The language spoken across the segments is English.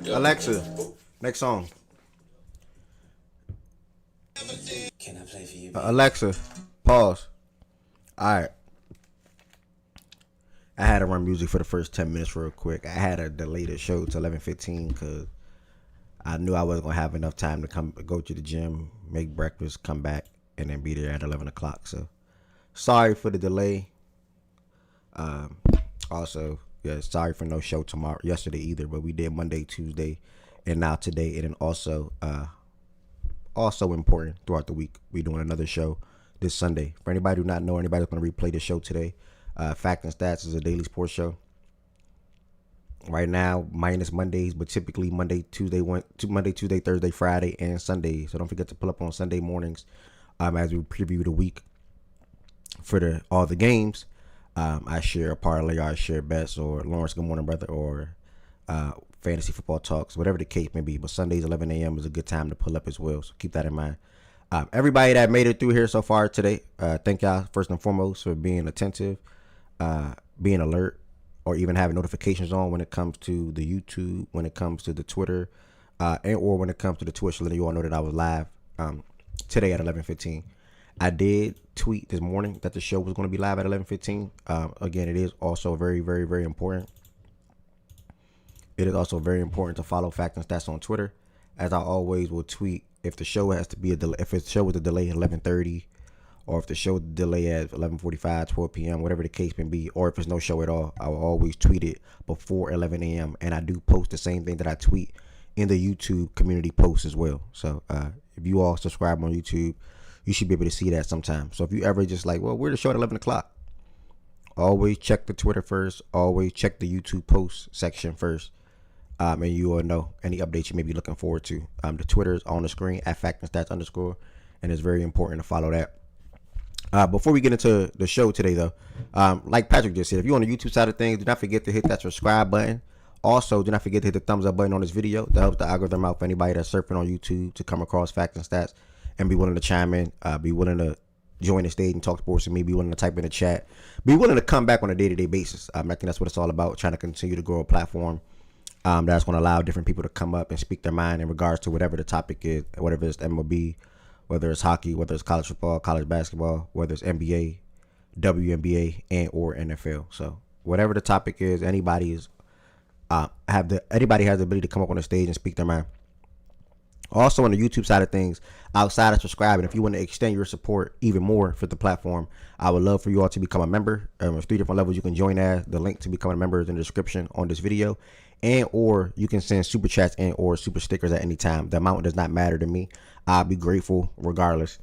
Alexa, next song. Can I play for you? Alexa, pause. All right. I had to run music for the first 10 minutes real quick. I had to delay the show to 11:15 because I knew I wasn't going to have enough time to go to the gym, make breakfast, come back, and then be there at 11 o'clock. So, sorry for the delay. Also, yeah, sorry for no show yesterday either, but we did Monday, Tuesday, and now today. And then also important throughout the week, we doing another show this Sunday. For anybody who not know, anybody who's going to replay the show today, Fact and Stats is a daily sports show. Right now, minus Mondays, but typically Monday, Tuesday, Thursday, Friday, and Sunday. So don't forget to pull up on Sunday mornings as we preview the week for all the games. I share a parlay, or I share bets, or Lawrence Good Morning Brother, or fantasy football talks, whatever the case may be. But Sundays 11 a.m. is a good time to pull up as well. So keep that in mind. Everybody that made it through here so far today, thank y'all first and foremost for being attentive, being alert, or even having notifications on when it comes to the YouTube, when it comes to the Twitter, or when it comes to the Twitch, letting you all know that I was live today at 11:15. I did tweet this morning that the show was going to be live at 11:15. Again, it is also very, very, very important. It is also very important to follow Fact and Stats on Twitter, as I always will tweet if the show has to be if the show was a delay at 11:30, or if the show delay at 11:45, 12 p.m., whatever the case may be, or if there's no show at all, I will always tweet it before 11 a.m. And I do post the same thing that I tweet in the YouTube community post as well. So if you all subscribe on YouTube, you should be able to see that sometime. So if you ever just like, well, we're the show at 11 o'clock, always check the Twitter first. Always check the YouTube post section first. And you will know any updates you may be looking forward to. The Twitter is on the screen at @FactandStats_, and it's very important to follow that. Before we get into the show today, though, like Patrick just said, if you're on the YouTube side of things, do not forget to hit that subscribe button. Also, do not forget to hit the thumbs up button on this video. That helps the algorithm out for anybody that's surfing on YouTube to come across Facts and Stats and be willing to chime in, be willing to join the stage and talk sports with me, be willing to type in the chat, be willing to come back on a day-to-day basis. I think that's what it's all about, trying to continue to grow a platform that's going to allow different people to come up and speak their mind in regards to whatever the topic is, whatever it's MLB, whether it's hockey, whether it's college football, college basketball, whether it's NBA, WNBA, and or NFL. So whatever the topic is, anybody has the ability to come up on the stage and speak their mind. Also on the YouTube side of things, outside of subscribing, if you want to extend your support even more for the platform, I would love for you all to become a member. There's 3 different levels you can join at. The link to become a member is in the description on this video. And or you can send super chats and or super stickers at any time. The amount does not matter to me. I'll be grateful regardless.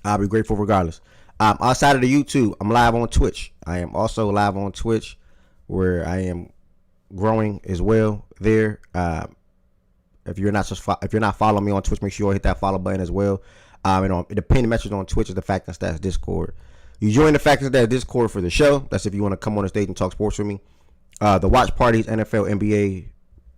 Outside of the YouTube, I'm live on Twitch. I am also live on Twitch, where I am growing as well there. If you're not following me on Twitch, make sure you all hit that follow button as well. And the pinned message on Twitch is the Fact and Stats Discord. You join the Fact and Stats Discord for the show. That's if you want to come on the stage and talk sports with me. The watch parties, NFL, NBA,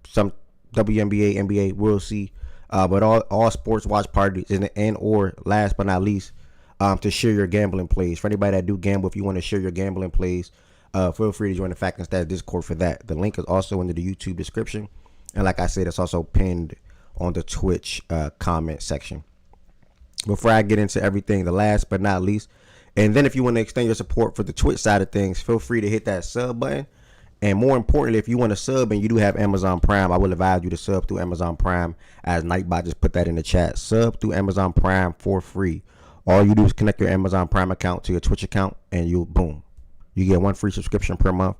some WNBA, NBA, we'll see. But all sports watch parties and or last but not least, to share your gambling plays. For anybody that do gamble, if you want to share your gambling plays, feel free to join the Fact and Stats Discord for that. The link is also in the YouTube description. And like I said, it's also pinned on the Twitch comment section. Before I get into everything, the last but not least, and then if you want to extend your support for the Twitch side of things, feel free to hit that sub button. And more importantly, if you want to sub and you do have Amazon Prime, I will advise you to sub through Amazon Prime, as Nightbot just put that in the chat. Sub through Amazon Prime for free. All you do is connect your Amazon Prime account to your Twitch account, and you get 1 free subscription per month.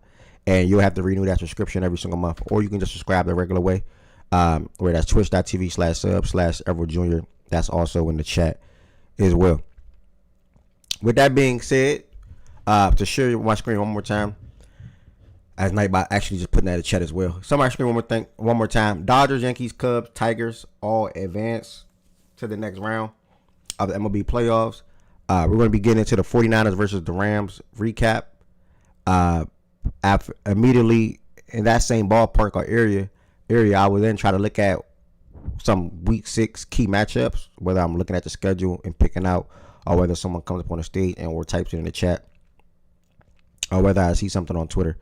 And you'll have to renew that subscription every single month. Or you can just subscribe the regular way, where that's twitch.tv/sub/Everett Jr. That's also in the chat as well. With that being said, to share my screen one more time, as Nightbot actually just putting that in the chat as well. Somebody screen one more time. Dodgers, Yankees, Cubs, Tigers all advance to the next round of the MLB playoffs. We're going to be getting into the 49ers versus the Rams recap. Immediately in that same ballpark or area, I will then try to look at some week 6 key matchups, whether I'm looking at the schedule and picking out, or whether someone comes up on the stage and or types it in the chat, or whether I see something on Twitter.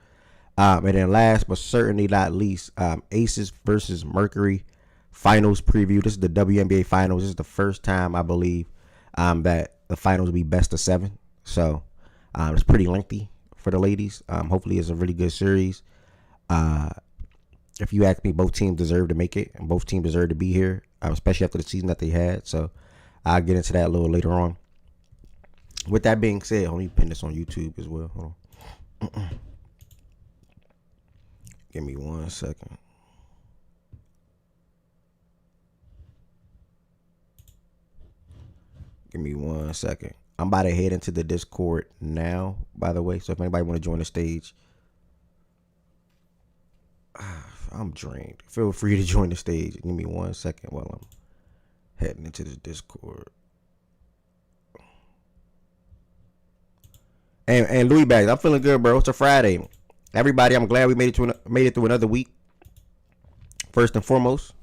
And then last but certainly not least, Aces versus Mercury finals preview. This is the WNBA finals. This is the first time I believe that the finals will be best of 7. So it's pretty lengthy for the ladies. Hopefully it's a really good series. If you ask me, both teams deserve to make it, and both teams deserve to be here, especially after the season that they had. So I'll get into that a little later on. With that being said, let me pin this on YouTube as well. Hold on. Give me 1 second. Give me 1 second. I'm about to head into the Discord now, by the way. So if anybody want to join the stage, I'm drained. Feel free to join the stage. Give me 1 second while I'm heading into this Discord. And Louis Bags, I'm feeling good, bro. It's a Friday. Everybody, I'm glad we made it through another week. First and foremost,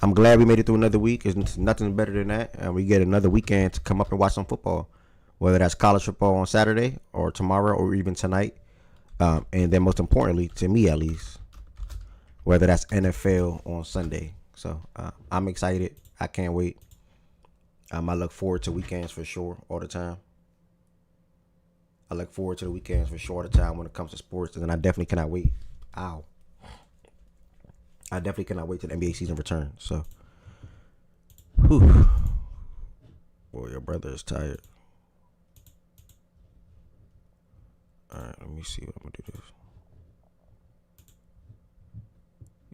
I'm glad we made it through another week. There's nothing better than that. And we get another weekend to come up and watch some football, whether that's college football on Saturday or tomorrow or even tonight. And then most importantly, to me at least, whether that's NFL on Sunday. So I'm excited. I can't wait. I look forward to weekends for sure all the time. I look forward to the weekends for sure all the time when it comes to sports. And I definitely cannot wait. I definitely cannot wait till the NBA season returns. So, whew. Boy, your brother is tired. All right, let me see what I'm going to do this.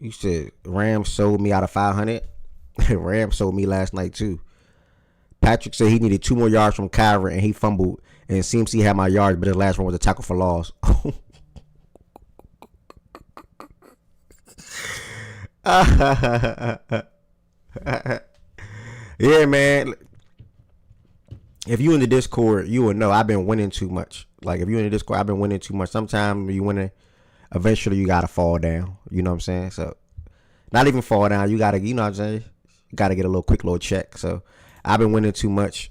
You said Rams sold me out of 500. Rams sold me last night too. Patrick said he needed 2 more yards from Kyron and he fumbled. And CMC had my yards, but his last one was a tackle for loss. Yeah, man. If you in the Discord, you will know I've been winning too much. Like if you in the Discord, I've been winning too much. Sometimes you winning, eventually you gotta fall down. You know what I'm saying? So not even fall down. You gotta, you know what I'm saying? You gotta get a quick little check. So I've been winning too much.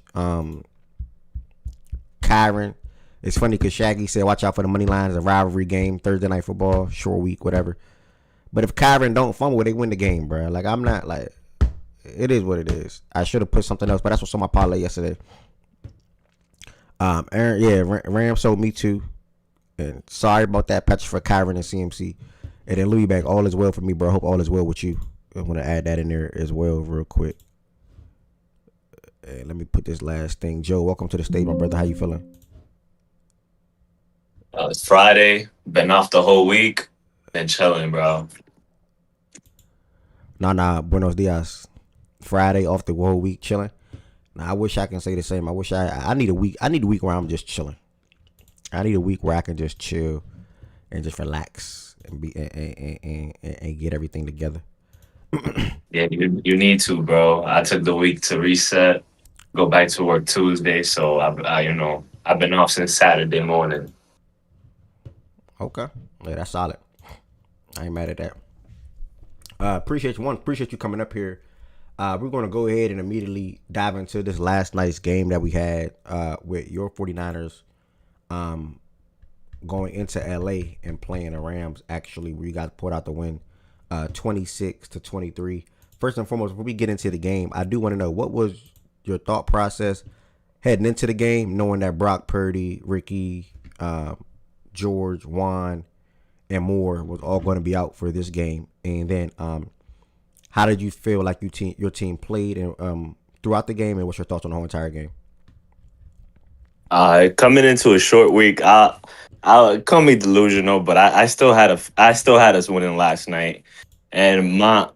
Kyron. It's funny because Shaggy said, watch out for the money line. It's a rivalry game, Thursday night football, short week, whatever. But if Kyron don't fumble, they win the game, bro. Like, I'm not, like, it is what it is. I should have put something else, but that's what's on my parlay yesterday. Aaron, yeah, Ram sold me too. And sorry about that, Patrick, for Kyron and CMC. And then Louis back, all is well for me, bro. I hope all is well with you. I want to add that in there as well real quick. And let me put this last thing. Joe, welcome to the stage, my brother. How you feeling? It's Friday. Been off the whole week. Been chilling, bro. Nah, buenos dias. Friday, off the whole week, chilling. Now, I wish I can say the same. I wish I need a week. I need a week where I'm just chilling. I need a week where I can just chill and just relax and be and get everything together. Yeah, you need to, bro. I took the week to reset, go back to work Tuesday. So I've been off since Saturday morning. Okay, yeah, that's solid. I ain't mad at that. Appreciate you coming up here. We're going to go ahead and immediately dive into this last night's game that we had with your 49ers going into LA and playing the Rams. Actually, we got pulled out the win 26-23. First and foremost, before we get into the game, I do want to know, what was your thought process heading into the game, knowing that Brock Purdy, Ricky, George, Juan, and Moore was all going to be out for this game? And then how did you feel like your team played and throughout the game, and what's your thoughts on the whole entire game? Coming into a short week, I'll call me delusional, but I still had us winning last night. And my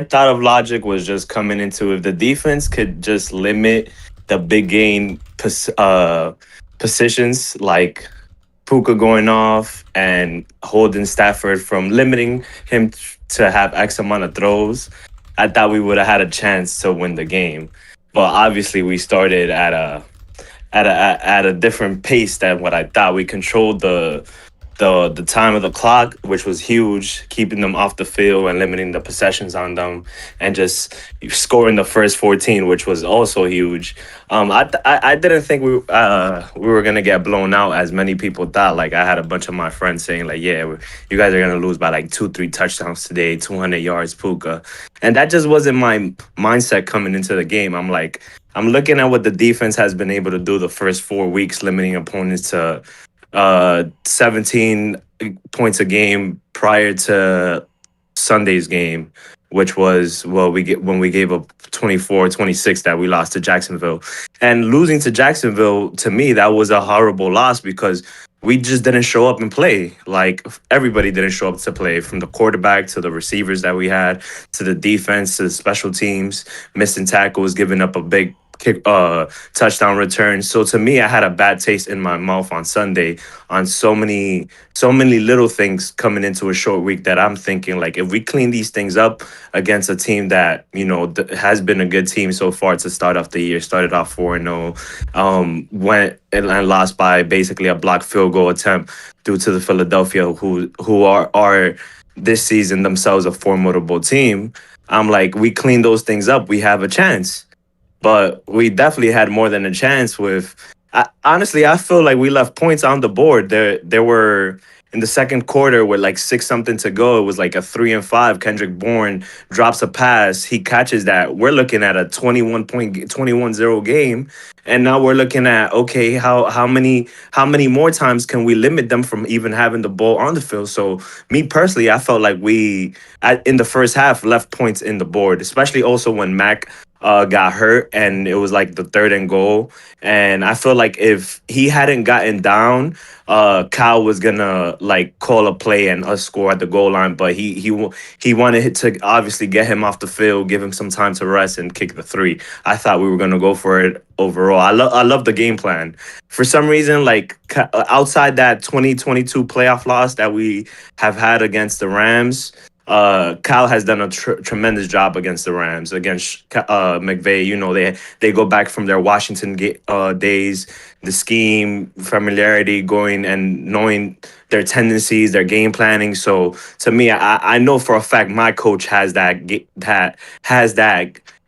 thought of logic was just coming into, if the defense could just limit the big game positions like Puka going off and holding Stafford from limiting him to have X amount of throws, I thought we would have had a chance to win the game. But obviously we started at a different pace than what I thought. We controlled the the time of the clock, which was huge, keeping them off the field and limiting the possessions on them, and just scoring the first 14, which was also huge. I didn't think we were gonna get blown out as many people thought. Like I had a bunch of my friends saying like, yeah, you guys are gonna lose by like 2 3 touchdowns today, 200 yards, Puka, and that just wasn't my mindset coming into the game. I'm like, I'm looking at what the defense has been able to do the first 4 weeks, limiting opponents to 17 points a game prior to Sunday's game, which was, well, we get when we gave up 24-26 that we lost to Jacksonville. And losing to Jacksonville, to me, that was a horrible loss because we just didn't show up and play. Like everybody didn't show up to play, from the quarterback to the receivers that we had, to the defense, to the special teams, missing tackles, giving up a big kick touchdown return. So to me, I had a bad taste in my mouth on Sunday on so many little things coming into a short week, that I'm thinking like, if we clean these things up against a team that, has been a good team so far to start off the year, started off 4-0, went and lost by basically a blocked field goal attempt due to the Philadelphia, who are this season themselves a formidable team. I'm like, we clean those things up, we have a chance. But we definitely had more than a chance with. Honestly, I feel like we left points on the board. There were, in the second quarter with like six something to go. It was like a 3-5. Kendrick Bourne drops a pass. He catches that. We're looking at a 21-0 game, and now we're looking at, okay, how many more times can we limit them from even having the ball on the field? So me personally, I felt like in the first half, left points in the board, especially also when Mac got hurt and it was like the third and goal. And I feel like if he hadn't gotten down, Kyle was gonna like call a play and us score at the goal line. But he wanted to obviously get him off the field, give him some time to rest and kick the three. I thought we were gonna go for it overall. I love the game plan. For some reason, like outside that 2022 playoff loss that we have had against the Rams, Kyle has done a tremendous job against the Rams, against McVay. They go back from their Washington days, the scheme, familiarity, going and knowing their tendencies, their game planning. So to me, I know for a fact my coach has that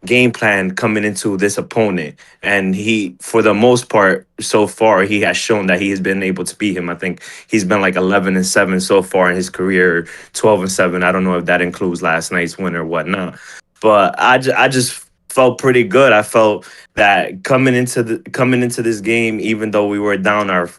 game plan coming into this opponent, and he, for the most part, so far, he has shown that he has been able to beat him. I think he's been like 11-7 so far in his career, 12-7. I don't know if that includes last night's win or whatnot, but I just felt pretty good. I felt that coming into this game, even though we were down our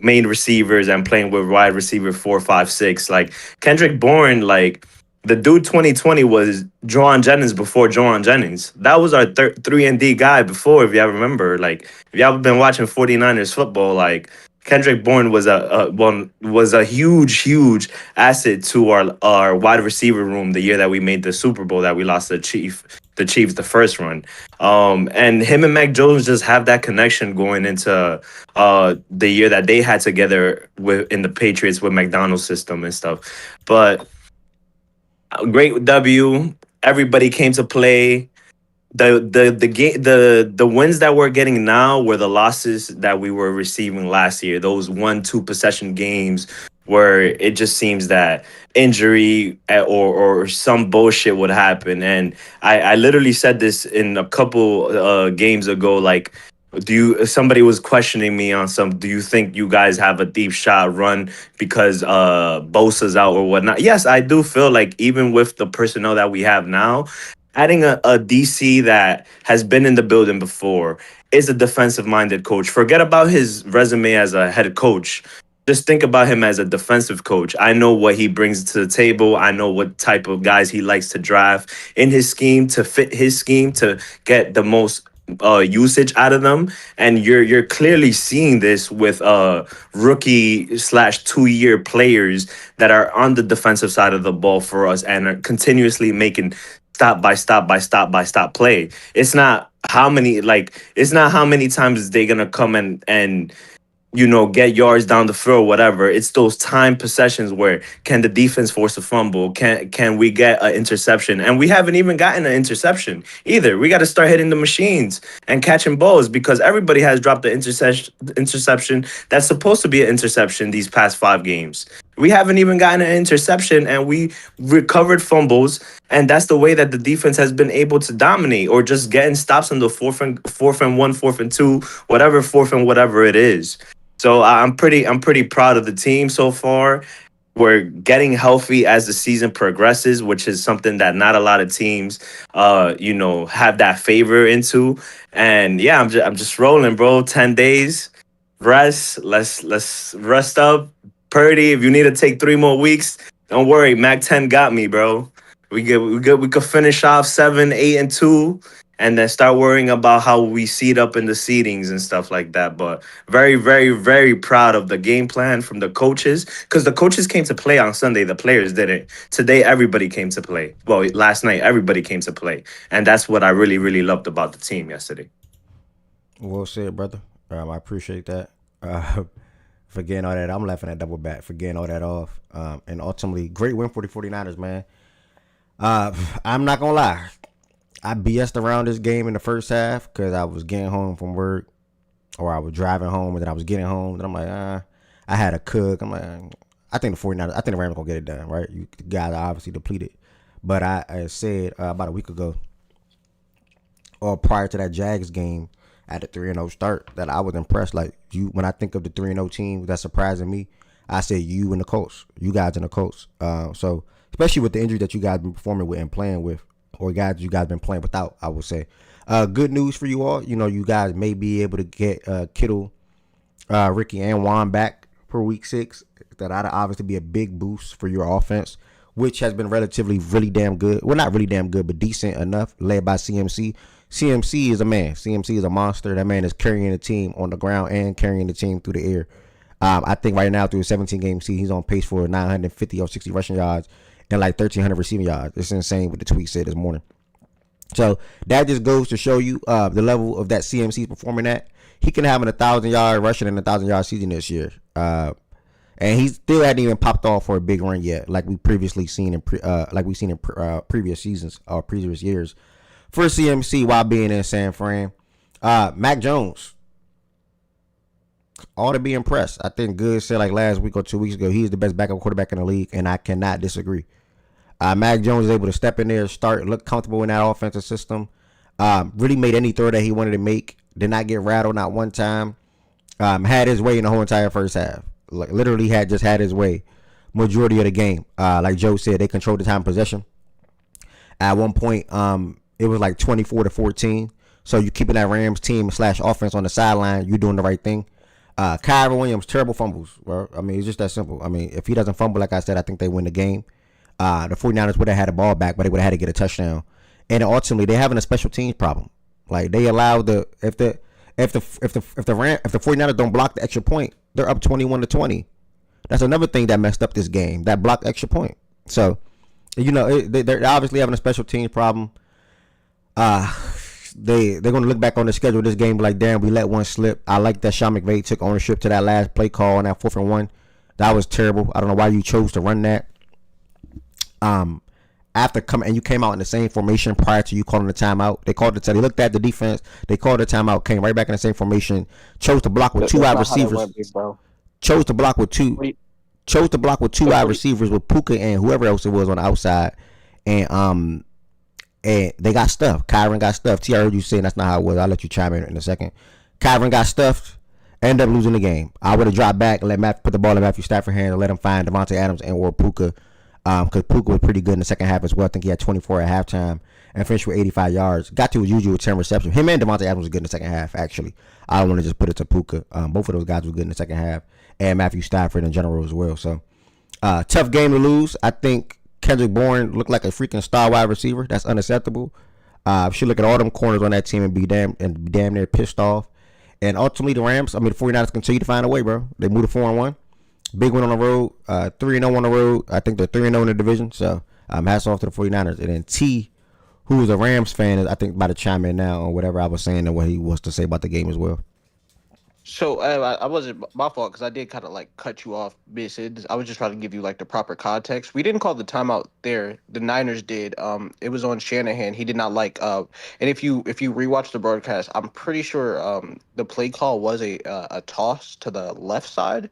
main receivers and playing with wide receiver 4, 5, 6, like Kendrick Bourne, like the dude 2020 was Juwan Jennings before Juwan Jennings. That was our 3 and D guy before, if y'all remember. Like, if y'all been watching 49ers football, like Kendrick Bourne was a huge asset to our wide receiver room the year that we made the Super Bowl, that we lost the Chiefs the first run. And him and Mac Jones just have that connection going into the year that they had together in the Patriots with McDonald's system and stuff. But a great W. Everybody came to play. The wins that we're getting now were the losses that we were receiving last year. Those 1-2 possession games where it just seems that injury or some bullshit would happen. And I literally said this in a couple games ago. Like, somebody was questioning me on some, do you think you guys have a deep shot run because Bosa's out or whatnot? Yes, I do feel like even with the personnel that we have now, adding a DC that has been in the building before, is a defensive minded coach. Forget about his resume as a head coach. Just think about him as a defensive coach. I know what he brings to the table. I know what type of guys he likes to draft in his scheme, to fit his scheme, to get the most usage out of them. And you're clearly seeing this with rookie/2 year players that are on the defensive side of the ball for us and are continuously making stop by stop by stop by stop play. It's not how many times they gonna come and get yards down the field, whatever. It's those time possessions where can the defense force a fumble? Can we get an interception? And we haven't even gotten an interception either. We got to start hitting the machines and catching balls because everybody has dropped the interception that's supposed to be an interception these past 5 games. We haven't even gotten an interception, and we recovered fumbles, and that's the way that the defense has been able to dominate, or just getting stops on the fourth and one, 4th and 2, whatever fourth and whatever it is. So I'm pretty proud of the team so far. We're getting healthy as the season progresses, which is something that not a lot of teams, have that favor into. And yeah, I'm just rolling, bro. 10 days rest. Let's rest up. Purdy, if you need to take 3 more weeks, don't worry. Mac 10 got me, bro. We could finish off 7, 8, and 2, and then start worrying about how we seed up in the seedings and stuff like that. But very, very, very proud of the game plan from the coaches, because the coaches came to play on Sunday. The players didn't. Today, everybody came to play. Well, last night, everybody came to play. And that's what I really, really loved about the team yesterday. Well said, brother. I appreciate that. For getting all that, I'm laughing at double back for getting all that off. And ultimately, great win for the 49ers, man. I'm not going to lie. I BS'd around this game in the first half because I was getting home from work, or I was driving home and then I was getting home. And I'm like, I had a cook. I'm like, I think the 49ers, I think the Rams going to get it done, right? You guys are obviously depleted. But I said about a week ago, or prior to that Jags game at the 3-0 start, that I was impressed. Like, when I think of the 3-0 team that's surprising me, I said you and the Colts. You guys and the Colts. So, especially with the injury that you guys been performing with and playing with, or guys you guys been playing without, I would say. Good news for you all. You guys may be able to get Kittle, Ricky, and Juan back for week 6. That'll obviously be a big boost for your offense, which has been relatively really damn good. Well, not really damn good, but decent enough, led by CMC. CMC is a man. CMC is a monster. That man is carrying the team on the ground and carrying the team through the air. I think right now through a 17-game season, he's on pace for 950 or 60 rushing yards and like 1,300 receiving yards. It's insane what the tweet said this morning. So that just goes to show you the level of that CMC is performing at. He can have an 1,000-yard rushing and 1,000-yard season this year. And he still hadn't even popped off for a big run yet, like we previously seen in previous seasons or previous years for CMC while being in San Fran. Mac Jones ought to be impressed. I think Good said like last week or 2 weeks ago, he's the best backup quarterback in the league, and I cannot disagree. Mac Jones is able to step in there, start, look comfortable in that offensive system. Really made any throw that he wanted to make. Did not get rattled not one time. Had his way in the whole entire first half. Like, literally had his way majority of the game. Like Joe said, they controlled the time of possession. At one point, it was like 24-14. So you keeping that Rams team / offense on the sideline, you doing the right thing. Kyron Williams, terrible fumbles, bro. I mean, it's just that simple. I mean, if he doesn't fumble, like I said, I think they win the game. The 49ers would have had the ball back, but they would have had to get a touchdown. And ultimately, they're having a special teams problem. Like, they allow if the 49ers don't block the extra point, they're up 21-20. That's another thing that messed up this game. That blocked extra point. So, they're obviously having a special teams problem. They're gonna look back on the schedule of this game like, damn, we let one slip. I like that Sean McVay took ownership to that last play call on that 4th and 1. That was terrible. I don't know why you chose to run that. After coming, and you came out in the same formation prior to you calling the timeout. They looked at the defense. They called the timeout. Came right back in the same formation. Chose to block with two wide receivers. Chose to block with two wide receivers with Puka and whoever else it was on the outside. And they got stuffed. Kyron got stuffed. T, I heard you saying that's not how it was. I'll let you chime in a second. Kyron got stuffed. Ended up losing the game. I would have dropped back and let Matt put the ball in Matthew Stafford's hand and let him find Devontae Adams and or Puka. Because Puka was pretty good in the second half as well. I think he had 24 at halftime and finished with 85 yards. Got to his usual 10 receptions. Him and Devontae Adams was good in the second half, actually. I don't want to just put it to Puka. Both of those guys were good in the second half. And Matthew Stafford in general as well. So, tough game to lose. I think Kendrick Bourne looked like a freaking star wide receiver. That's unacceptable. Should look at all them corners on that team and be damn near pissed off. And ultimately, the 49ers continue to find a way, bro. They moved to 4-1. Big win on the road, 3-0 on the road. I think they're 3-0 in the division. So, hats off to the 49ers. And then T, who is a Rams fan, is I think about to chime in now on whatever I was saying and what he wants to say about the game as well. So I wasn't my fault because I did kind of like cut you off, Miss. I was just trying to give you like the proper context. We didn't call the timeout there. The Niners did. It was on Shanahan. He did not like. And if you rewatch the broadcast, I'm pretty sure the play call was a toss to the left side.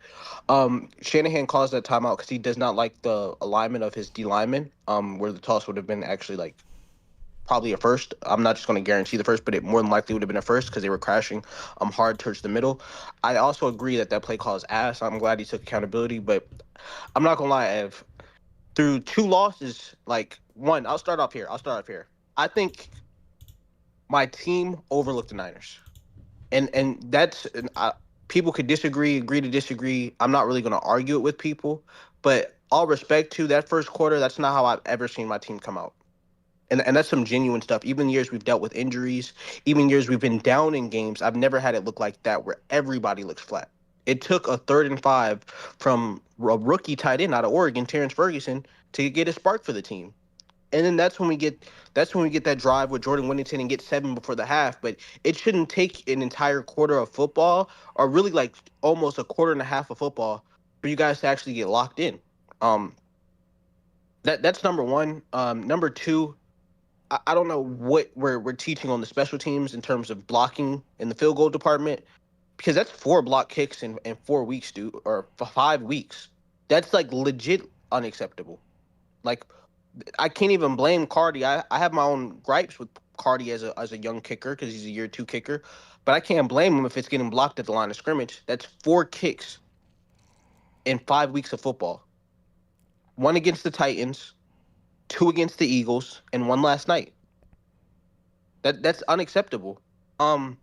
Shanahan calls that timeout because he does not like the alignment of his D lineman. Where the toss would have been actually like probably a first. I'm not just going to guarantee the first, but it more than likely would have been a first because they were crashing hard towards the middle. I also agree that that play call is ass. I'm glad he took accountability, but I'm not going to lie, Ev. Through two losses, like one, I'll start off here. I think my team overlooked the Niners, and that's people could disagree, agree to disagree. I'm not really going to argue it with people, but all respect to that first quarter, that's not how I've ever seen my team come out. And that's some genuine stuff. Even years we've dealt with injuries, even years we've been down in games, I've never had it look like that where everybody looks flat. It took a 3rd and 5 from a rookie tight end out of Oregon, Terrence Ferguson, to get a spark for the team. And then that's when we get that drive with Jordan Whittington and get 7 before the half. But it shouldn't take an entire quarter of football, or really like almost a quarter and a half of football, for you guys to actually get locked in. Um, that's number one. Number two, I don't know what we're teaching on the special teams in terms of blocking in the field goal department, because that's 4 block kicks in 4 weeks, dude, or 5 weeks. That's like legit unacceptable. Like I can't even blame Cardi. I have my own gripes with Cardi as a young kicker because he's a year 2 kicker, but I can't blame him if it's getting blocked at the line of scrimmage. That's 4 kicks in 5 weeks of football. One against the Titans, two against the Eagles, and one last night. That's unacceptable. Um,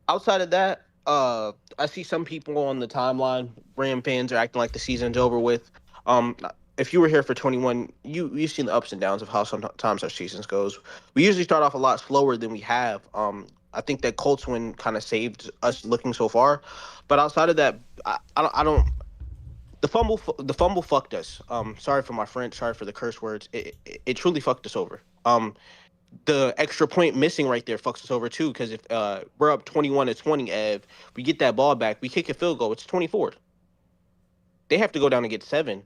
Outside of that, I see some people on the timeline, Ram fans, are acting like the season's over with. Um, if you were here for 21, you've seen the ups and downs of how sometimes our seasons goes. We usually start off a lot slower than we have. I think that Colts win kind of saved us looking so far, but outside of that, I don't. The fumble fucked us. Sorry for my French. Sorry for the curse words. It truly fucked us over. The extra point missing right there fucks us over too. Because if we're up 21-20, Ev, we get that ball back, we kick a field goal, it's 24. They have to go down and get 7.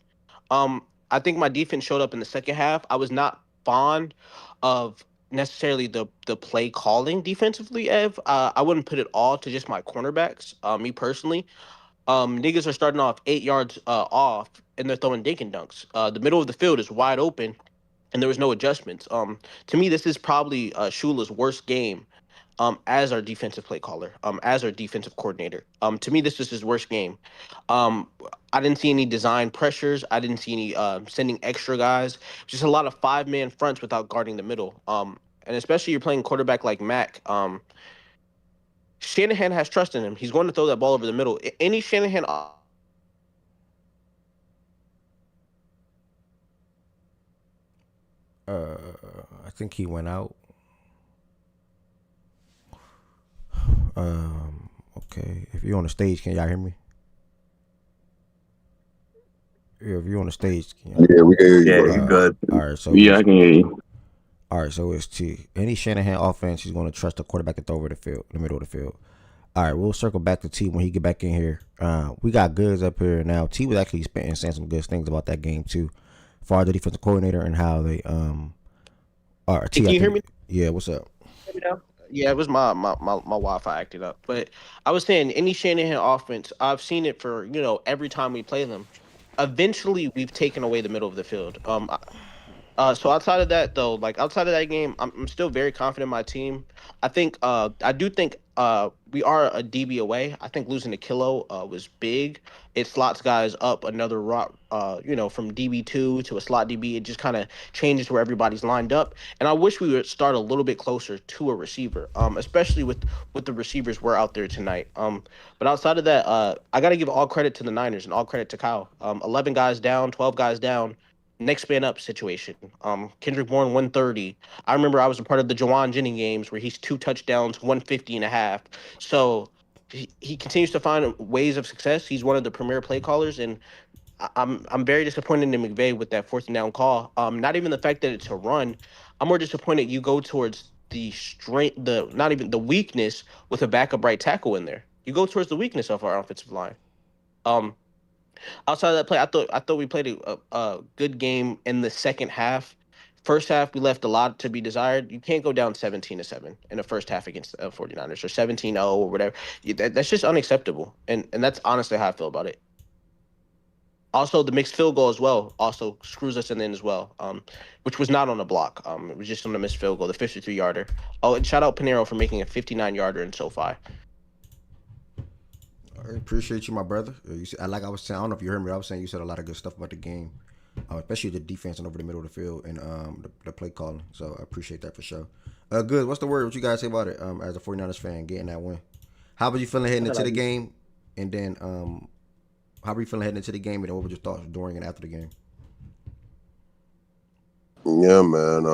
I think my defense showed up in the second half. I was not fond of necessarily the play calling defensively, Ev. I wouldn't put it all to just my cornerbacks. Me personally, niggas are starting off 8 yards off, and they're throwing dink and dunks. The middle of the field is wide open, and there was no adjustments. To me, this is probably Shula's worst game as our defensive play caller, as our defensive coordinator. To me, this is his worst game. Um, I didn't see any design pressures. I didn't see any sending extra guys. Just a lot of 5-man fronts without guarding the middle. And especially you're playing quarterback like Mac. Shanahan has trust in him. He's going to throw that ball over the middle. Any Shanahan I think he went out. Okay. If you're on the stage, can y'all hear me? Yeah, if you're on the stage, can y'all? Yeah, we can hear you, Yeah, bro. you good. All right. So Yeah, I it's, can hear you. all right. So it's T. Any Shanahan offense, he's going to trust the quarterback to throw over the field, the middle of the field. All right, we'll circle back to T when he get back in here. We got goods up here now. T was actually spitting saying some good things about that game too, as far as the defensive coordinator and how they All right, Can T, I you hear think me yeah. What's up? now? Yeah, it was my Wi-Fi acting up. But I was saying any Shanahan offense, I've seen it for every time we play them. Eventually, we've taken away the middle of the field. So outside of that though, like outside of that game, I'm still very confident in my team. I do think we are a DB away. I think losing a kilo was big. It slots guys up another rot, from DB2 to a slot DB. It just kind of changes where everybody's lined up. And I wish we would start a little bit closer to a receiver, especially with the receivers we're out there tonight. But outside of that, I got to give all credit to the Niners and all credit to Kyle. 11 guys down, 12 guys down, next man up situation. Kendrick Bourne 130. I remember I was a part of the Jawan Jennings games where he's 2 touchdowns, 150 and a half. So he continues to find ways of success. He's one of the premier play callers, and I'm very disappointed in McVay with that 4th and down call. Not even the fact that it's a run. I'm more disappointed you go towards the strength, the not even the weakness with a backup right tackle in there. You go towards the weakness of our offensive line. Um, Outside of that play, I thought we played a good game in the second half. First half, we left a lot to be desired. You can't go down 17-7 in the first half against the 49ers or 17-0 or whatever. That's just unacceptable. And that's honestly how I feel about it. Also, the mixed field goal as well also screws us in the end as well, which was not on the block. It was just on the missed field goal, the 53-yarder. Oh, and shout out Pinero for making a 59-yarder in SoFi. I appreciate you, my brother. Like I was saying, I don't know if you heard me. I was saying you said a lot of good stuff about the game, especially the defense and over the middle of the field and the play calling. So I appreciate that for sure. Good. What's the word? What you guys say about it as a 49ers fan getting that win? How were you feeling heading into the game? And then how were you feeling heading into the game? And what were your thoughts during and after the game? Yeah, man.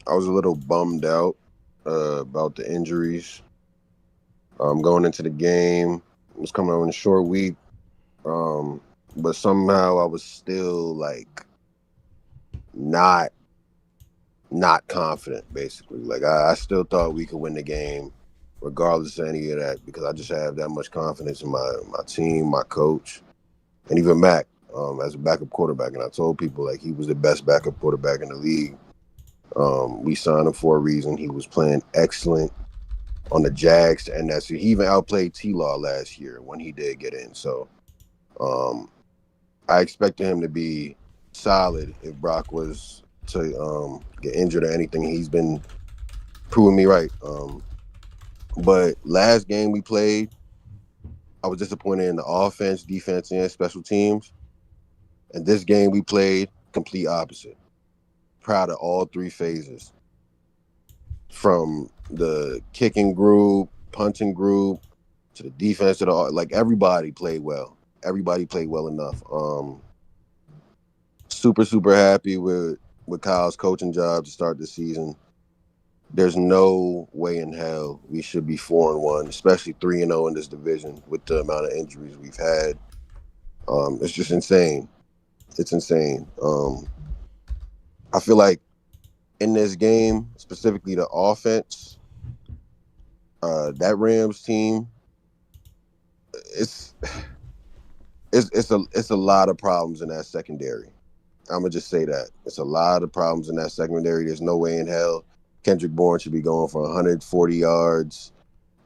I was a little bummed out about the injuries. Going into the game, it was coming on a short week, but somehow I was still like not confident. Basically, like I still thought we could win the game, regardless of any of that, because I just have that much confidence in my team, my coach, and even Mac as a backup quarterback. And I told people like he was the best backup quarterback in the league. We signed him for a reason. He was playing excellent on the Jags, and he even outplayed T-Law last year when he did get in. So I expected him to be solid if Brock was to get injured or anything. He's been proving me right. But last game we played, I was disappointed in the offense, defense, and special teams. And this game we played complete opposite. Proud of all three phases. From the kicking group, punting group, to the defense, to the like everybody played well. Everybody played well enough. Super happy with Kyle's coaching job to start the season. There's no way in hell we should be 4-1, especially 3-0 in this division with the amount of injuries we've had. It's just insane. It's insane. I feel like in this game, specifically the offense, that Rams team, it's a lot of problems in that secondary. I'm gonna just say that it's a lot of problems in that secondary. There's no way in hell Kendrick Bourne should be going for 140 yards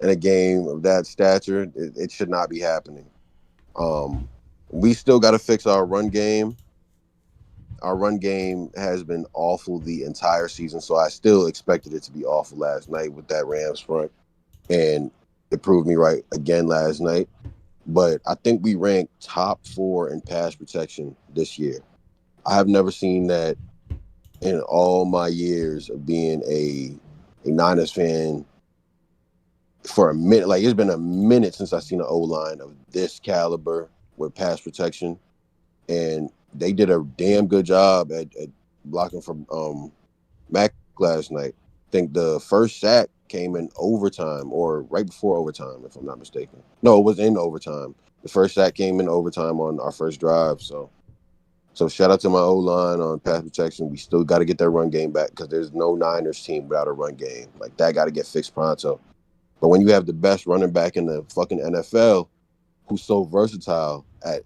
in a game of that stature. It should not be happening. We still got to fix our run game. Our run game has been awful the entire season, so I still expected it to be awful last night with that Rams front, and it proved me right again last night. But I think we ranked top 4 in pass protection this year. I have never seen that in all my years of being a Niners fan for a minute. Like, it's been a minute since I've seen an O-line of this caliber with pass protection. And they did a damn good job at blocking from Mac last night. I think the first sack came in overtime or right before overtime, if I'm not mistaken. No, it was in overtime. The first sack came in overtime on our first drive. So shout out to my O-line on pass protection. We still got to get that run game back because there's no Niners team without a run game. Like, that got to get fixed pronto. But when you have the best running back in the fucking NFL who's so versatile at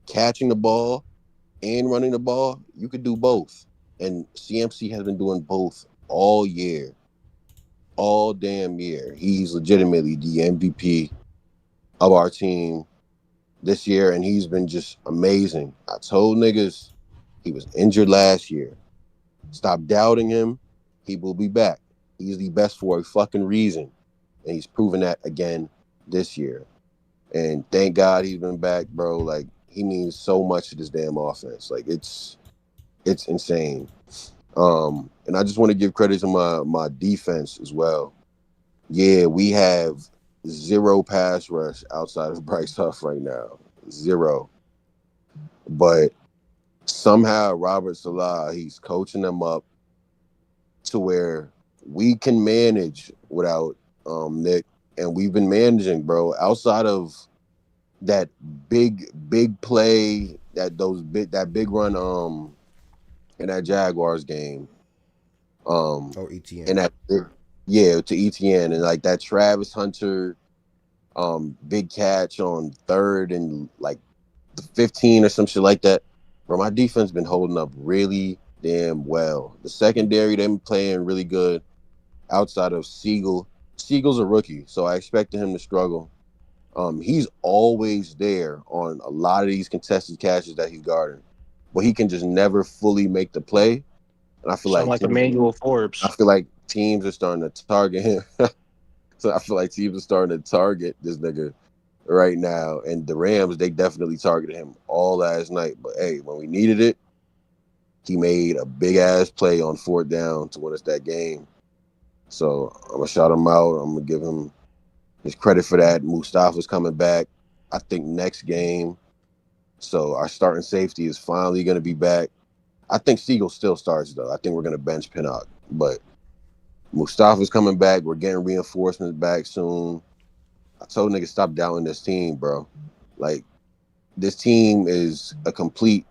catching the ball and running the ball, you could do both. And CMC has been doing both all year. All damn year. He's legitimately the MVP of our team this year, and he's been just amazing. I told niggas he was injured last year. Stop doubting him. He will be back. He's the best for a fucking reason. And he's proven that again this year. And thank God he's been back, bro. Like, he means so much to this damn offense. Like, it's insane. And I just want to give credit to my defense as well. Yeah, we have 0 pass rush outside of Bryce Huff right now. 0. But somehow Robert Salah, he's coaching them up to where we can manage without Nick. And we've been managing, bro. Outside of that big play, that big run in that Jaguars game. ETN. And that to ETN, and like that Travis Hunter Big catch on third and like the 15 or some shit like that. Bro, my defense been holding up really damn well. The secondary, they been playing really good outside of Siegel. Siegel's a rookie, so I expected him to struggle. He's always there on a lot of these contested catches that he's guarding, but he can just never fully make the play. And Sound like Emmanuel I Forbes. feel like teams are starting to target him. So I feel like teams are starting to target this nigga right now. And the Rams, they definitely targeted him all last night. But hey, when we needed it, he made a big ass play on fourth down to win us that game. So I'm gonna shout him out. I'm gonna give him his credit for that. Mustafa's coming back, I think, next game. So our starting safety is finally gonna be back. I think Siegel still starts though. I think we're gonna bench Pinnock, but Mustafa's coming back. We're getting reinforcements back soon. I told niggas stop doubting this team, bro. Like, this team is a complete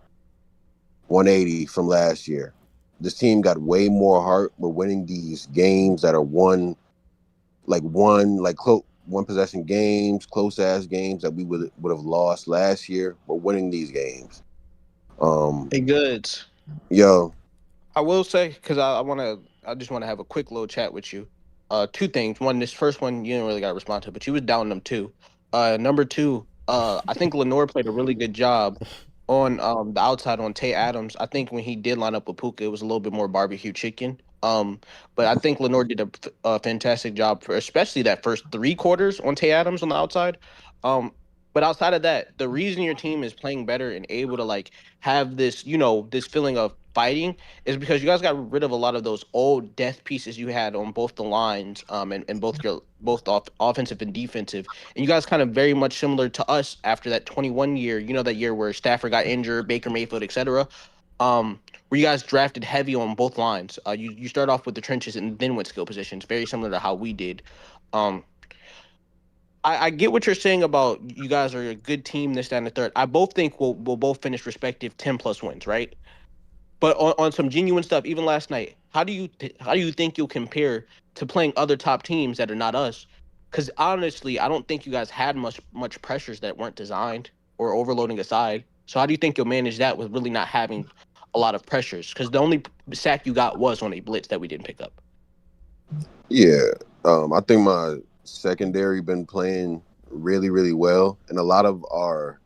180 from last year. This team got way more heart. We're winning these games that are one possession games, close ass games that we would have lost last year. We're winning these games. Hey, Goods. Yo, I will say, because I just want to have a quick little chat with you. Two things. One, this first one you didn't really got to respond to, but you was down them too. Number two, I think Lenore played a really good job on the outside on Tay Adams. I think when he did line up with Puka, it was a little bit more barbecue chicken. But I think Lenore did a fantastic job for especially that first 3 quarters on Tay Adams on the outside. Um, but outside of that, the reason your team is playing better and able to like have this, this feeling of fighting is because you guys got rid of a lot of those old death pieces you had on both the lines, and both your offensive and defensive. And you guys kind of very much similar to us after that 21 year, that year where Stafford got injured, Baker Mayfield, etc. Where you guys drafted heavy on both lines. You start off with the trenches and then went skill positions, very similar to how we did. Um, I get what you're saying about you guys are a good team, this, that, and the third. I both think we'll both finish respective 10+ wins, right? But on some genuine stuff, even last night, how do you think you'll compare to playing other top teams that are not us? Because honestly, I don't think you guys had much pressures that weren't designed or overloading aside. So how do you think you'll manage that with really not having a lot of pressures? Because the only sack you got was on a blitz that we didn't pick up. yeah. I think my secondary been playing really, really well. And a lot of our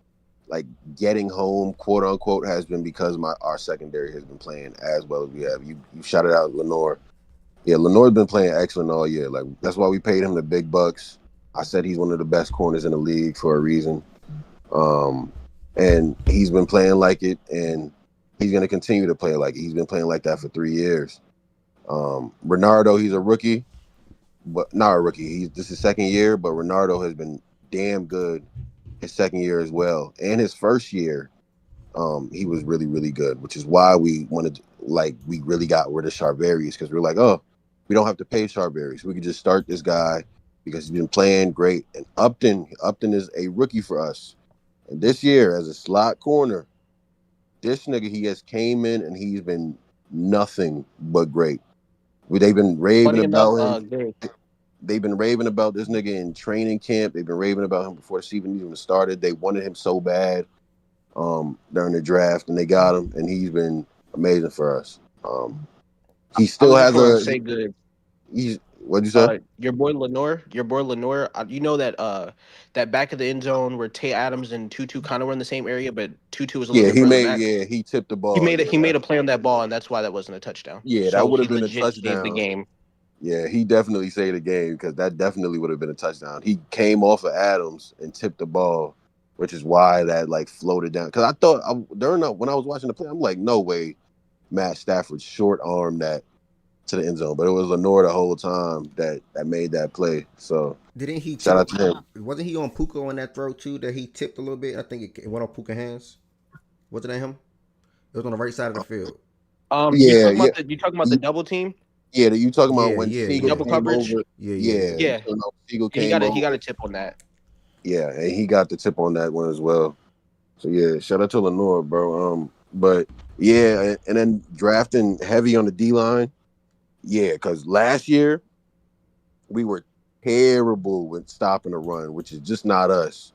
like getting home, quote unquote, has been because our secondary has been playing as well as we have. You shouted out Lenore. Yeah, Lenore's been playing excellent all year. Like, that's why we paid him the big bucks. I said he's one of the best corners in the league for a reason. And he's been playing like it, and he's going to continue to play like it. He's been playing like that for 3 years. Renardo, he's a rookie, but not a rookie. This is his second year, but Renardo has been damn good his second year as well. And his first year, he was really, really good, which is why we wanted, we really got rid of Charvarius, because we were like, oh, we don't have to pay Charvarius. We could just start this guy because he's been playing great. And Upton is a rookie for us. And this year, as a slot corner, this nigga, he has came in and he's been nothing but great. They've been raving Funny enough, about him. Gary, They've been raving about this nigga in training camp. They've been raving about him before the season even started. They wanted him so bad during the draft, and they got him, and he's been amazing for us. He I still was just has going to say good. What'd you say? Your boy Lenore, you know that back of the end zone where Tay Adams and Tutu kind of were in the same area, but Tutu was a little Yeah, bit further back. he tipped the He ball. made he made a play on that ball, and that's why that wasn't a touchdown. That So would he have been a legit saved the touchdown. game. Yeah, he definitely saved the game because that definitely would have been a touchdown. He came off of Adams and tipped the ball, which is why that floated down. Because I thought when I was watching the play, I'm like, no way, Matt Stafford short armed that to the end zone, but it was Lenore the whole time that made that play. So Didn't he shout tip? out to him. Wasn't he on Puka on that throw too? That he tipped a little bit. I think it went on Puka hands. Wasn't that him? It was on the right side of the field. You Yeah, talking about the double team, yeah. You talking about Yeah, when yeah, Siegel yeah, double came coverage? over? yeah, yeah, Yeah, yeah. you Yeah, talking about Siegel yeah. came He got over. a tip on that. Yeah, and he got the tip on that one as well. So yeah, shout out to Lenore, bro. But yeah, and then drafting heavy on the D line. Yeah, because last year we were terrible with stopping the run, which is just not us.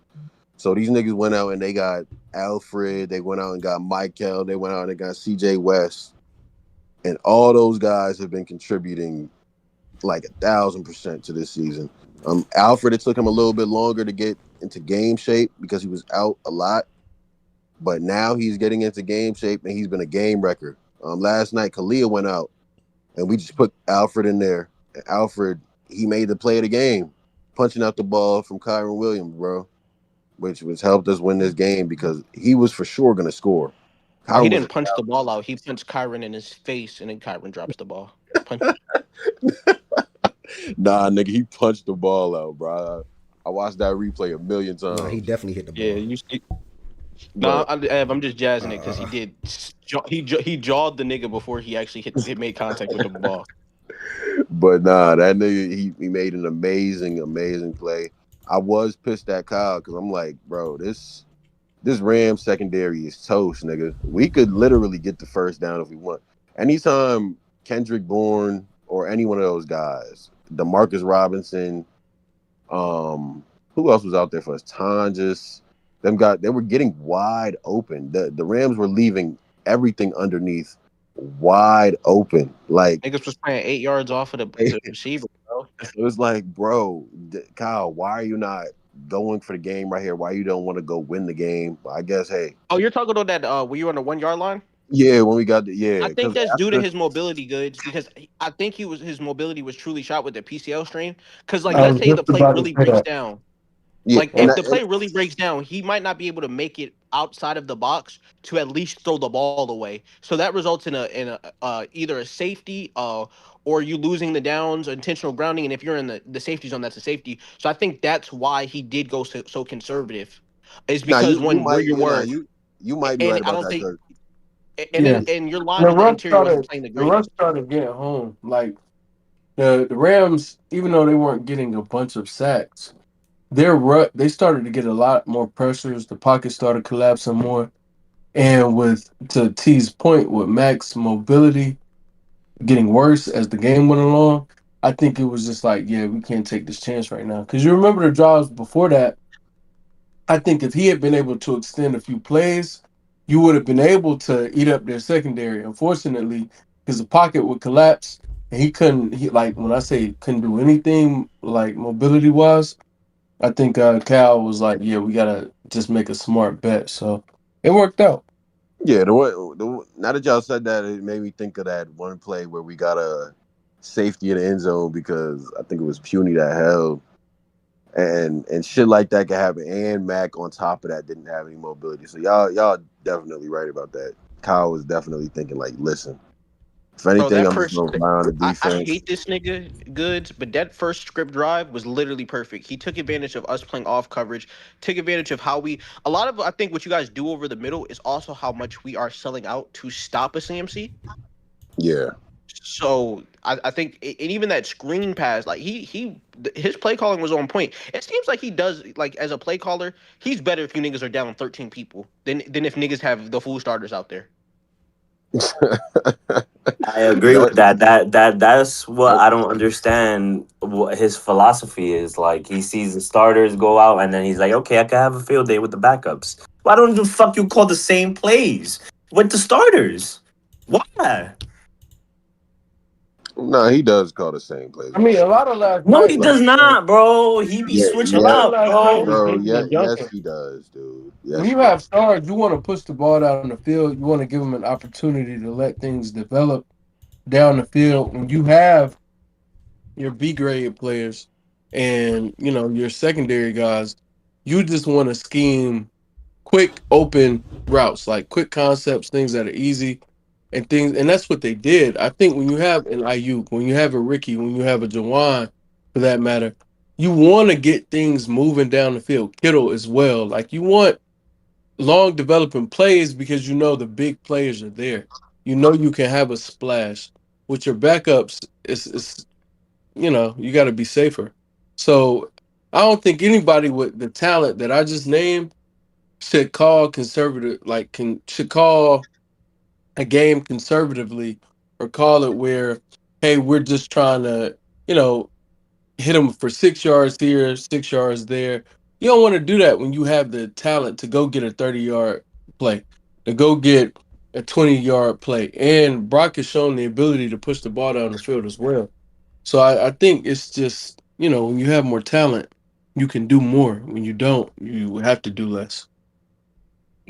So these niggas went out and they got Alfred. They went out and got Michael. They went out and they got CJ West. And all those guys have been contributing like 1,000% to this season. Alfred, it took him a little bit longer to get into game shape because he was out a lot. But now he's getting into game shape and he's been a game wrecker. Last night, Kalia went out and we just put Alfred in there. And Alfred, he made the play of the game, punching out the ball from Kyron Williams, bro, which helped us win this game because he was for sure going to score. No, he Kyron was didn't punch the ball out. He punched Kyron in his face, and then Kyron drops the ball. Punch. nah, nigga, he punched the ball out, bro. I watched that replay a million times. No, he definitely hit the Yeah, ball. you see. No, But I'm just jazzing it because he did. He jawed the nigga before he actually made contact with the ball. but nah, that nigga he made an amazing play. I was pissed at Kyle because I'm like, bro, this Rams secondary is toast, nigga. We could literally get the first down if we want. Anytime Kendrick Bourne or any one of those guys, Demarcus Robinson, who else was out there for us? Tonjes, they were getting wide open. The Rams were leaving everything underneath wide open. Like Niggas was playing 8 yards off of the receiver, bro. it was like, bro, Kyle, why are you not going for the game right here? Why you don't want to go win the game? I guess, hey, Oh, you're talking about that? Were you on the 1 yard line? yeah, when we got I think because that's due to after, his mobility goods because I think his mobility was truly shot with the PCL strain. Because like, I let's was say the just play about to really say breaks that. down. yeah, Like if the play really breaks down, he might not be able to make it outside of the box to at least throw the ball away. So that results in a either a safety or you losing the downs, intentional grounding. And if you're in the safety zone, that's a safety. So I think that's why he did go so conservative, is nah, because you when where might, you were, you might be and right I about don't that. think, 'Cause and Yeah. then and your And line on the interior wasn't playing the the rush greatest. started getting home. Like the Rams, even though they weren't getting a bunch of sacks, they started to get a lot more pressures. The pocket started collapsing more. And with to T's point, with Mac's mobility getting worse as the game went along, I think it was just like, yeah, we can't take this chance right now. Because you remember the drives before that, I think if he had been able to extend a few plays, you would have been able to eat up their secondary. Unfortunately, because the pocket would collapse and he couldn't. He like when I say couldn't do anything like mobility wise. I think Cal was like, yeah, we gotta just make a smart bet. So it worked out. yeah, now that y'all said that, it made me think of that one play where we got a safety in the end zone because I think it was Puny that held, and shit like that could happen. And Mac on top of that didn't have any mobility. So y'all definitely right about that. Kyle was definitely thinking like, listen, if Bro, anything, that I'm just first, gonna rely on the I defense. hate this nigga goods, but that first script drive was literally perfect. He took advantage of us playing off coverage, took advantage of how a lot of, I think what you guys do over the middle is also how much we are selling out to stop a CMC. Yeah. So I think, and even that screen pass, like his play calling was on point. It seems like he does, like as a play caller, he's better if you niggas are down 13 people than if niggas have the full starters out there. I agree that, with that. That's what that, I don't understand. What his philosophy is like. He sees the starters go out, and then he's like, "Okay, I can have a field day with the backups." Why don't you call the same plays with the starters? Why? no, he does call the same plays I with the mean, a start. lot of last No, night he was does not, bro. He be Yeah, a switching lot yeah, of up, last night bro. was bro. dinking Yeah, and yes, dunking. he does, dude. When Yes, you he does. have stars, you want to push the ball down the field. You want to give them an opportunity to let things develop down the field. When you have your B grade players and your secondary guys, you just want to scheme quick open routes, like quick concepts, things that are easy and that's what they did. I think when you have an Ayuk, when you have a Ricky, when you have a Jawan, for that matter, you want to get things moving down the field. Kittle as well. Like you want long developing plays because you know the big players are there. You know you can have a splash. With your backups, it's you got to be safer. So I don't think anybody with the talent that I just named should call conservative, like should call a game conservatively or call it where, hey, we're just trying to, you know, hit him for 6 yards here, 6 yards there. You don't want to do that when you have the talent to go get a 30-yard play, to go get a 20-yard play. And Brock has shown the ability to push the ball down the field as well. So I think it's just, when you have more talent, you can do more. When you don't, you have to do less.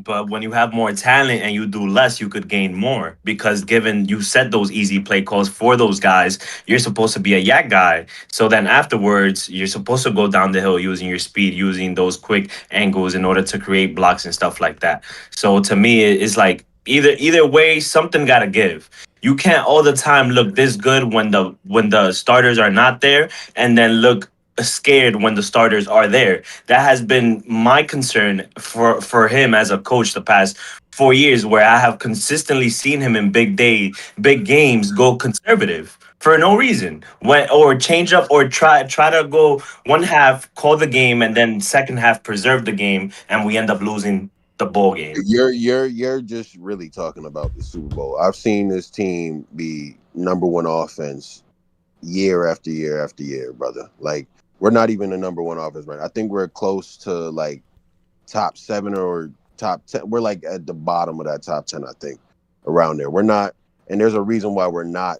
But when you have more talent and you do less, you could gain more because given you set those easy play calls for those guys, you're supposed to be a yak guy. So then afterwards, you're supposed to go down the hill using your speed, using those quick angles in order to create blocks and stuff like that. So to me, it's like either way, something gotta give. You can't all the time look this good when the starters are not there, and then look scared when the starters are there. That has been my concern for him as a coach the past 4 years, where I have consistently seen him in big games go conservative for no reason, when or change up or try to go one half, call the game, and then second half preserve the game, and we end up losing the ball game. You're just really talking about the Super Bowl. I've seen this team be number one offense year after year after year, brother. Like we're not even the number one offense right now. I think we're close to like top 7 or top 10. We're like at the bottom of that top 10, I think, around there. We're not, and there's a reason why we're not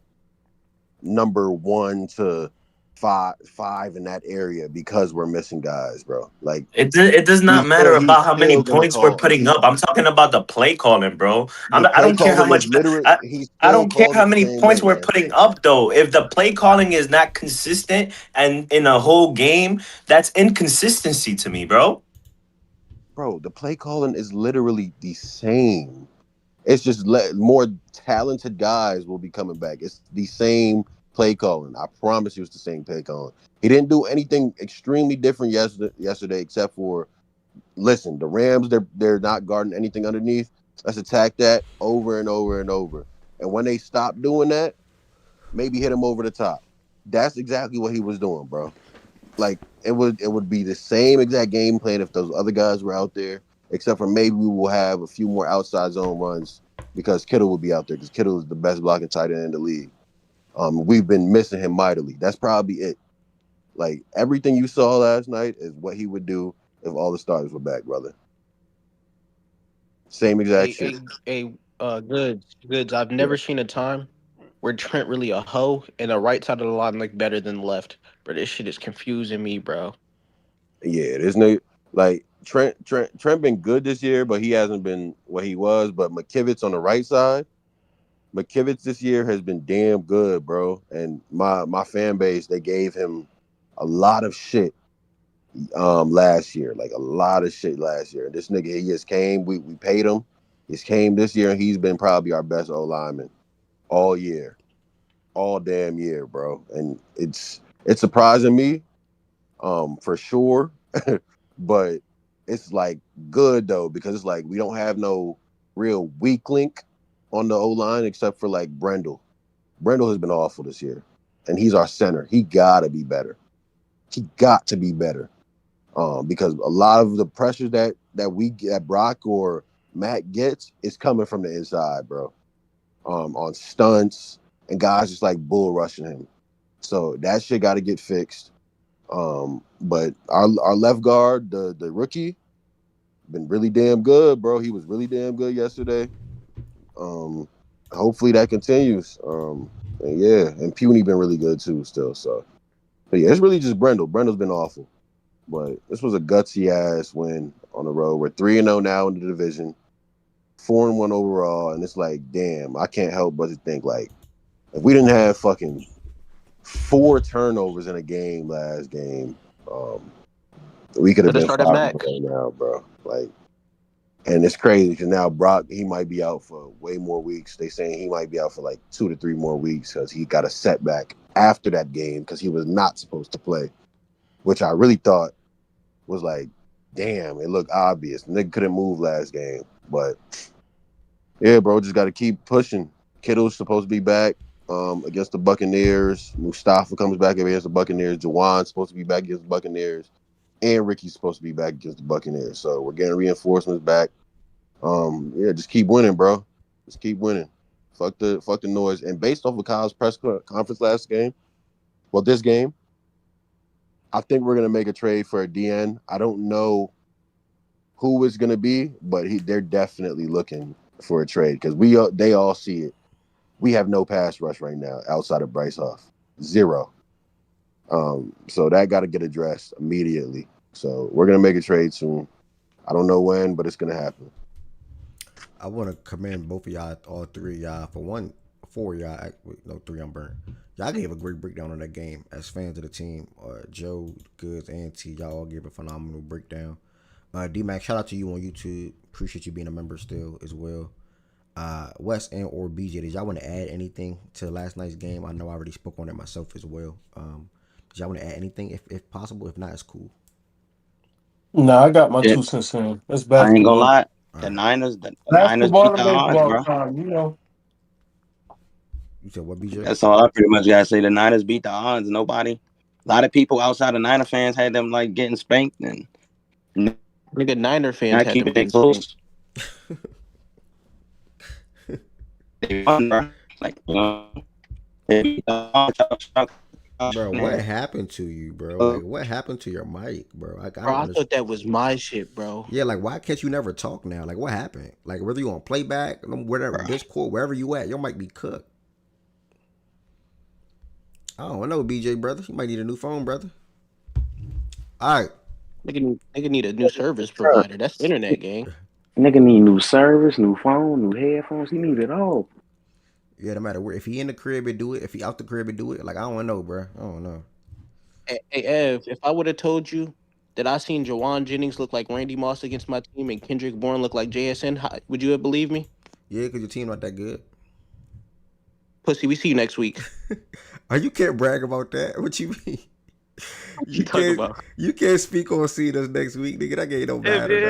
number 1 to five in that area because we're missing guys, bro. Like It does not matter he's about how many still gonna points we're call. putting up. I'm talking about the play calling, bro. The I play don't care how calling is much literally I, he I still don't care calls how it the many same way, points we're man. putting up though. If the play calling is not consistent and in a whole game, that's inconsistency to me, bro. Bro, the play calling is literally the same. It's just more talented guys will be coming back. It's the same play calling. I promise you, it's the same play calling. He didn't do anything extremely different yesterday, except for listen. The Rams, they're not guarding anything underneath. Let's attack that over and over and over. And when they stop doing that, maybe hit him over the top. That's exactly what he was doing, bro. Like it would be the same exact game plan if those other guys were out there, except for maybe we will have a few more outside zone runs because Kittle will be out there because Kittle is the best blocking tight end in the league. We've been missing him mightily. That's probably it. Like everything you saw last night is what he would do if all the starters were back, brother. Same exact Hey, shit. hey, hey, goods. I've never seen a time where Trent really a hoe and the right side of the line look better than the left. But this shit is confusing me, bro. Yeah, there's no like Trent been good this year, but he hasn't been what he was. But McKivitz on the right side. McKivitz this year has been damn good, bro. And my fan base, they gave him a lot of shit last year. Like a lot of shit last year. This nigga he just came, we paid him. He's came this year and he's been probably our best O lineman all year. All damn year, bro. And it's surprising me, for sure. But it's like good though, because it's like we don't have no real weak link on the O line except for like Brendel. Brendel has been awful this year, and he's our center. He gotta be better. He got to be better, because a lot of the pressures that Brock or Matt gets is coming from the inside, bro. On stunts and guys just like bull rushing him. So that shit got to get fixed. But our left guard, the rookie, been really damn good, bro. He was really damn good yesterday. Um, Hopefully that continues. And yeah, and Puny been really good too, still. So, but yeah, it's really just Brendel. Brendel's been awful, but this was a gutsy ass win on the road. We're 3-0 now in the division, 4-1 overall, and it's like, damn, I can't help but to think like if we didn't have fucking 4 turnovers in a game last game, we could have Should have been started 5 Mac. right now, bro. Like, and it's crazy because now Brock, he might be out for way more weeks. They saying he might be out for like 2 to 3 more weeks because he got a setback after that game because he was not supposed to play, which I really thought was like, damn, it looked obvious. Nigga couldn't move last game, but yeah, bro, just got to keep pushing. Kittle's supposed to be back against the Buccaneers. Mustafa comes back against the Buccaneers. Jawan's supposed to be back against the Buccaneers. And Ricky's supposed to be back against the Buccaneers. So we're getting reinforcements back. Yeah, just keep winning, bro. Just keep winning. Fuck the noise. And based off of Kyle's press conference last game, well, this game, I think we're gonna make a trade for a DN. I don't know who it's gonna be, but they're definitely looking for a trade because they all see it. We have no pass rush right now outside of Bryce Huff, zero. So that got to get addressed immediately. So we're gonna make a trade soon. I don't know when, but it's gonna happen. I want to commend both of y'all, all three of y'all, for one, four of y'all. No, three. I'm burnt. Y'all gave a great breakdown on that game as fans of the team. Joe, Goods, and T, y'all all gave a phenomenal breakdown. D-Mac, shout out to you on YouTube. Appreciate you being a member still as well. Wes and or BJ, did y'all want to add anything to last night's game? I know I already spoke on it myself as well. Did y'all want to add anything if possible? If not, it's cool. Nah, I got my Yeah, 2 cents in. That's I ain't gonna basketball. lie. All The right. Niners, the Niners Basketball beat to the odds, baseball bro. time, you know. You said what, BJ? That's all I pretty much gotta say. The Niners beat the odds. Nobody, a lot of people outside of Niner fans had them like getting spanked and Nigga, Niner fans not had them keeping it getting spanked. close. They won, bro. Like, they beat the odds. Bro, what happened to you, bro? Like, what happened to your mic, bro? I Bro, don't I understand. thought that was my shit, bro. Yeah, like, why can't you never talk now? Like, what happened? Like, whether you on playback, whatever, Bro. Discord, wherever you at, your mic be cooked. I don't know, BJ, brother. You might need a new phone, brother. All right. Nigga need a new service provider. That's internet gang. Nigga need new service, new phone, new headphones. He need it all. Yeah, no matter where. If he in the crib, and do it. If he out the crib, and do it. Like, I don't know, bro. I don't know. Hey, Ev, if I would have told you that I seen Jawan Jennings look like Randy Moss against my team and Kendrick Bourne look like JSN, would you have believed me? Yeah, because your team not that good. Pussy, we see you next week. You can't brag about that. What you mean? What you talking about? You can't speak on seeing us next week, nigga. That game don't matter,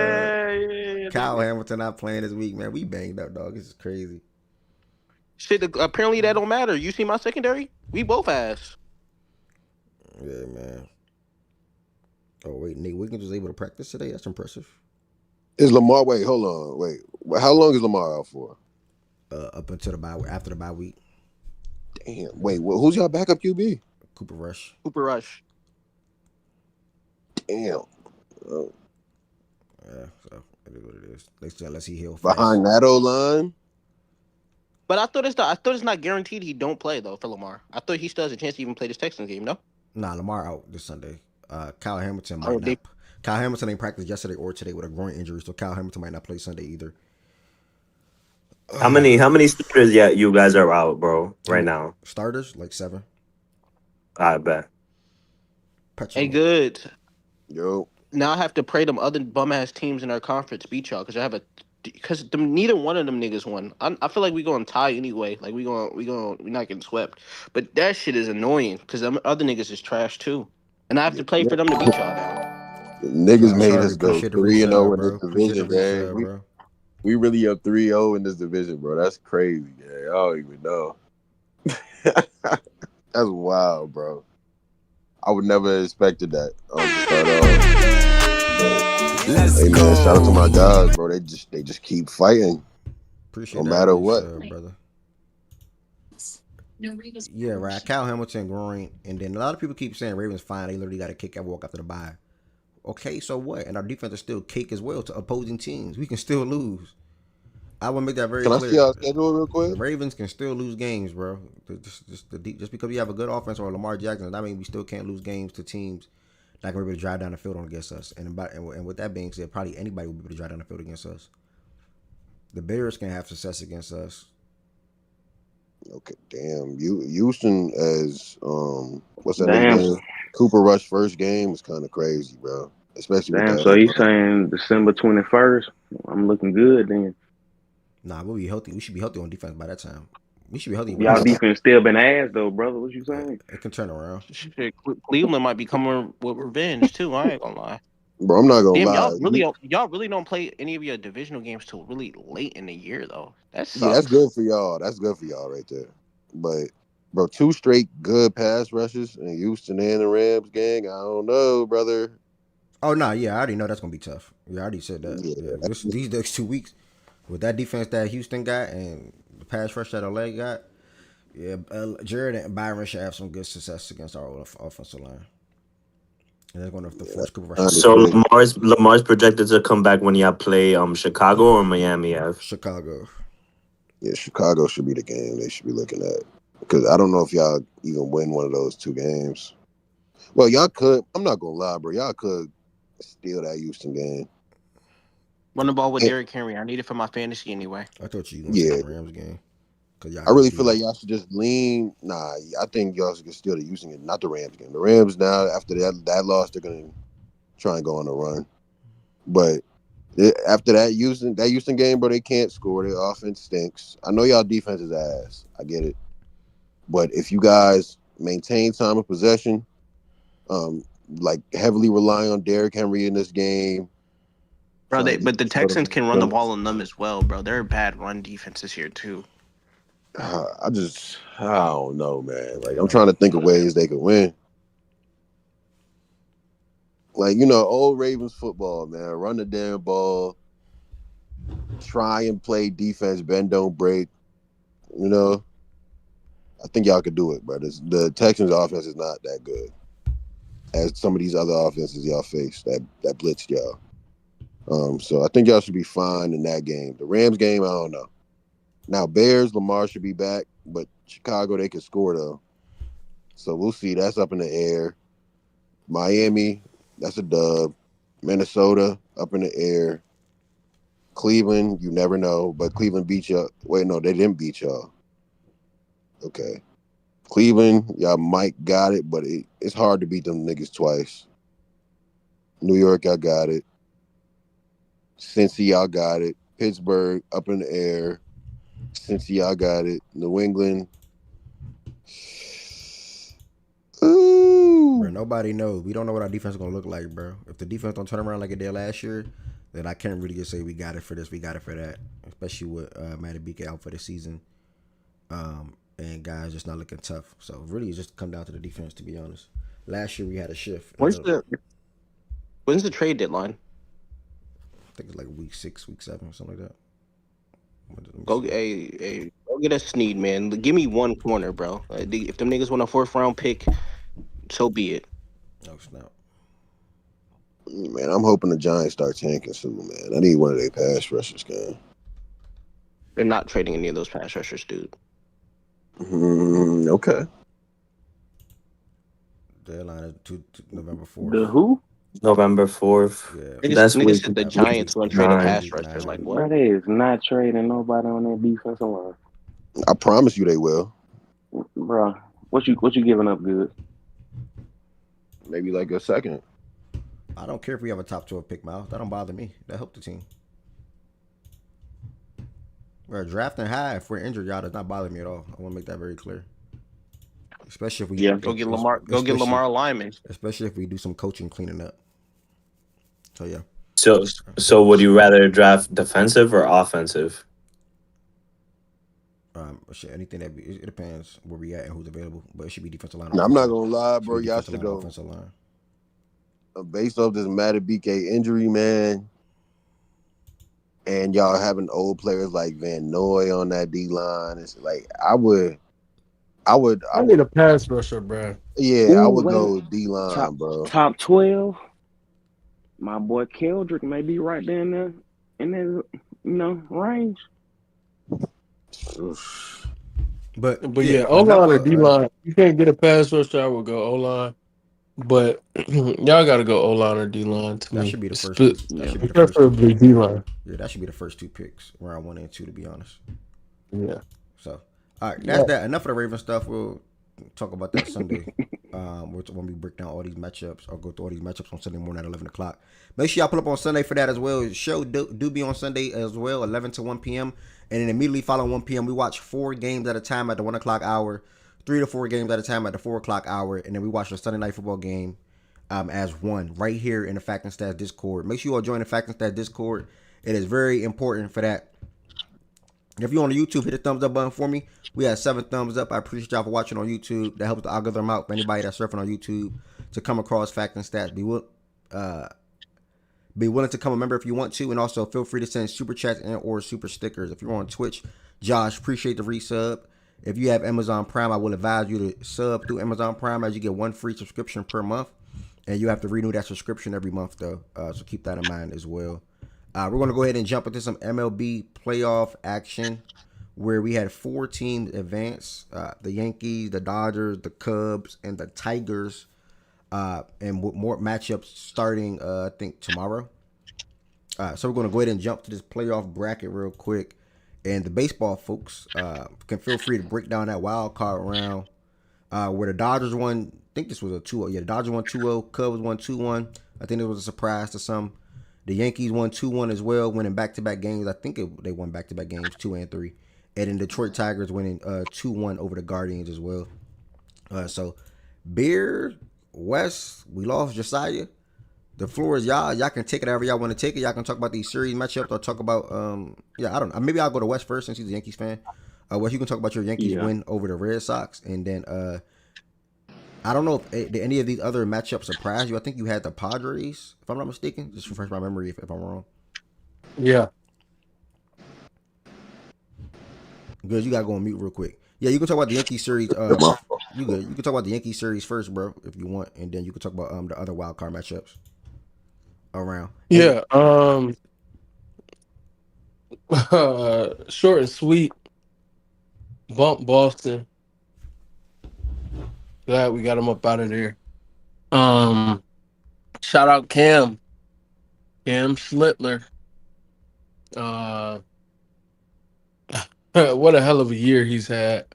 dog. Kyle Hamilton not playing this week, man. We banged up, dog. This is crazy. Shit, apparently that don't matter. You see my secondary? We both ass. Yeah, man. Oh wait, Nate Wiggins was able to practice today. That's impressive. Is Lamar? Wait, hold on. Wait, how long is Lamar out for? Up until the bye, after the bye week. Damn. Wait, who's y'all backup QB? Cooper Rush. Cooper Rush. Damn. Yeah, so it is what it is. Let's see heal fast. Behind that O line. But I thought it's not guaranteed he don't play though for Lamar. I thought he still has a chance to even play this Texans game. No. Nah, Lamar out this Sunday. Kyle Hamilton might Oh, not. Kyle Hamilton ain't practiced yesterday or today with a groin injury, so Kyle Hamilton might not play Sunday either. How many starters you guys are out, bro, right now? Starters like 7. I bet. Petrol. Hey, good. Yo. Now I have to pray them other bum ass teams in our conference beat y'all because neither one of them niggas won. I feel like we gonna tie anyway. Like we not getting swept. But that shit is annoying because them other niggas is trash too. And I have to play for them to beat y'all now. Niggas Nah, made sorry, us go appreciate the 3-0 resub, in this bro. Appreciate the division, resub, man. bro. We really up 3-0 in this division, bro. That's crazy, man. I don't even know. That's wild, bro. I would never have expected that to start off. Hey man, shout out to my guys, bro. They just keep fighting. Appreciate No that matter what. brother. Yeah, right. Kyle Hamilton groin, and then a lot of people keep saying Ravens fine. They literally got a kick and walk after the bye. Okay, so what? And our defense is still cake as well to opposing teams. We can still lose. I will make that very Can I clear. see y'all schedule real quick? The Ravens can still lose games, bro. Just because we have a good offense or Lamar Jackson, that means we still can't lose games to teams that can be able to drive down the field on against us. And with that being said, probably anybody will be able to drive down the field against us. The Bears can have success against us. Okay, damn. Houston as what's that Damn. nigga name? Cooper Rush first game is kind of crazy, bro. Especially with Damn. that So you O-line. saying December 21st? I'm looking good then. Nah, we'll be healthy. We should be healthy on defense by that time. We should be healthy by Y'all then. defense still been ass though, brother. What you saying? It can turn around. Shit, Cleveland might be coming with revenge too. I ain't gonna lie. Bro, I'm not gonna Damn, lie. y'all really don't play any of your divisional games till really late in the year though. That Yeah, that's sucks. good for y'all. That's good for y'all right there. But bro, 2 straight good pass rushes in Houston and the Rams gang. I don't know, brother. Oh no, yeah, I already know that's gonna be tough. Yeah, I already said that. Yeah, Yeah, these next 2 weeks with that defense that Houston got and the pass rush that LA got. Yeah, Jared and Byron should have some good success against our offensive line. And they're going to force Cooper Rush. So Understood. Lamar's projected to come back when y'all play Chicago or Miami. Chicago. Yeah, Chicago should be the game they should be looking at. Because I don't know if y'all even win one of those 2 games. Well, y'all could. I'm not going to lie, bro. Y'all could steal that Houston game. Run the ball with Derrick Henry. I need it for my fantasy anyway. I thought you were going to Yeah. say the Rams game. I really feel like y'all should just lean. Nah, I think y'all should steal the Houston game, not the Rams game. The Rams now, after that loss, they're going to try and go on a run. But after that Houston game, bro, they can't score. Their offense stinks. I know y'all defense is ass. I get it. But if you guys maintain time of possession, like heavily rely on Derrick Henry in this game. Bro, but the Texans can run the ball on them as well, bro. They're a bad run defense this year, too. I don't know, man. Like, I'm trying to think of ways they could win. Like, old Ravens football, man. Run the damn ball. Try and play defense, bend, don't break. I think y'all could do it, bro. The Texans' offense is not that good as some of these other offenses y'all face that blitzed y'all. So I think y'all should be fine in that game. The Rams game, I don't know. Now, Bears, Lamar should be back, but Chicago, they can score, though. So we'll see. That's up in the air. Miami, that's a dub. Minnesota, up in the air. Cleveland, you never know, but Cleveland beat y'all. Wait, no, they didn't beat y'all. Okay. Cleveland, y'all might got it, but it's hard to beat them niggas twice. New York, y'all got it. Cincy, y'all got it. Pittsburgh, up in the air. Cincy, y'all got it. New England. Ooh. Bro, nobody knows. We don't know what our defense is going to look like, bro. If the defense don't turn around like it did last year, then I can't really just say we got it for this, we got it for that. Especially with Matty BK out for the season. And guys just not looking tough. So really, it's just come down to the defense, to be honest. Last year we had a shift. When's the trade deadline? I think it's like week 6, week 7, or something like that. Go get a Snead, man. Give me one corner, bro. If them niggas want a 4th round pick, so be it. Oh snap! Man, I'm hoping the Giants start tanking soon, man. I need one of their pass rushers, man. They're not trading any of those pass rushers, dude. Okay. Deadline is November 4th. The who? November 4th. Yeah. Niggas said the Giants want to trade a pass rusher. Like, Bro, what? they is not trading nobody on that defensive line. I promise you they will. Bro, what you giving up good? Maybe like a second. I don't care if we have a top 12 pick, Miles. That don't bother me. That helped the team. We're drafting high. If we're injured, y'all does not bother me at all. I want to make that very clear. Especially if we Go get Lamar. Go get Lamar a lineman. Especially if we do some coaching cleaning up. So yeah. So would you rather draft defensive or offensive? Anything it depends where we at and who's available, but it should be defensive line. Now, I'm not gonna lie, bro. Y'all Y'all should go offensive line. Based off this Matty BK injury, man. And y'all having old players like Van Noy on that D line. It's like I need a pass rusher, bro. Yeah, Ooh, I would wait. go D line, bro. Top 12. My boy Keldrick may be right there in his range. But yeah, O-line or D-line. You can't get a pass rusher, I would go O-line. But y'all got to go O-line or D-line to me. That should be the first two. That should be the first preferably D-line. Yeah, that should be the first 2 picks, round 1 and 2, to be honest. Yeah. So, all right, that's that. Enough of the Raven stuff. We'll talk about that Sunday. When we break down all these matchups, or go through all these matchups on Sunday morning at 11 o'clock. Make sure y'all pull up on Sunday for that as well. The show do be on Sunday as well, 11 to 1 p.m. And then immediately following 1 p.m., we watch 4 games at a time at the 1 o'clock hour, 3 to 4 games at a time at the 4 o'clock hour, and then we watch the Sunday night football game as one right here in the Fact and Stats Discord. Make sure you all join the Fact and Stats Discord. It is very important for that. If you're on YouTube, hit the thumbs up button for me. We have 7 thumbs up. I appreciate y'all for watching on YouTube. That helps the algorithm out for anybody that's surfing on YouTube to come across Fact and Stats. Be willing to become a member if you want to, and also feel free to send super chats and or super stickers. If you're on Twitch, Josh, appreciate the resub. If you have Amazon Prime, I will advise you to sub through Amazon Prime as you get 1 free subscription per month. and you have to renew that subscription every month though. So keep that in mind as well. We're gonna go ahead and jump into some MLB playoff action, where we had 4 teams advance: the Yankees, the Dodgers, the Cubs, and the Tigers. And with more matchups starting, I think tomorrow. So we're gonna go ahead and jump to this playoff bracket real quick. And the baseball folks can feel free to break down that wild card round where the Dodgers won. I think this was a 2-0. Yeah, the Dodgers won 2-0. Cubs won 2-1. I think it was a surprise to some. The Yankees won 2-1 as well, winning back-to-back games. I think they won back-to-back games 2 and 3. And then Detroit Tigers winning 2-1 over the Guardians as well. So Beard, West, we lost Josiah. The floor is y'all. Y'all can take it however y'all want to take it. Y'all can talk about these series matchups or talk about I don't know. Maybe I'll go to West first since he's a Yankees fan. Wes, you can talk about your Yankees Yeah. win over the Red Sox, and then I don't know if did any of these other matchups surprise you. I think you had the Padres, if I'm not mistaken. Just refresh my memory if I'm wrong. Yeah. Good, you gotta go on mute real quick. Yeah, you can talk about the Yankee series. My fault. You good? You can talk about the Yankee series first, bro, if you want, and then you can talk about the other wild card matchups around. And Yeah. Short and sweet. Bump Boston. Glad we got him up out of there. Shout out Cam Schlittler. What a hell of a year he's had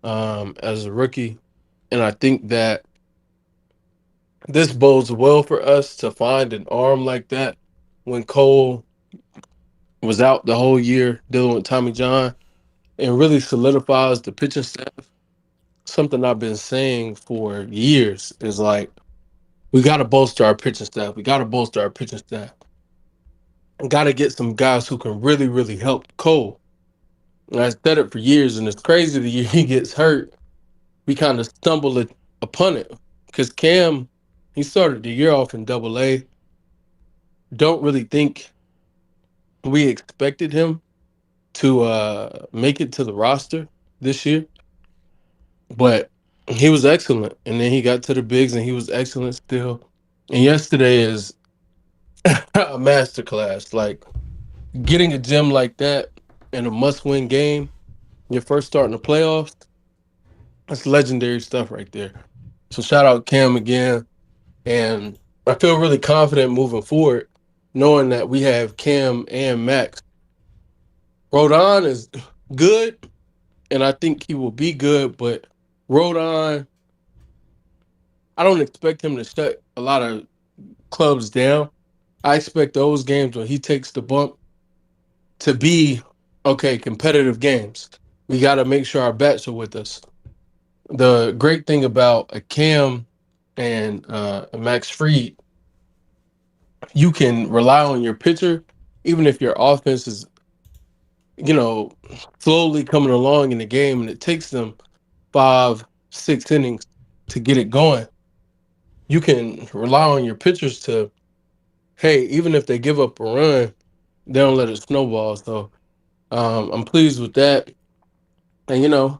as a rookie. And I think that this bodes well for us to find an arm like that when Cole was out the whole year dealing with Tommy John, and really solidifies the pitching staff. Something I've been saying for years is like, we got to bolster our pitching staff. We got to bolster our pitching staff. And got to get some guys who can really, really help Cole. And I said it for years, and it's crazy the year he gets hurt, we kind of stumble upon it. Because Cam, he started the year off in Double-A. Don't really think we expected him to make it to the roster this year. But he was excellent. And then he got to the bigs, and he was excellent still. And yesterday is a masterclass. Like, getting a gem like that in a must-win game, your first start in the playoffs, that's legendary stuff right there. So shout out Cam again. And I feel really confident moving forward, knowing that we have Cam and Max. Rodon is good, and I think he will be good, but Rodon, I don't expect him to shut a lot of clubs down. I expect those games when he takes the bump to be, okay, competitive games. We got to make sure our bats are with us. The great thing about a Cam and a Max Fried, you can rely on your pitcher, even if your offense is, slowly coming along in the game, and it takes them 5-6 innings to get it going. You can rely on your pitchers to, hey, even if they give up a run, they don't let it snowball. So I'm pleased with that. And,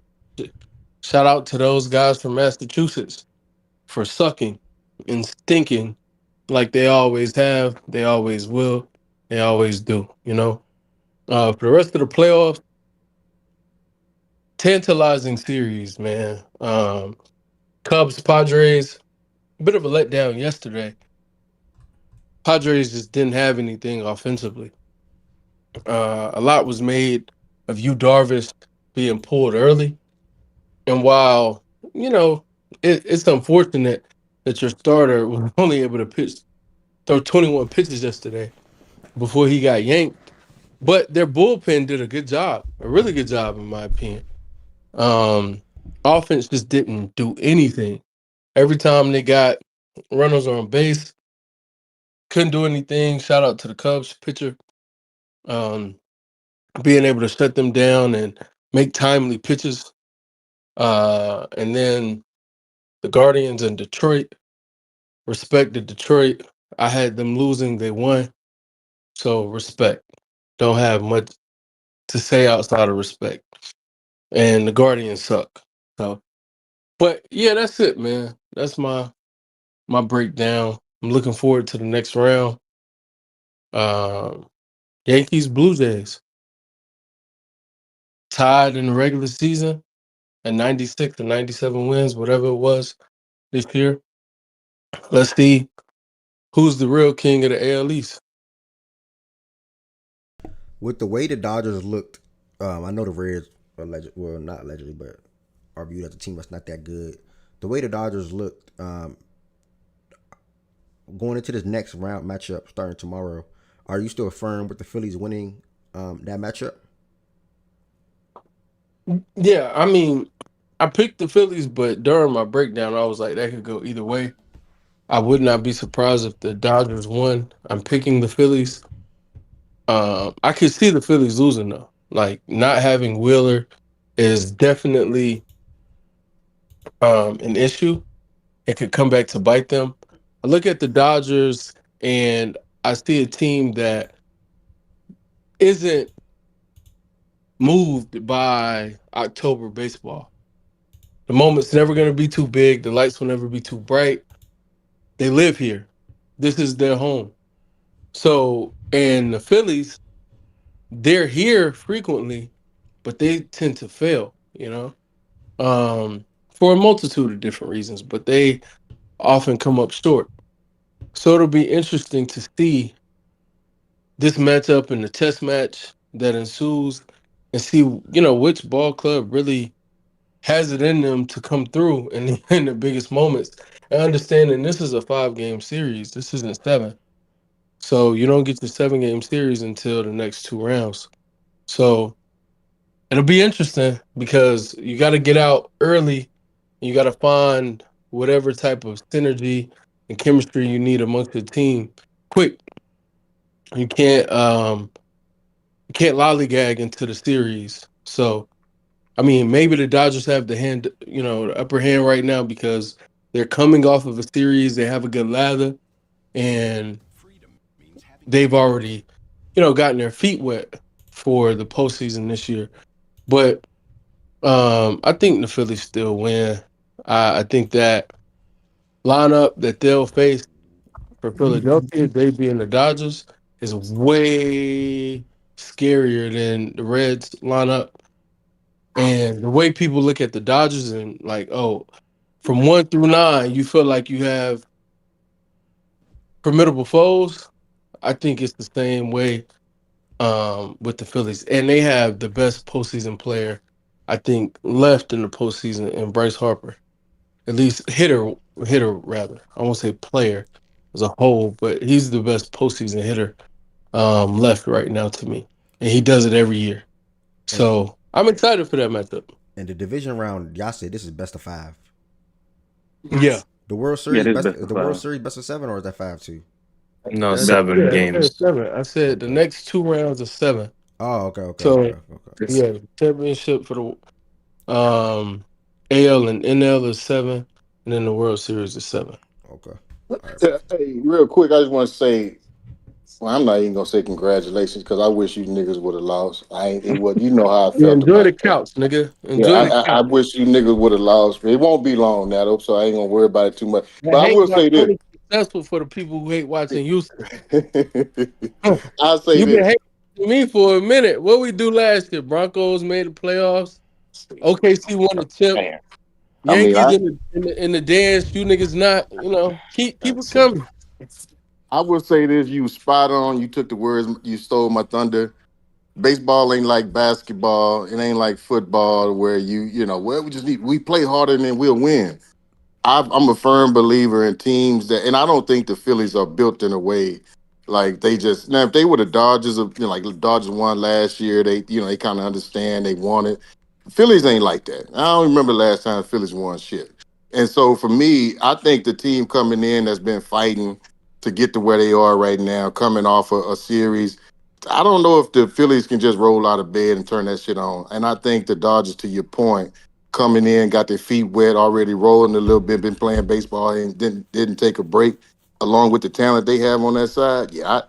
shout out to those guys from Massachusetts for sucking and stinking like they always have, they always will, they always do, For the rest of the playoffs, tantalizing series, man. Cubs, Padres, a bit of a letdown yesterday. Padres just didn't have anything offensively. A lot was made of Yu Darvish being pulled early. And while, it's unfortunate that your starter was only able to throw 21 pitches yesterday before he got yanked. But their bullpen did a good job, a really good job, in my opinion. Offense just didn't do anything. Every time they got runners on base, couldn't do anything. Shout out to the Cubs pitcher, being able to shut them down and make timely pitches. And then the Guardians in Detroit, respect to Detroit. I had them losing, they won. So respect. Don't have much to say outside of respect. And the Guardians suck. So, but yeah, that's it, man. That's my my breakdown. I'm looking forward to the next round. Um, Yankees, Blue Jays, tied in the regular season at 96 or 97 wins, whatever it was this year. Let's see who's the real king of the AL East. With the way the Dodgers looked, I know the Reds well, not allegedly, but are viewed as a team that's not that good. The way the Dodgers looked, going into this next round matchup starting tomorrow, are you still firm with the Phillies winning that matchup? Yeah, I mean, I picked the Phillies, but during my breakdown, I was like, that could go either way. I would not be surprised if the Dodgers won. I'm picking the Phillies. I could see the Phillies losing though. Like not having Wheeler is definitely an issue. It could come back to bite them. I look at the Dodgers and I see a team that isn't moved by October baseball. The moment's never going to be too big. The lights will never be too bright. They live here. This is their home. So, and the Phillies, they're here frequently, but they tend to fail, for a multitude of different reasons, but they often come up short. So it'll be interesting to see this matchup and the test match that ensues and see, which ball club really has it in them to come through in the biggest moments. And understanding this is a 5-game series. This isn't 7. So you don't get the 7-game series until the next 2 rounds. So it'll be interesting because you got to get out early. And you got to find whatever type of synergy and chemistry you need amongst the team quick. You can't lollygag into the series. So I mean, maybe the Dodgers have the upper hand right now because they're coming off of a series. They have a good lather, and they've already, gotten their feet wet for the postseason this year. But I think the Phillies still win. I think that lineup that they'll face for Philadelphia, they being the Dodgers, is way scarier than the Reds lineup. And the way people look at the Dodgers and like, oh, from 1 through 9, you feel like you have formidable foes. I think it's the same way with the Phillies. And they have the best postseason player, I think, left in the postseason in Bryce Harper. At least hitter rather. I won't say player as a whole, but he's the best postseason hitter left right now to me. And he does it every year. And So I'm excited for that matchup. in the division round, y'all said this is best of 5. Yeah. The World Yeah, Series this best. best Is of the World five. Series best of 7 or is that 5 too? No, Best of 7 Yeah, seven. I said games. 7. I said the Okay. next 2 rounds are 7. Oh, okay. So yeah, championship for the AL and NL is 7, and then the World Series is 7. Okay. All right. Hey, real quick, I just want to say, well, I'm not even gonna say congratulations because I wish you niggas would have lost. I ain't. It was. You know how I Yeah, felt enjoy the about that. couch, nigga. Yeah, Enjoy the I couch. wish you niggas would have lost. It won't be long now, though, so I ain't gonna worry about it too much. The But I hate will watch say this. only successful for the people who hate watching Houston. I'll say You've been this. hating me for a minute. What we do last year? Broncos made the playoffs. OKC won the chip. Man, I mean, Yankees in the dance. You niggas not. Keep it coming. I will say this. You spot on. You took the words. You stole my thunder. Baseball ain't like basketball. It ain't like football where well, we play harder and then we'll win. I'm a firm believer in teams that, and I don't think the Phillies are built in a way like they just now. If they were the Dodgers, like the Dodgers won last year, they kind of understand they want it. Phillies ain't like that. I don't remember last time Phillies won shit. And so for me, I think the team coming in that's been fighting to get to where they are right now, coming off a series. I don't know if the Phillies can just roll out of bed and turn that shit on. And I think the Dodgers, to your point, coming in, got their feet wet, already rolling a little bit, been playing baseball and didn't take a break, along with the talent they have on that side. Yeah,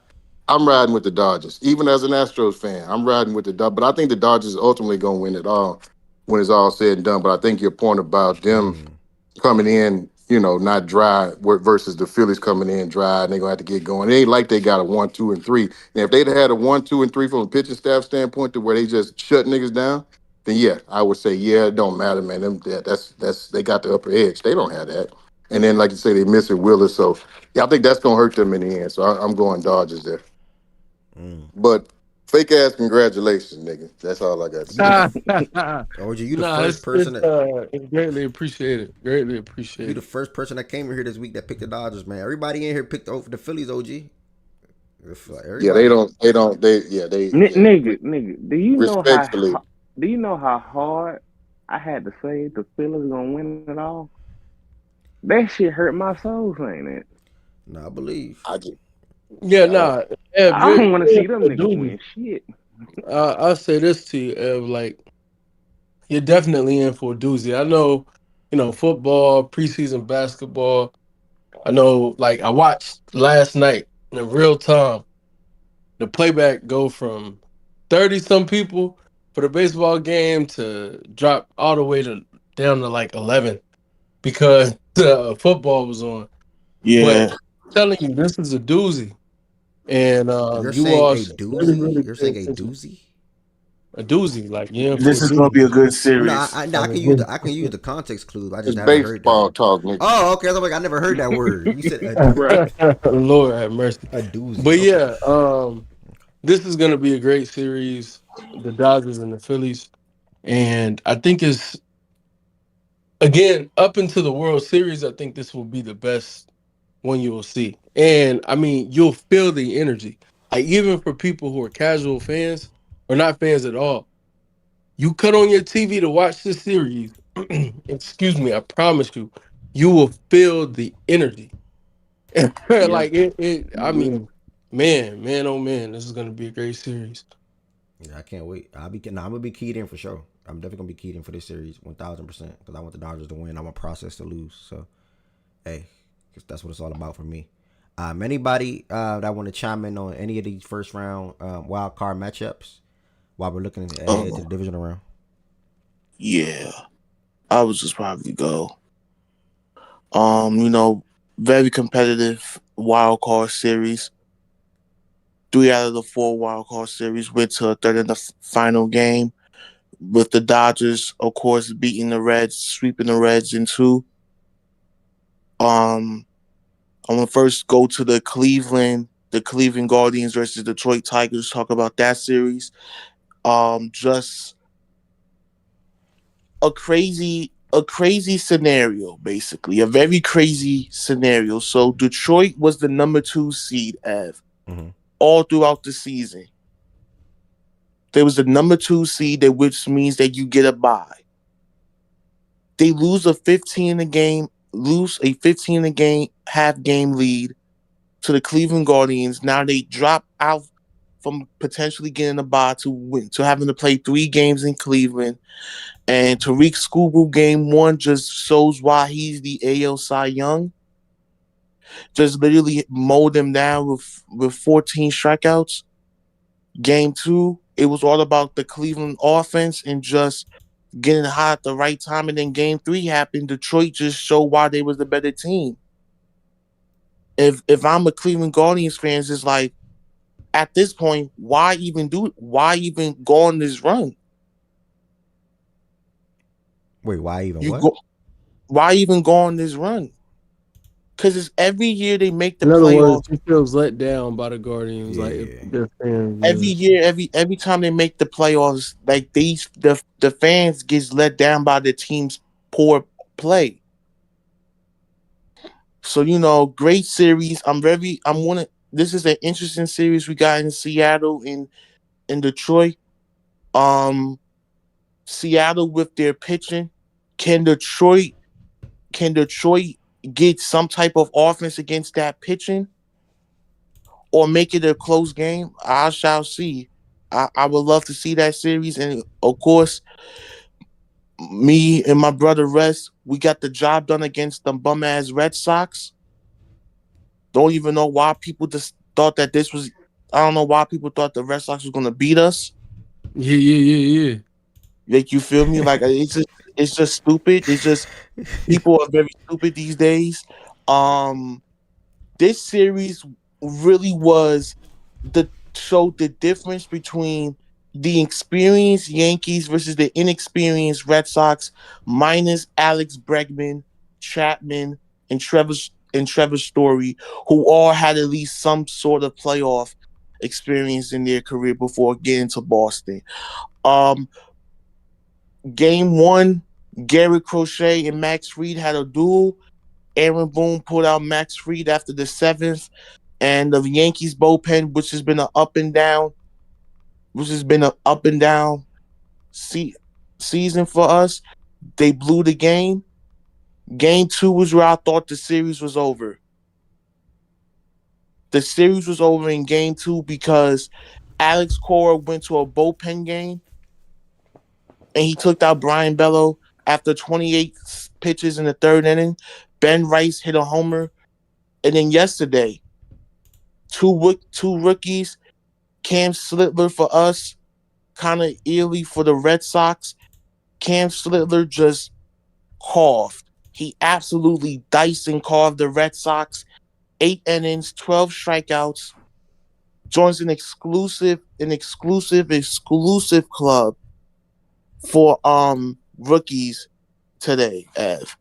I'm riding with the Dodgers. Even as an Astros fan, I'm riding with the Dodgers. But I think the Dodgers ultimately going to win it all when it's all said and done. But I think your point about them coming in not dry versus the Phillies coming in dry and they're gonna have to get going. It ain't like they got a 1, 2, and 3. And if they'd had a 1, 2, and 3 from a pitching staff standpoint to where they just shut niggas down, then yeah, I would say it don't matter, man. That's they got the upper edge. They don't have that. And then like you say, they missing Willis, so yeah, I think that's gonna hurt them in the end. So I'm going Dodgers there. But fake ass congratulations, nigga. That's all I got to say. OG, you the Nah, first person that it's greatly appreciated. Greatly you the appreciated. first person that came in here this week that picked the Dodgers, man. Everybody in here picked the Phillies, OG. Yeah, Everybody. Nigga, Respectfully. do you know how hard I had to say the Phillies gonna win it all? That shit hurt my soul saying that. No, I believe. I just Yeah, I don't nah. Ev, I don't want to see them you're niggas doozy. win shit. I'll say this to you, Ev, like you're definitely in for a doozy. I know, football, preseason basketball. I know, like I watched last night in real time. The playback go from 30 some people for the baseball game to drop all the way to down to like 11 because football was on. But Yeah. I'm telling you, this is a doozy. And You're you saying all a should really, doozy? really You're pay saying a attention. doozy? A doozy, like you're in for This a is gonna be a doozy. good No, series. I can use the context clues. I it's just haven't heard that. baseball talk, nigga. Oh, okay. I was like, I never heard that word. You said Right. Lord have mercy. a doozy. But Okay. yeah, this is gonna be a great series. The Dodgers and the Phillies. And I think it's again up into the World Series, I think this will be the best one you will see. And I mean, you'll feel the energy. Like even for people who are casual fans or not fans at all, you cut on your TV to watch this series. Excuse me, I promise you, you will feel the energy. Yeah. Like it. I You will. mean, man, oh man, this is gonna be a great series. Yeah, I can't wait. I'm gonna be keyed in for sure. I'm definitely gonna be keyed in for this series, 1,000%, because I want the Dodgers to win. I want process to lose. So, hey, 'cause that's what it's all about for me. Anybody that want to chime in on any of these first round wild card matchups while we're looking ahead to the divisional round? Yeah. I would just probably go. Very competitive wild card series. 3 out of the 4 wild card series went to a third and the final game, with the Dodgers, of course, beating the Reds, sweeping the Reds in 2. I'm gonna first go to the Cleveland Guardians versus Detroit Tigers. Talk about that series. Just a crazy scenario, basically a very crazy scenario. So Detroit was the number 2 seed, Ev, all throughout the season. There was the number 2 seed, which means that you get a bye. They lose a 15 a game half game lead to the Cleveland Guardians. Now they drop out from potentially getting a bye to having to play 3 games in Cleveland. And Tariq Skubal game 1 just shows why he's the AL Cy Young. Just literally mowed them down with 14 strikeouts. Game 2, it was all about the Cleveland offense and just getting hot at the right time. And then game 3 happened. Detroit just showed why they was the better team. If I'm a Cleveland Guardians fan, it's like, at this point, why even do it? Why even go on this run? Wait, why even You what? go, why even go on this run? Because it's every year they make the In other words, playoffs. he feels let down by the Guardians. Like if Yeah. their fans, Every year, every time they make the playoffs, like the fans gets let down by the team's poor play. So great series. This is an interesting series we got in Seattle and in Detroit. Seattle with their pitching. Can Detroit get some type of offense against that pitching, or make it a close game? I shall see. I would love to see that series, and of course, me and my brother Rest, we got the job done against the bum ass Red Sox. Don't even know why people just thought that this was. I don't know why people thought the Red Sox was gonna beat us. yeah. Like, you feel me? Like, it's just stupid. It's just people are very stupid these days. This series really was showed the difference between the experienced Yankees versus the inexperienced Red Sox, minus Alex Bregman, Chapman, and Trevor Story, who all had at least some sort of playoff experience in their career before getting to Boston. Game 1, Garrett Crochet and Max Fried had a duel. Aaron Boone pulled out Max Fried after the 7th, and the Yankees bullpen, which has been an up and down season for us, they blew the game. Game 2 was where I thought the series was over. The series was over in Game 2 because Alex Cora went to a bullpen game, and he took out Brian Bello after 28 pitches in the 3rd inning. Ben Rice hit a homer. And then yesterday, two rookies, Cam Slitler for us, Connor Ely for the Red Sox. Cam Slitler just carved. He absolutely diced and carved the Red Sox. 8 innings, 12 strikeouts. Joins an exclusive club for rookies today, Ev.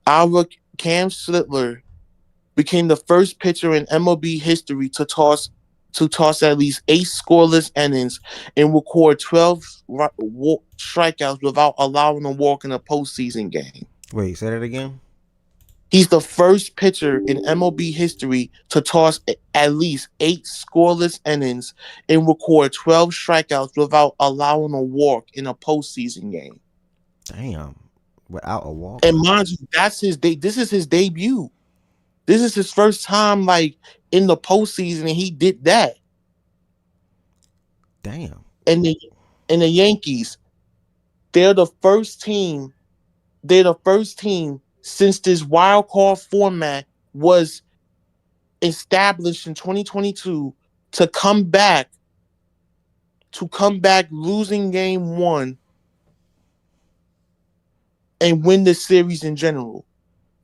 Our Cam Slitler became the first pitcher in MLB history to toss at least 8 scoreless innings and record 12 strikeouts without allowing a walk in a postseason game. Wait, say that again? He's the first pitcher in MLB history to toss at least 8 scoreless innings and record 12 strikeouts without allowing a walk in a postseason game. Damn. Without a walk. And mind you, this is his debut. This is his first time like in the postseason, and he did that. Damn. And the Yankees, they're the first team since this wild card format was established in 2022 to come back losing game 1 and win the series in general.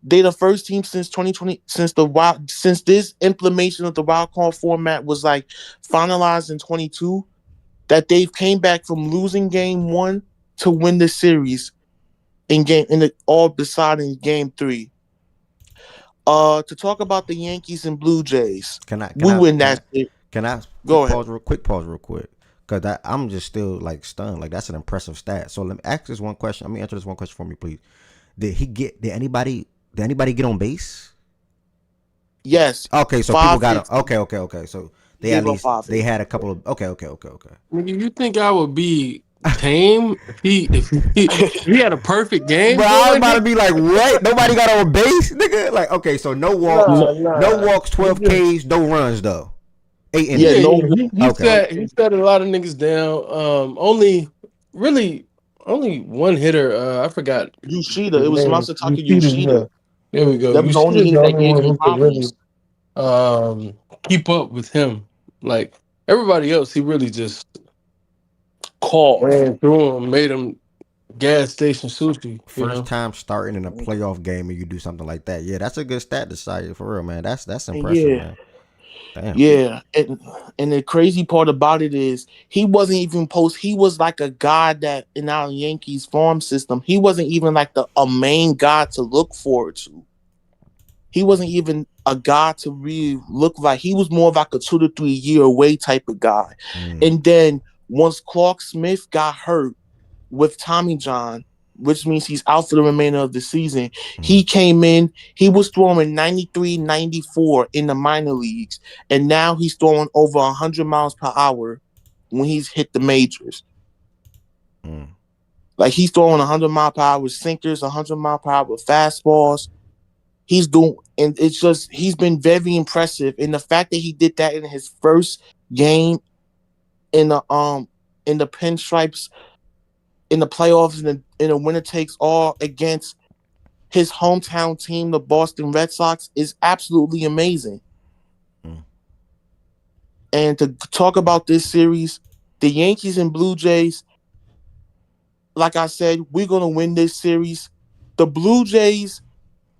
They're the first team since 2020, since this implementation of the wild card format was like finalized in 22, that they've came back from losing game 1 to win the series all deciding game 3. To talk about the Yankees and Blue Jays, Can I pause real quick? Because I'm just still like stunned. Like, that's an impressive stat. So let me ask this one question. Answer this one question for me, please. Did anybody get on base? Yes. Okay, so people got okay. So they had a couple of okay. You think I would be tame if he had a perfect game? Bro, I was about to be like, what? Nobody got on base, nigga? Like, okay, so no walks, no walks, 12 Ks, no runs though. 8 innings. He set a lot of niggas down. Only one hitter. I forgot. Yoshida. It was Masataka Yoshida. There we go. That was the only hitter that gave him problems. Really, keep up with him. Like everybody else, he really just ran through him, made him gas station sushi. First time starting in a playoff game and you do something like that. Yeah, that's a good stat to cite for real, man. That's impressive, man. Damn. Yeah, and the crazy part about it is he wasn't even he was like a guy that in our Yankees farm system, he wasn't even like a main guy to look forward to. He wasn't even a guy to really look like. He was more of like a 2 to 3 year away type of guy. And then once Clark Smith got hurt with Tommy John, which means he's out for the remainder of the season, he came in, he was throwing 93, 94 in the minor leagues, and now he's throwing over 100 miles per hour when he's hit the majors. Like, he's throwing 100 mile per hour sinkers, 100 mile per hour fastballs. And it's just, he's been very impressive. And the fact that he did that in his first game in the pinstripes, in the playoffs, in a winner takes all against his hometown team, the Boston Red Sox, is absolutely amazing. And to talk about this series, the Yankees and Blue Jays, like I said, we're gonna win this series. The Blue Jays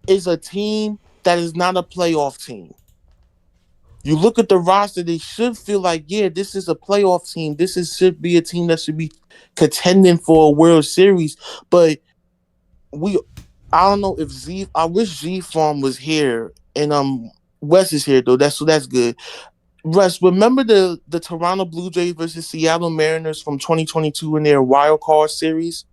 is a team that is not a playoff team. You look at the roster, they should feel like, yeah, this is a playoff team. Should be a team that should be contending for a World Series. But I don't know if I wish Z Farm was here, and Wes is here though. That's good. Russ, remember the Toronto Blue Jays versus Seattle Mariners from 2022 in their wild card series?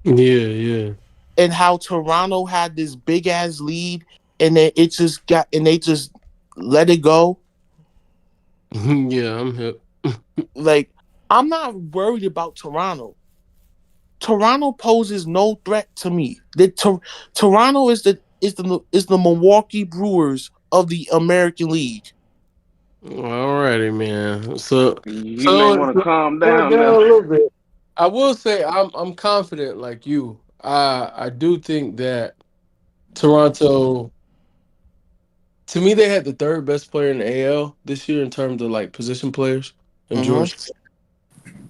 Yeah. And how Toronto had this big ass lead, and then they just let it go. Yeah, I'm hip. Like, I'm not worried about Toronto. Toronto poses no threat to me. Toronto is the Milwaukee Brewers of the American League. Alrighty, man. So You may want to calm down a now. little bit. I will say I'm confident like you. I do think that Toronto, to me, they had the third best player in the AL this year in terms of like position players and George.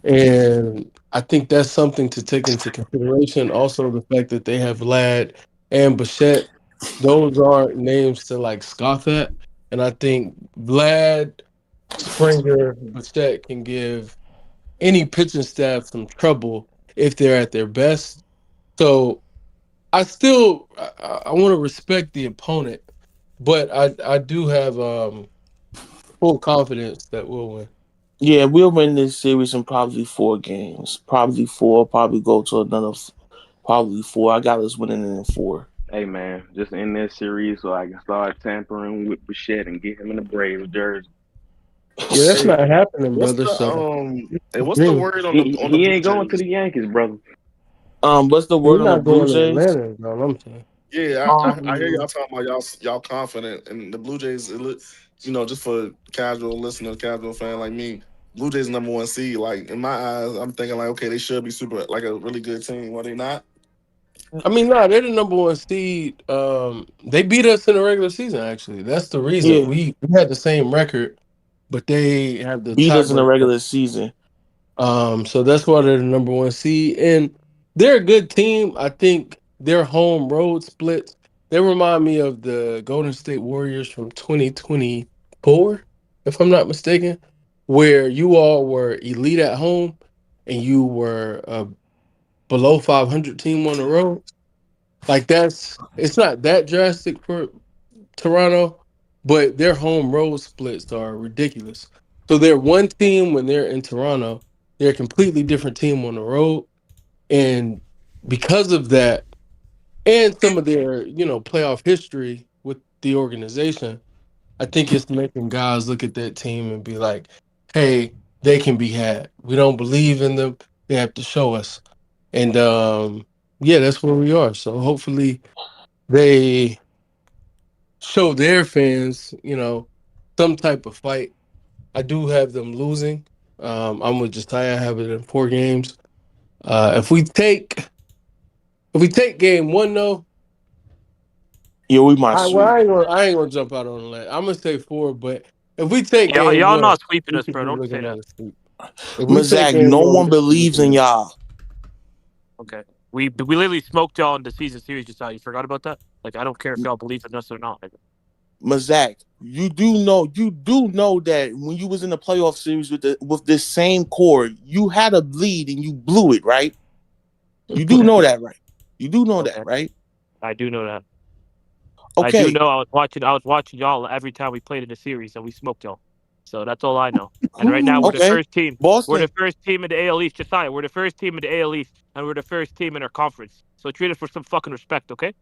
And I think that's something to take into consideration. Also, the fact that they have Vlad and Bichette, those aren't names to like scoff at. And I think Vlad, Springer, Bichette can give any pitching staff some trouble if they're at their best. So I want to respect the opponent, but I do have full confidence that we'll win. Yeah, we'll win this series in probably 4 games. Probably 4. Probably go to another. Probably 4. I got us winning in 4. Hey man, just end this series so I can start tampering with Bichette and get him in the Braves jersey. Yeah, that's not happening, What's brother. what's the word on the He ain't Blue going to Jays? the Yankees, brother. What's the word on the Blue Jays? Atlanta, no, I'm saying. Yeah, I hear y'all talking about y'all confident, and the Blue Jays. Just for casual listener, casual fan like me, Blue Jays #1 seed. Like in my eyes, I'm thinking like, okay, they should be super like a really good team. Were they not? I mean, no, they're the #1 seed. They beat us in the regular season. Actually, that's the reason Yeah. we had the same record, but they have the Beat us in the tiebreaker. regular season. So that's why they're the #1 seed, and they're a good team. I think their home road splits, they remind me of the Golden State Warriors from 2024, if I'm not mistaken, where you all were elite at home and you were a below 500 team on the road. Like it's not that drastic for Toronto, but their home road splits are ridiculous. So they're one team when they're in Toronto, they're a completely different team on the road. And because of that, and some of their, playoff history with the organization, I think it's making guys look at that team and be like, hey, they can be had. We don't believe in them. They have to show us. And that's where we are. So hopefully they show their fans, some type of fight. I do have them losing. I'm with Josiah. I have it in 4 games. If we take game 1 though, yeah, we might. I ain't gonna jump out on that. I'm gonna say 4, but if we take game y'all 1, not sweeping us, bro. Don't say that. Mazak, no one believes in y'all. Okay, we literally smoked y'all in the season series. Josiah, you forgot about that? Like, I don't care if y'all believe in us or not. Mazak, you do know that when you was in the playoff series with this same core, you had a lead and you blew it, right? You do know that, right? You do know that, right? I do know that. Okay. I do know. I was watching y'all every time we played in the series and we smoked y'all. So that's all I know. And right now we're the first team. Boston. We're the first team in the AL East. Josiah, we're the first team in the AL East, and we're the first team in our conference. So treat us with some fucking respect, okay?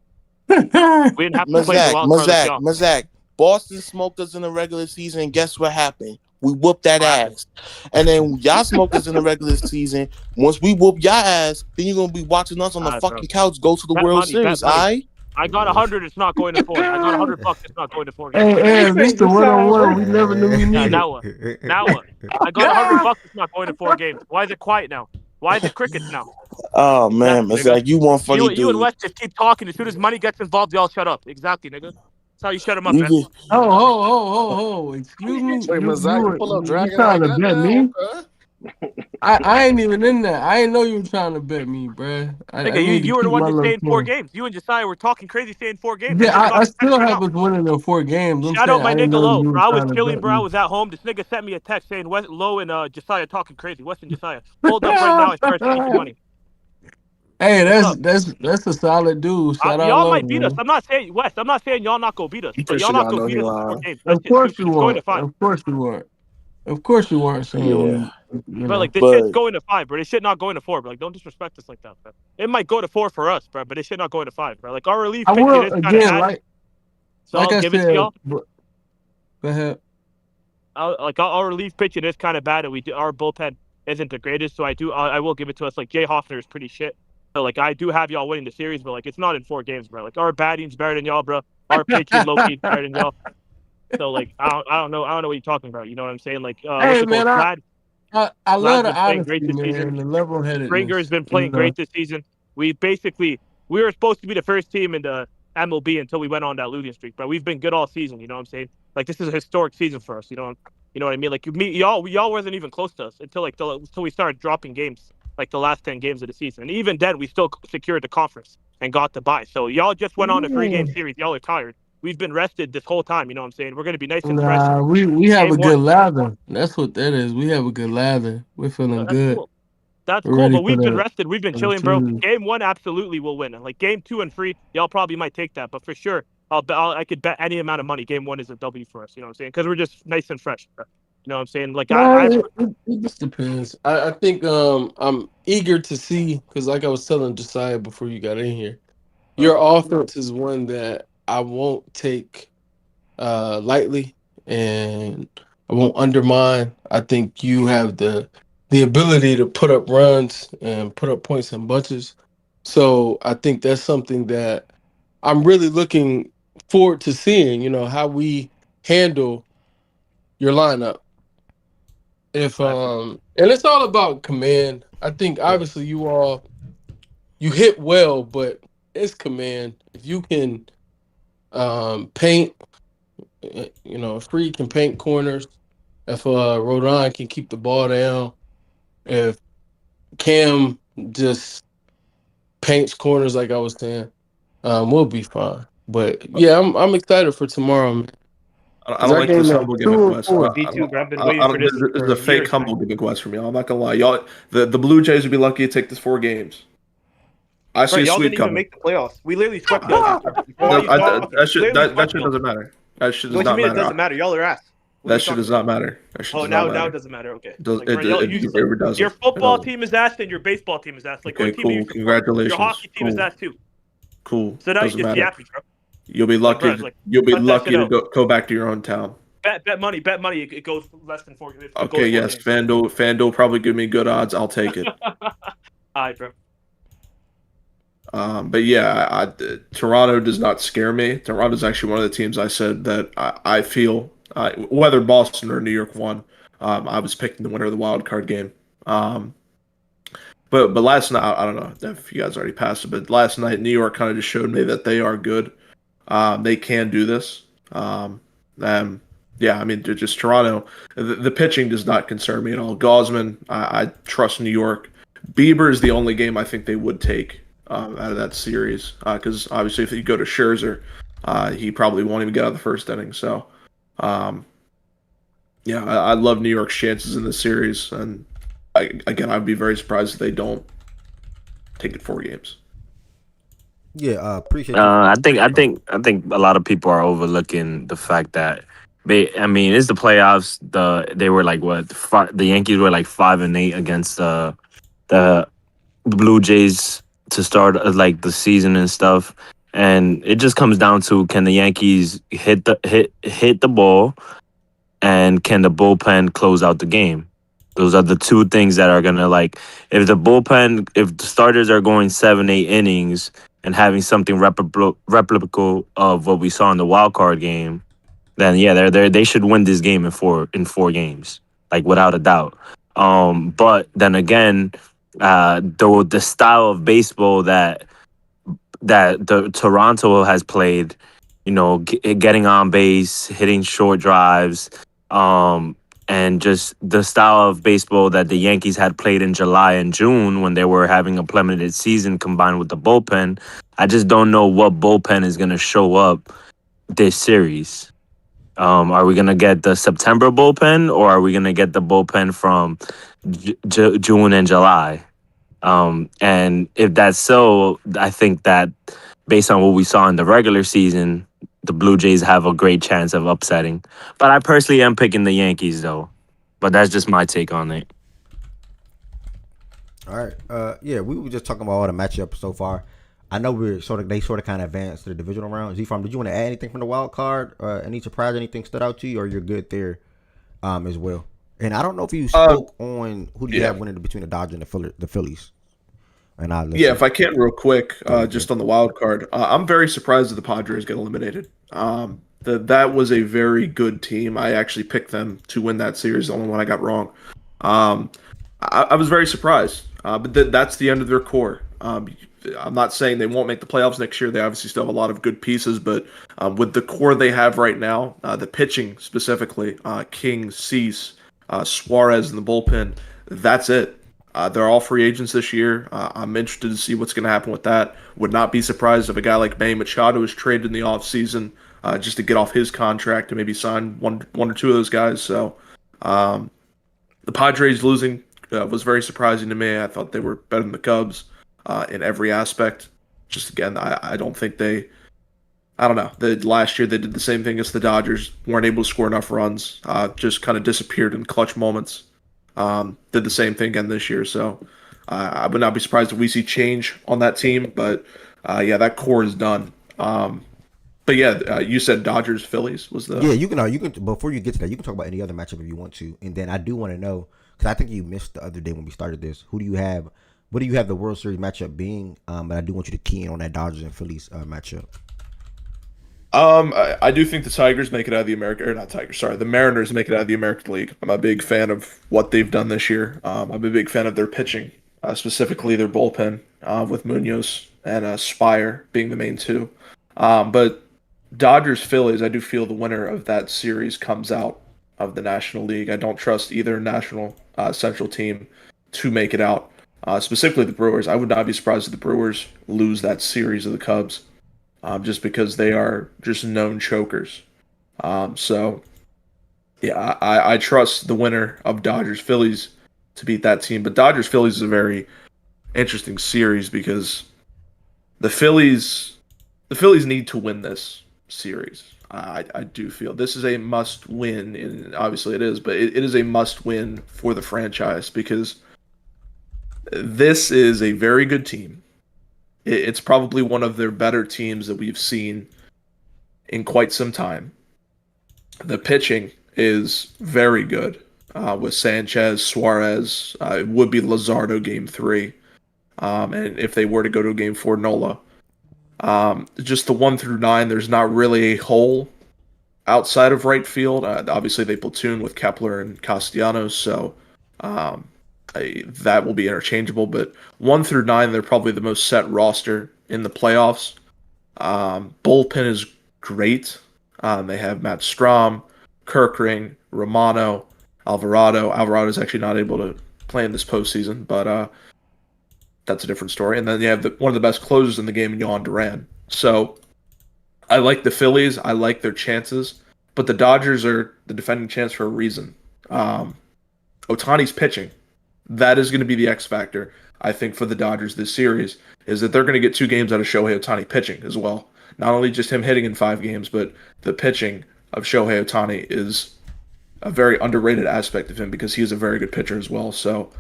We didn't have to play the wild card like y'all. Mazak, Boston smoked us in the regular season, and guess what happened? We whooped that ass. And then y'all smoked us in the regular season. Once we whoop y'all ass, then you're going to be watching us on the fucking couch go to the World Series, all right? I got 100, it's not going to 4. I got $100, it's not going to 4. Hey, Mr. 1-on-1, we never knew we needed. Now what? I got $100, it's not going to 4 games. Why is it quiet now? Why is it crickets now? Oh, man, it's like you want funny dude. You and West just keep talking. As soon as money gets involved, y'all shut up. Exactly, nigga. That's how you shut them up, man. Oh, excuse me. Wait, Mazak, pull up dragon trying like to bet that me? I ain't even in that. I ain't know you were trying to bet me, bruh. I Nigga, need to you were the keep one my just little saying 4 coin. games. You and Josiah were talking crazy saying 4 games. I'm Yeah, just I talking still right have now. us winning the 4 games. I'm Shout saying out my I didn't nigga know Low, you bro. were I was trying to chilling, bet bro. I me. was at home. This nigga sent me a text saying Low and Josiah talking crazy. Weston Josiah. Hold up right now. I start speaking money. Hey, What's up? that's a solid dude. Shout out Y'all Low, might beat us. man. I'm not saying West. I'm not saying y'all not go beat us, I'm but pretty y'all sure not y'all go know beat he us in 4 lying. games. That's Of just course stupid. you It's going to weren't. 5. Of course you weren't. Of course you weren't saying Yeah, you But know. like this shit's But going to 5, bro. This shit not going to 4, bro. Like don't disrespect us like that, bro. It might go to 4 for us, bro, but it shit not going to 5, bro. Like our relief I pitching will is kind of again, ass, so like I'll I give it to said. y'all. Go ahead. Like our relief pitching is kind of bad, and our bullpen isn't the greatest. So I will give it to us. Like Jay Hoffner is pretty shit. So like I do have y'all winning the series, but like it's not in 4 games, bro. Like our batting's better than y'all, bro. Our pitching low key better than y'all. So like I don't know what you're talking about. You know what I'm saying? Like what's Hey it called? man, I love Vlad's the been playing honesty, great this season. man, the level Springer has headedness. been You playing know. great this season. We were supposed to be the first team in the MLB until we went on that losing streak, but we've been good all season. You know what I'm saying? Like this is a historic season for us. You know what I mean? Like y'all wasn't even close to us until we started dropping games, like the last 10 games of the season. And even then, we still secured the conference and got the bye. So y'all just went on a 3-game series. Y'all are tired. We've been rested this whole time. You know what I'm saying? We're gonna be nice and fresh. Nah, we have Game a one. good lather. That's what that is. We have a good lather. We're feeling That's good. cool. That's We're cool, ready but for we've been the rested. We've been for the chilling, bro. series. Game 1 absolutely will win. Like game 2 and 3, y'all probably might take that, but for sure, I could bet any amount of money. Game 1 is a W for us. You know what I'm saying? Because we're just nice and fresh. Bro. You know what I'm saying? Like No, it just depends. I think I'm eager to see because like I was telling Josiah before you got in here, your offense is one that I won't take lightly and I won't undermine. I think you have the ability to put up runs and put up points in bunches. So I think that's something that I'm really looking forward to seeing, how we handle your lineup. If and it's all about command. I think obviously you hit well, but it's command. If you can paint, if Freed can paint corners, if Rodon can keep the ball down, if Cam just paints corners like I was saying, we'll be fine. But yeah, I'm excited for tomorrow, man. I Because don't I like gave this that humble 2 gimmick, or Wes. 4. Me too, bro. I've been waiting for this This is for a fake years, man. humble gimmick, Wes, from y'all. I'm not gonna lie, y'all. The Blue Jays would be lucky to take this 4 games. I see Right, a y'all sweep didn't even coming. make the playoffs. We literally swept y'all this year. Why are you talking? That We shit literally that swept shit y'all. doesn't matter. That shit does What you not mean it matter. doesn't matter? Y'all are ass. What are That you shit talking does about? not matter. That shit Oh, does not now it matter. doesn't matter. Okay, Does like it? bro, y'all It, you it, it your doesn't. It football doesn't. team is ass and your baseball team is ass. Like Okay, what team do you cool. support? Your Congratulations. hockey team is Cool. ass too. Cool. So now you Doesn't just be matter. happy, bro. You'll be Like bro, lucky. like You'll be cut that shit lucky to out. go back to your own town. Bet money. It goes less than 4. It goes Okay, 4 yes, games. FanDuel probably give me good odds. I'll take it. All right, bro. But yeah, Toronto does not scare me. Toronto's actually one of the teams I said that I feel whether Boston or New York won, I was picking the winner of the wild card game. But last night I don't know if you guys already passed it, but last night New York kind of just showed me that they are good. They can do this. And yeah, I mean, just Toronto. The pitching does not concern me at all. Gaussman, I trust New York. Bieber is the only game I think they would take out of that series because obviously if you go to Scherzer, he probably won't even get out of the first inning. So, um, yeah, I love New York's chances in this series, and again, I'd be very surprised if they don't take it 4 games. Yeah, appreciate you. I think a lot of people are overlooking the fact that I mean, it's the playoffs. They were like what the Yankees were like 5-8 against the Blue Jays to start like the season and stuff. And it just comes down to can the Yankees hit the ball and can the bullpen close out the game? Those are the two things that are gonna like if the starters are going 7-8 innings and having something replicable of what we saw in the wild card game, then yeah, they should win this game in four games, like without a doubt. But then again, the style of baseball that the Toronto has played, getting on base, hitting short drives, um, and just the style of baseball that the Yankees had played in July and June when they were having a plummeted season combined with the bullpen, I just don't know what bullpen is going to show up this series. Are we going to get the September bullpen, or are we going to get the bullpen from June and July? And if that's so, I think that based on what we saw in the regular season, the Blue Jays have a great chance of upsetting. But I personally am picking the Yankees, though. But that's just my take on it. All right. Yeah, we were just talking about all the matchups so far. I know they sort of kind of advanced to the divisional round. Z-Farm, did you want to add anything from the wild card? Any surprise, anything stood out to you, or you're good there as well? And I don't know if you spoke on who do you have winning between the Dodgers and the Phillies. And if I can real quick, just on the wild card, I'm very surprised that the Padres get eliminated. That was a very good team. I actually picked them to win that series, the only one I got wrong. I was very surprised, but that's the end of their core. I'm not saying they won't make the playoffs next year. They obviously still have a lot of good pieces, but with the core they have right now, the pitching specifically, King, Cease, Suarez in the bullpen, that's it. They're all free agents this year. I'm interested to see what's going to happen with that. Would not be surprised if a guy like Manny Machado is traded in the offseason just to get off his contract and maybe sign one or two of those guys. So the Padres losing was very surprising to me. I thought they were better than the Cubs in every aspect. Just again, I don't think I don't know. Last year they did the same thing as the Dodgers. Weren't able to score enough runs. Just kind of disappeared in clutch moments. Did the same thing again this year. So I would not be surprised if we see change on that team. But that core is done. But you said Dodgers Phillies was the you can before you get to that, you can talk about any other matchup if you want to, and then I do want to know, because I think you missed the other day when we started this. Who do you have? What do you have the World Series matchup being? And I do want you to key in on that Dodgers and Phillies matchup. I do think the Tigers make it out of the the Mariners make it out of the American League. I'm a big fan of what they've done this year. I'm a big fan of their pitching, specifically their bullpen with Munoz and Spire being the main two. But Dodgers Phillies, I do feel the winner of that series comes out of the National League. I don't trust either national central team to make it out. Specifically the Brewers. I would not be surprised if the Brewers lose that series of the Cubs. Just because they are just known chokers. I trust the winner of Dodgers Phillies to beat that team. But Dodgers Phillies is a very interesting series because the Phillies need to win this series. I do feel this is a must win, and obviously it is, but it is a must win for the franchise because this is a very good team. It's probably one of their better teams that we've seen in quite some time. The pitching is very good with Sanchez, Suarez. It would be Luzardo game 3. And if they were to go to game 4, Nola. Just the 1 through 9, there's not really a hole outside of right field. Obviously, they platoon with Kepler and Castellanos, so that will be interchangeable, but 1 through 9, they're probably the most set roster in the playoffs. Bullpen is great. They have Matt Strahm, Kirkring, Romano, Alvarado. Alvarado is actually not able to play in this postseason, but that's a different story. And then you have one of the best closers in the game, Yohan Duran. So I like the Phillies. I like their chances, but the Dodgers are the defending champs for a reason. Ohtani's pitching. That is going to be the X factor, I think, for the Dodgers this series, is that they're going to get 2 games out of Shohei Ohtani pitching as well. Not only just him hitting in 5 games, but the pitching of Shohei Ohtani is a very underrated aspect of him because he is a very good pitcher as well. So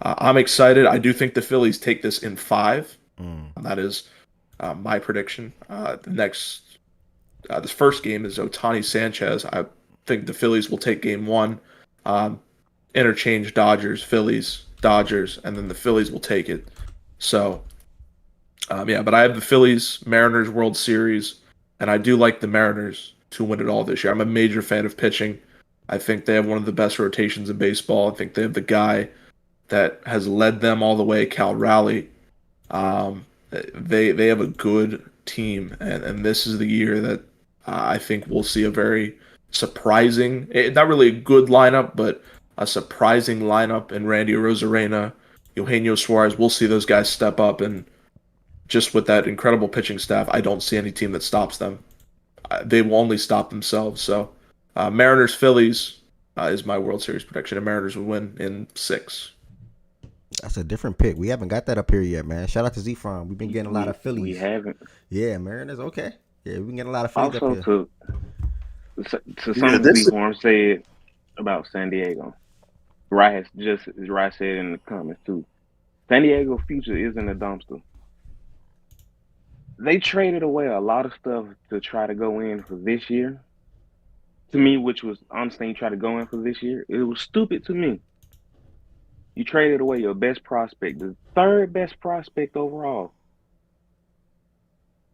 I'm excited. I do think the Phillies take this in 5. That is my prediction. This first game is Ohtani Sanchez. I think the Phillies will take game 1. Interchange Dodgers, Phillies, Dodgers, and then the Phillies will take it. So, but I have the Phillies Mariners World Series, and I do like the Mariners to win it all this year. I'm a major fan of pitching. I think they have one of the best rotations in baseball. I think they have the guy that has led them all the way, Cal Raleigh. They have a good team, and this is the year that I think we'll see a very surprising, not really a good lineup, but a surprising lineup in Randy Arozarena, Eugenio Suarez. We'll see those guys step up, and just with that incredible pitching staff, I don't see any team that stops them. They will only stop themselves. So, Mariners Phillies is my World Series prediction, and Mariners will win in 6. That's a different pick. We haven't got that up here yet, man. Shout out to Z Farm. We've been getting a lot of Phillies. We haven't. Yeah, Mariners. Okay. Yeah, we can get a lot of Phillies Also, up here. to something Z Farm said about San Diego. Right said in the comments too. San Diego future is in the dumpster. They traded away a lot of stuff to try to go in for this year. To me, which was honestly you try to go in for this year, it was stupid to me. You traded away your best prospect, the third best prospect overall.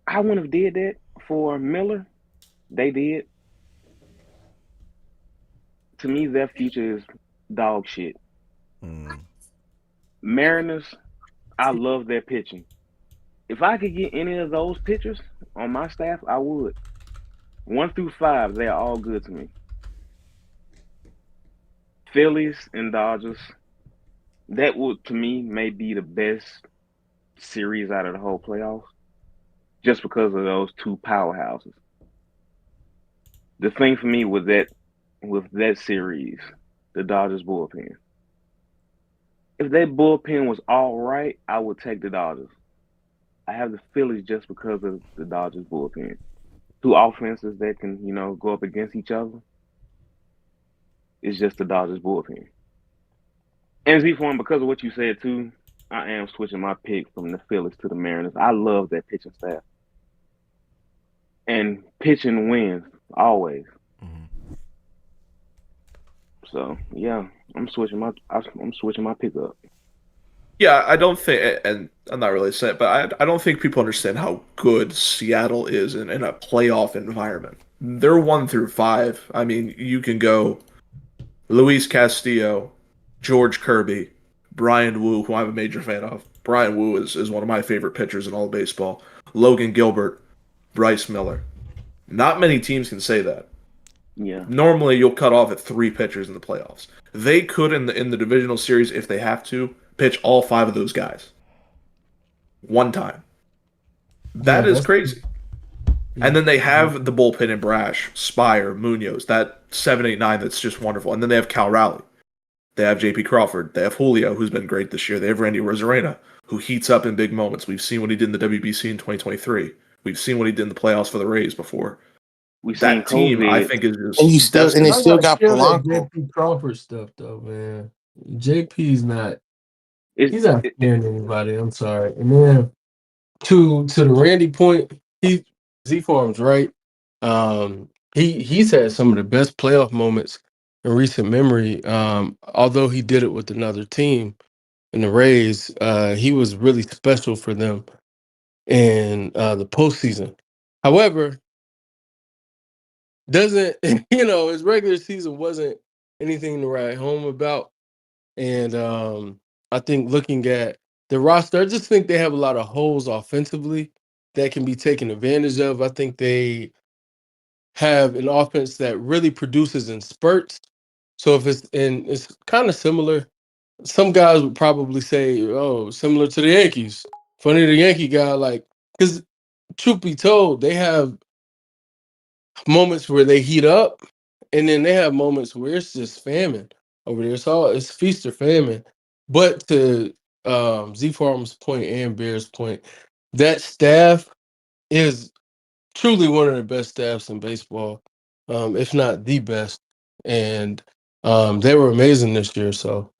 I wouldn't have did that for Miller. They did. To me, their future is dog shit. Mariners, I love their pitching. If I could get any of those pitchers on my staff, I would. 1 through 5, they're all good to me. Phillies and Dodgers, that would, to me, may be the best series out of the whole playoffs, just because of those two powerhouses. The thing for me with that series, the Dodgers bullpen. If that bullpen was all right, I would take the Dodgers. I have the Phillies just because of the Dodgers bullpen. Two offenses that can, go up against each other. It's just the Dodgers bullpen. And Z-Form, because of what you said too, I am switching my pick from the Phillies to the Mariners. I love that pitching staff. And pitching wins, always. So, yeah, I'm switching my pick up. Yeah, I don't think, and I'm not really saying, but I don't think people understand how good Seattle is in a playoff environment. They're 1 through 5. I mean, you can go Luis Castillo, George Kirby, Brian Wu, who I'm a major fan of. Brian Wu is one of my favorite pitchers in all of baseball. Logan Gilbert, Bryce Miller. Not many teams can say that. Yeah. Normally, you'll cut off at 3 pitchers in the playoffs. They could in the divisional series, if they have to, pitch all 5 of those guys one time. That is crazy. And then they have the bullpen in Brash, Spire, Munoz, that 7-8-9 that's just wonderful. And then they have Cal Raleigh. They have J.P. Crawford. They have Julio, who's been great this year. They have Randy Arozarena, who heats up in big moments. We've seen what he did in the WBC in 2023. We've seen what he did in the playoffs for the Rays before. That team, I think, is just... And he still got Polanco. JP Crawford stuff, though, man. JP's not... He's not scaring anybody. I'm sorry. And then to the Randy point, Z-Farm's right. He's had some of the best playoff moments in recent memory. Although he did it with another team in the Rays, he was really special for them in the postseason. However, his regular season wasn't anything to write home about. And I think looking at the roster, I just think they have a lot of holes offensively that can be taken advantage of. I think they have an offense that really produces in spurts. So it's kind of similar. Some guys would probably say, oh, similar to the Yankees. Funny the Yankee guy, because truth be told, they have moments where they heat up, and then they have moments where it's just famine over there. It's feast or famine. But to Z Farm's point and Bear's point, that staff is truly one of the best staffs in baseball, if not the best. And they were amazing this year. So,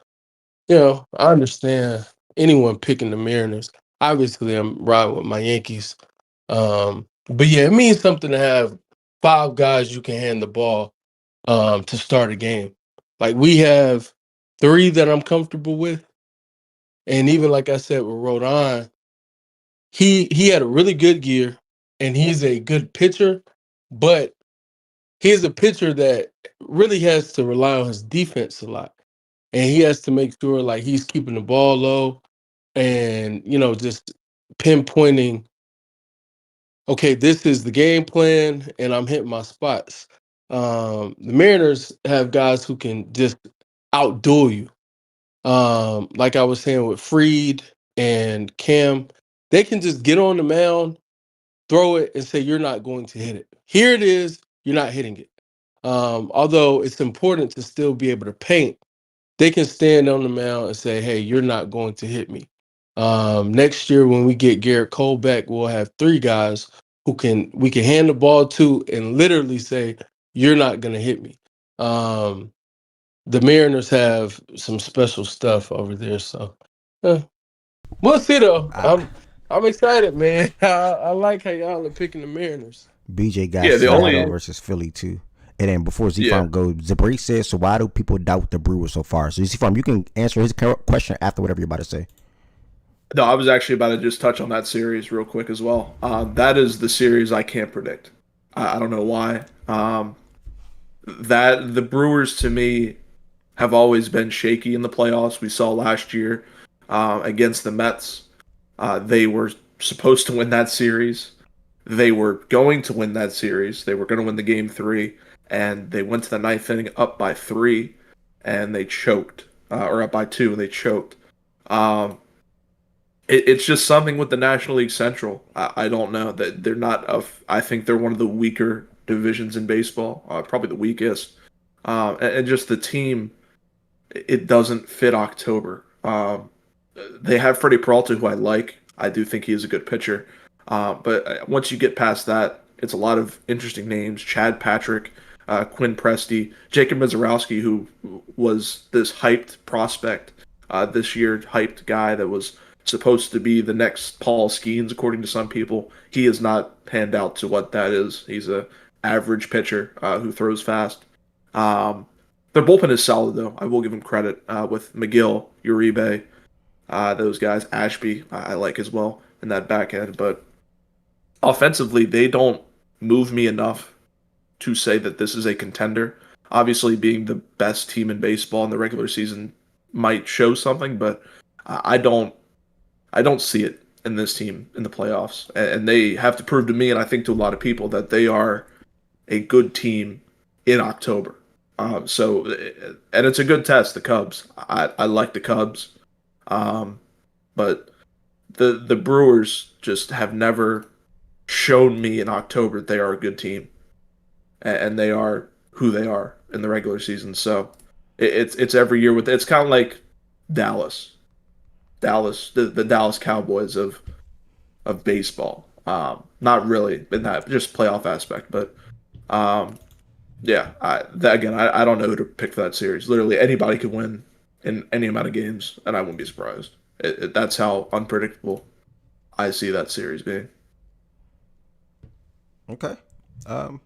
I understand anyone picking the Mariners. Obviously, I'm riding with my Yankees. But yeah, it means something to have 5 guys you can hand the ball to start a game. Like we have 3 that I'm comfortable with. And even like I said with Rodon, he had a really good year and he's a good pitcher, but he's a pitcher that really has to rely on his defense a lot. And he has to make sure he's keeping the ball low and, just pinpointing, okay, this is the game plan and I'm hitting my spots. The Mariners have guys who can just outduel you. Like I was saying with Freed and Cam, they can just get on the mound, throw it, and say, you're not going to hit it. Here it is, you're not hitting it. Although it's important to still be able to paint, they can stand on the mound and say, hey, you're not going to hit me. Next year, when we get Garrett Cole back, we'll have 3 guys who we can hand the ball to and literally say, you're not going to hit me. The Mariners have some special stuff over there, so we'll see though. I'm excited, man. I like how y'all are picking the Mariners. BJ got Yeah, the Seattle only- versus Philly too. And then before Z Yeah. Farm goes, Zabri says, so why do people doubt the Brewers so far? So Z Farm, you can answer his question after whatever you're about to say. No, I was actually about to just touch on that series real quick as well. That is the series I can't predict. I don't know why. That the Brewers to me have always been shaky in the playoffs. We saw last year against the Mets. They were supposed to win that series. They were going to win that series. They were going to win the game 3, and they went to the 9th inning up by 3, and they choked, or up by 2, and they choked. It's just something with the National League Central. I don't know that they're not. I think they're one of the weaker divisions in baseball, probably the weakest, and just the team. It doesn't fit October. They have Freddie Peralta, who I like. I do think he is a good pitcher. But once you get past that, it's a lot of interesting names. Chad Patrick, Quinn Presti, Jacob Mizorowski, who was this hyped prospect this year, hyped guy that was supposed to be the next Paul Skeens, according to some people. He has not panned out to what that is. He's a average pitcher who throws fast. Their bullpen is solid, though. I will give them credit with McGill, Uribe, those guys. Ashby, I like as well in that back end. But offensively, they don't move me enough to say that this is a contender. Obviously, being the best team in baseball in the regular season might show something, but I don't see it in this team in the playoffs. And they have to prove to me, and I think to a lot of people, that they are a good team in October. And it's a good test, the Cubs. I like the Cubs. But the Brewers just have never shown me in October that they are a good team. And they are who they are in the regular season. So it's every year with it's kind of like Dallas, the Dallas Cowboys of baseball. Not really in that just playoff aspect, but yeah. I don't know who to pick for that series. Literally anybody could win in any amount of games, and I wouldn't be surprised. That's how unpredictable I see that series being. Okay. All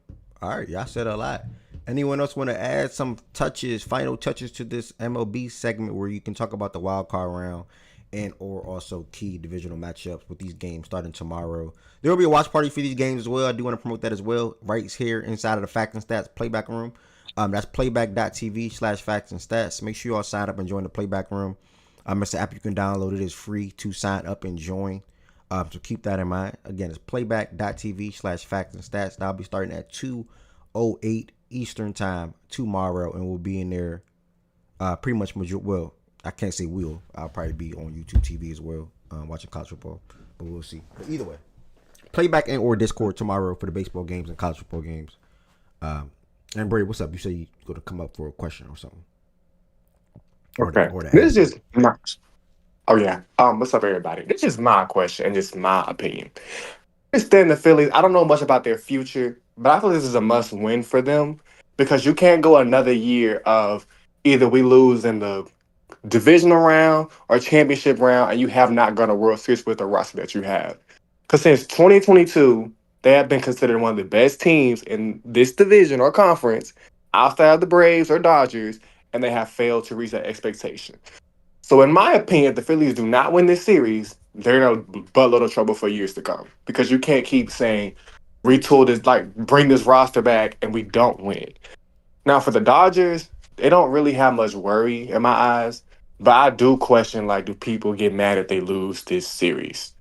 right, y'all said a lot. Anyone else want to add some final touches to this MLB segment where you can talk about the wild card round and or also key divisional matchups with these games starting tomorrow? There will be a watch party for these games as well. I do want to promote that as well right here inside of the Facts and Stats playback room. That's playback.tv/facts and stats. Make sure you all sign up and join the playback room. It's an app you can download. It is free to sign up and join. So keep that in mind. Again, it's playback.tv/facts and stats. That'll be starting at 2:08 Eastern time tomorrow, and we'll be in there pretty much. Well, I can't say will. I'll probably be on YouTube TV as well, watching college football, but we'll see. But either way, playback and or Discord tomorrow for the baseball games and college football games. And Brady, what's up? You say you're going to come up for a question or something. Okay. This is just my. Oh yeah. What's up, everybody? This is my question and just my opinion. I understand the Phillies. I don't know much about their future, but I feel this is a must-win for them because you can't go another year of either we lose in the divisional round or championship round, and you have not gone to World Series with the roster that you have. Because since 2022, they have been considered one of the best teams in this division or conference outside of the Braves or Dodgers, and they have failed to reach that expectation. So in my opinion, if the Phillies do not win this series, they're in a buttload of trouble for years to come. Because you can't keep saying, retool this, like, bring this roster back, and we don't win. Now, for the Dodgers, they don't really have much worry in my eyes. But I do question, like, do people get mad if they lose this series?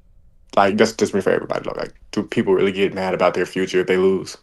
Like, that's just me for everybody. Like, do people really get mad about their future if they lose?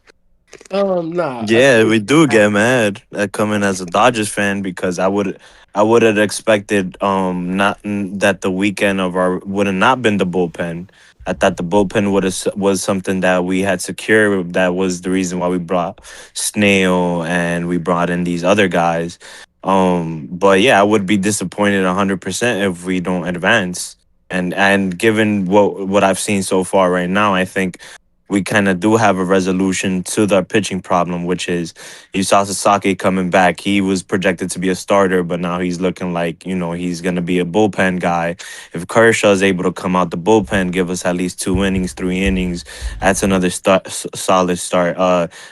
Nah. Yeah, we do get mad at coming as a Dodgers fan because I would have expected not that the weekend of our would have not been the bullpen. I thought the bullpen would have was something that we had secured. That was the reason why we brought Snail and we brought in these other guys. But yeah, I would be disappointed 100% if we don't advance. And given what I've seen so far right now, I think we kind of do have a resolution to the pitching problem, which is you saw Sasaki coming back. He was projected to be a starter, but now he's looking like, he's going to be a bullpen guy. If Kershaw is able to come out the bullpen, give us at least 2 innings, 3 innings, that's another solid start.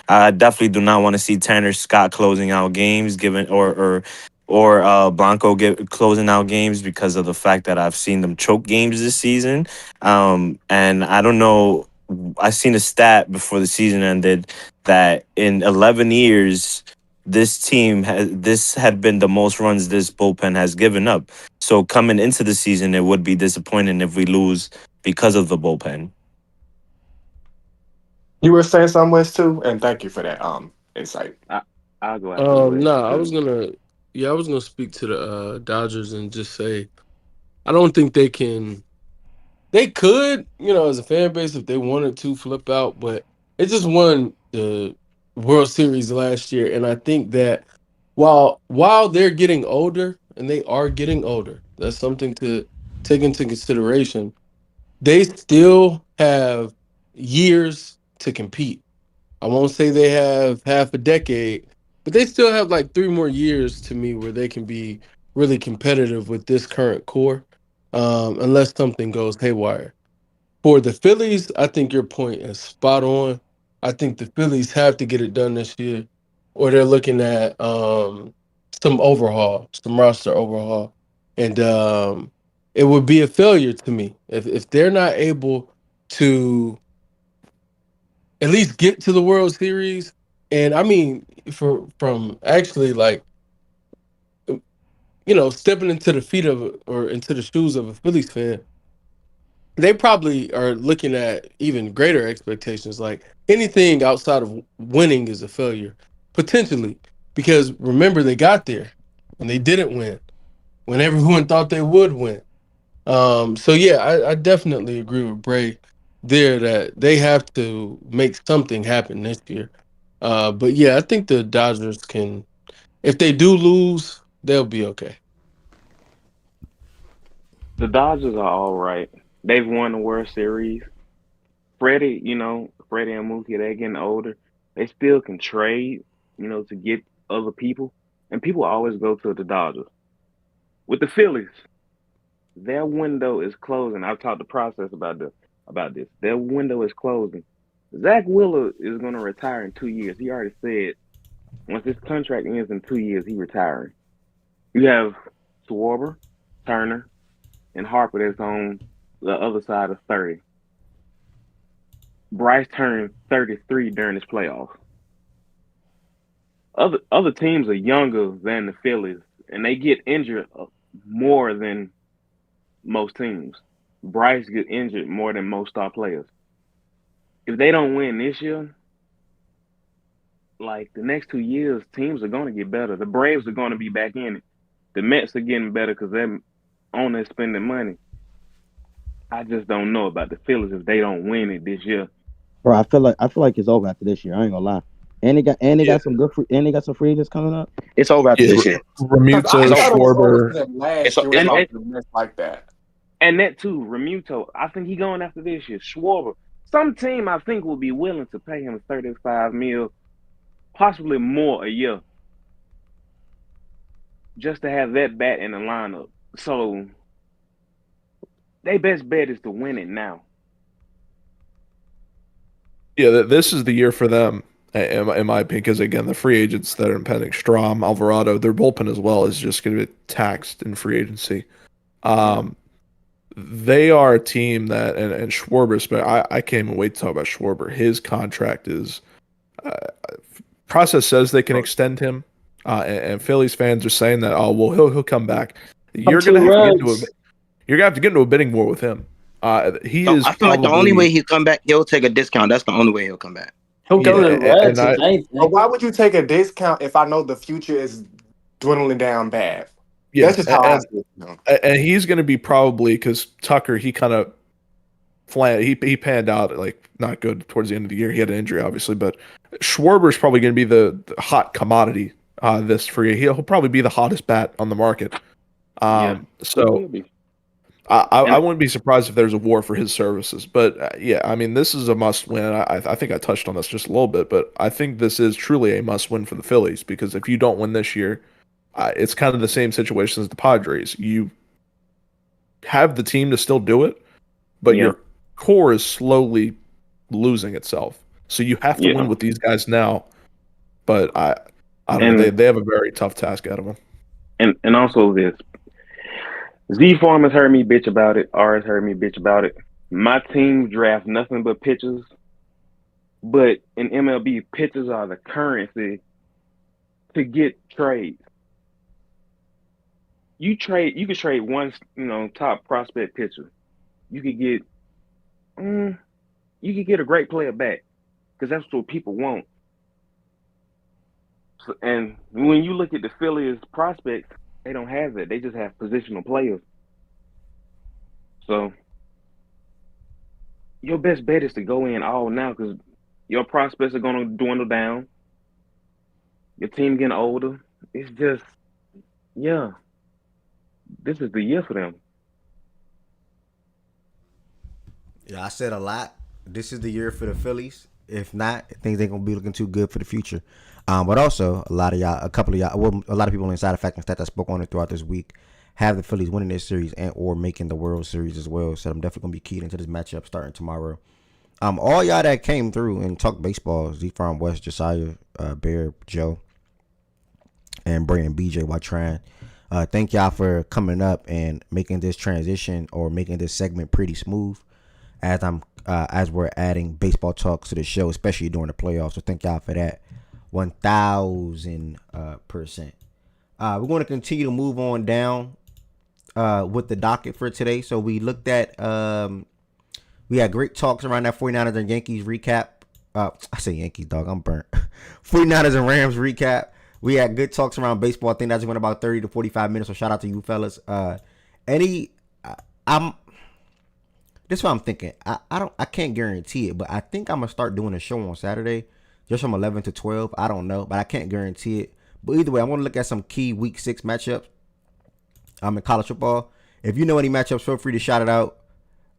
I definitely do not want to see Tanner Scott closing out games, given or Blanco closing out games because of the fact that I've seen them choke games this season. And I don't know. I seen a stat before the season ended that in 11 years, this had been the most runs this bullpen has given up. So coming into the season, it would be disappointing if we lose because of the bullpen. You were saying something, Wes, too, and thank you for that insight. I'll go after Wes. Nah, I was gonna speak to the Dodgers and just say I don't think they can. They could, as a fan base, if they wanted to flip out, but it just won the World Series last year, and I think that while they're getting older, and they are getting older, that's something to take into consideration. They still have years to compete. I won't say they have half a decade, but they still have like 3 more years to me where they can be really competitive with this current core, unless something goes haywire. For the Phillies, I think your point is spot on. I think the Phillies have to get it done this year, or they're looking at some overhaul, some roster overhaul, and it would be a failure to me if they're not able to at least get to the World Series. And I mean, from actually like stepping into the feet of or into the shoes of a Phillies fan, they probably are looking at even greater expectations. Like anything outside of winning is a failure, potentially, because remember they got there and they didn't win when everyone thought they would win. So yeah, I definitely agree with Bray there that they have to make something happen this year. But yeah, I think the Dodgers can, if they do lose, they'll be okay. The Dodgers are all right. They've won the World Series. Freddie and Mookie, they're getting older. They still can trade, to get other people. And people always go to the Dodgers. With the Phillies, their window is closing. I've talked to Process about this. Their window is closing. Zach Wheeler is going to retire in 2 years. He already said once his contract ends in 2 years, he's retiring. You have Schwarber, Turner, and Harper that's on the other side of 30. Bryce turned 33 during this playoffs. Other teams are younger than the Phillies, and they get injured more than most teams. Bryce get injured more than most star players. If they don't win this year, like the next 2 years, teams are going to get better. The Braves are going to be back in it. The Mets are getting better because they're on there spending money. I just don't know about the Phillies if they don't win it this year. Bro, I feel like it's over after this year. I ain't gonna lie. And they got some and they got some free agents coming up. It's over after this year. Remuto, Schwarber. Like that. And that too, Remuto. I think he going after this year. Schwarber. Some team I think will be willing to pay him $35 million, possibly more a year, just to have that bat in the lineup. So their best bet is to win it now. Yeah, this is the year for them, in my opinion, because again, the free agents that are impending, Strom, Alvarado, their bullpen as well is just going to be taxed in free agency. They are a team that, and Schwarber, I can't even wait to talk about Schwarber. His contract is, process says they can extend him, and Phillies fans are saying that, oh, well, he'll come back. You're gonna have to get into a bidding war with him. I feel like the only way he'll come back, he'll take a discount. That's the only way he'll come back. He'll Yeah, go to the and Reds if I anything. But why would you take a discount if I know the future is dwindling down bad? That's yeah, just how I see it. You know? and he's going to be probably because Tucker he kind of he panned out like not good towards the end of the year. He had an injury obviously, but Schwarber's probably going to be the hot commodity this free. He'll probably be the hottest bat on the market. Yeah, he So will be. I And wouldn't be surprised if there's a war for his services. But yeah, I mean, this is a must win. I think I touched on this just a little bit, but I think this is truly a must win for the Phillies because if you don't win this year, it's kind of the same situation as the Padres. You have the team to still do it, but yeah, your core is slowly losing itself. So you have to win yeah, with these guys now. But I don't know. and They have a very tough task ahead of them. and also this. Z Farm has heard me bitch about it. R has heard me bitch about it. My team draft nothing but pitchers, but in MLB, pitchers are the currency to get trades. You could trade one, top prospect pitcher. You could get, you could get a great player back because that's what people want. So, and when you look at the Phillies prospects, they don't have that. They just have positional players. So your best bet is to go in all now because your prospects are going to dwindle down. Your team getting older. It's just, yeah, this is the year for them. Yeah, I said a lot. This is the year for the Phillies. If not, things ain't gonna be looking too good for the future. But also, a couple of y'all, well, a lot of people inside of Fact and Stat that spoke on it throughout this week have the Phillies winning this series and or making the World Series as well. So I'm definitely gonna be keyed into this matchup starting tomorrow. All y'all that came through and talked baseball, Z Farm West, Josiah, Bear, Joe, and Bray and BJ while trying. Thank y'all for coming up and making this transition or making this segment pretty smooth as we're adding baseball talks to the show, especially during the playoffs. So thank y'all for that. 1,000%. We're going to continue to move on down with the docket for today. So we looked at we had great talks around that 49ers and Yankees recap. I say Yankees, dog. I'm burnt. 49ers and Rams recap. We had good talks around baseball. I think that just went about 30 to 45 minutes. So shout out to you fellas. This is what I'm thinking. I can't guarantee it, but I think I'm gonna start doing a show on Saturday, just from 11 to 12. I don't know, but I can't guarantee it. But either way, I'm gonna look at some key Week 6 matchups. In college football. If you know any matchups, feel free to shout it out,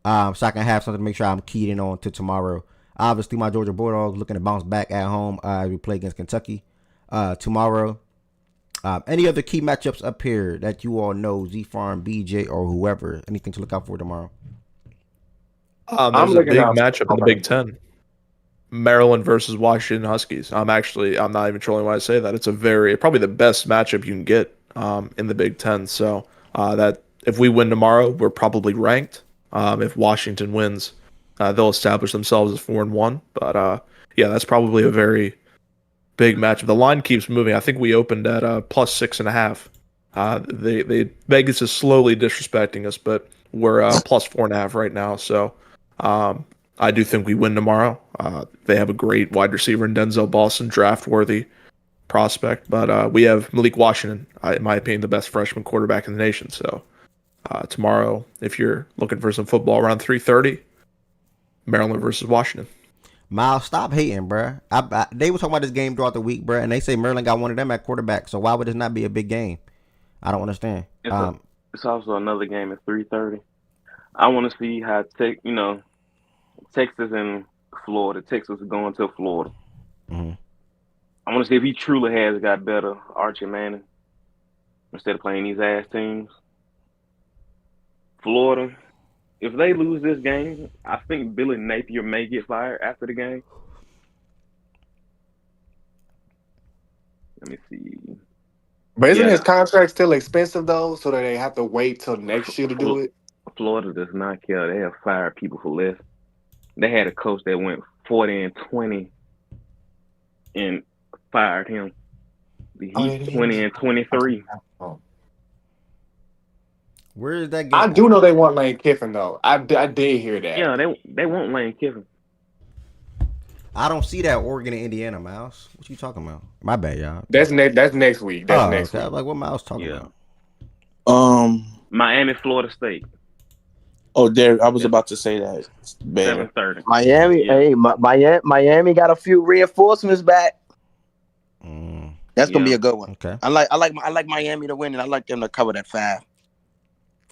so I can have something to make sure I'm keyed in on to tomorrow. Obviously, my Georgia Bulldogs looking to bounce back at home as we play against Kentucky tomorrow. Any other key matchups up here that you all know, Z Farm, BJ, or whoever? Anything to look out for tomorrow? There's a big matchup in the Big Ten. Maryland versus Washington Huskies. I'm not even trolling when I say that. It's probably the best matchup you can get in the Big Ten. So that if we win tomorrow, we're probably ranked. If Washington wins, they'll establish themselves as 4-1. But yeah, that's probably a very big matchup. The line keeps moving. I think we opened at +6.5. Vegas is slowly disrespecting us, but we're +4.5 right now. So I do think we win tomorrow. They have a great wide receiver in Denzel Boston, draft worthy prospect. But we have Malik Washington, in my opinion, the best freshman quarterback in the nation. So tomorrow, if you're looking for some football around 3:30, Maryland versus Washington. Miles, stop hating, bruh. They were talking about this game throughout the week, bruh, and they say Maryland got one of them at quarterback. So why would this not be a big game? I don't understand. It's also another game at 3:30. I want to see how Texas and Florida. Texas is going to Florida. Mm-hmm. I want to see if he truly has got better Archie Manning instead of playing these ass teams. Florida, if they lose this game, I think Billy Napier may get fired after the game. Let me see. But isn't his contract still expensive though, so that they have to wait till next year to do it? Florida does not care. They have fired people for less. They had a coach that went 40-20 and fired him. He's 20-23. Where is that game? I do know they want Lane Kiffin though. I did hear that. Yeah, they want Lane Kiffin. I don't see that Oregon and Indiana, Miles. What you talking about? My bad, y'all. That's next week. That's next Okay. I week. was like, what Miles talking Yeah. about? Miami, Florida State. Oh, there. I was about to say that. 7:30. Miami, Yeah. hey, Miami got a few reinforcements back. That's gonna be a good one. Okay. I like Miami to win, and I like them to cover that 5.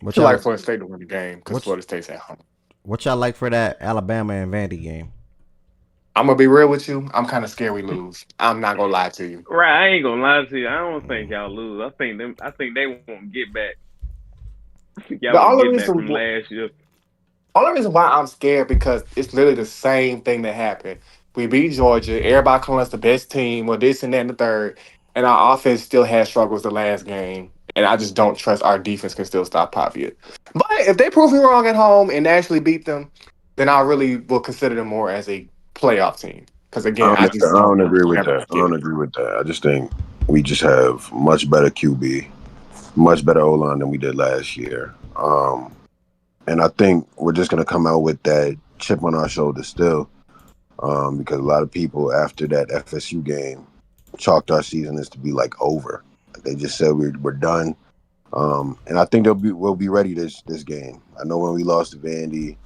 What I y'all like Florida State to win the game because Florida State's at home. What y'all like for that Alabama and Vandy game? I'm gonna be real with you. I'm kind of scared we lose. I'm not gonna lie to you. Right, I ain't gonna lie to you. I don't think y'all lose. I think they won't get back. Y'all The won't only get back reason, from last year. why I'm scared because it's literally the same thing that happened. We beat Georgia. Everybody calling us the best team, or this and that and the third, and our offense still had struggles the last game. And I just don't trust our defense can still stop Pavia. But if they prove me wrong at home and actually beat them, then I really will consider them more as a playoff team. Because again, I I just don't don't agree with have that. enough I don't agree with that. I just think we just have much better QB, much better O line than we did last year. And I think we're just gonna come out with that chip on our shoulder still, because a lot of people after that FSU game chalked our season as to be like over. They just said we're done. And I think we'll be ready this game. I know when we lost to Vandy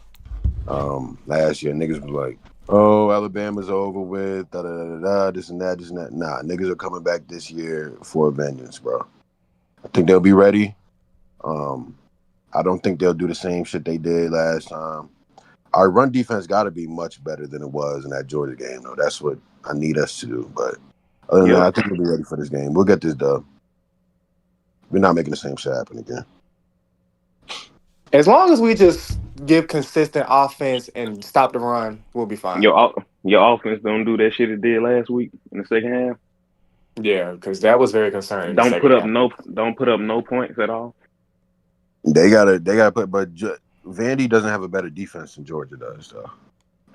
last year, niggas was like, "Oh, Alabama's over with, da da da da da, this and that, this and that." Nah, niggas are coming back this year for a vengeance, bro. I think they'll be ready. I don't think they'll do the same shit they did last time. Our run defense got to be much better than it was in that Georgia game, though. That's what I need us to do. But other than that, I think we'll be ready for this game. We'll get this dub. We're not making the same shit happen again. As long as we just give consistent offense and stop the run, we'll be fine. Your offense don't do that shit it did last week in the second half. Yeah, because that was very concerning. Don't put up no points at all. They gotta put, but Vandy doesn't have a better defense than Georgia does, though.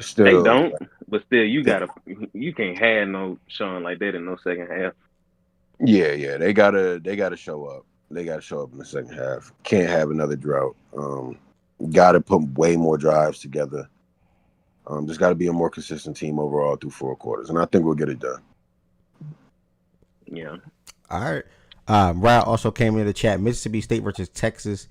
Still, They don't, but still, you can't have no showing like that in no second half. Yeah, they gotta show up. They gotta show up in the second half. Can't have another drought. Gotta put way more drives together. Just gotta be a more consistent team overall through 4 quarters, and I think we'll get it done. Yeah. All right. Ryan also came in the chat. Mississippi State versus Texas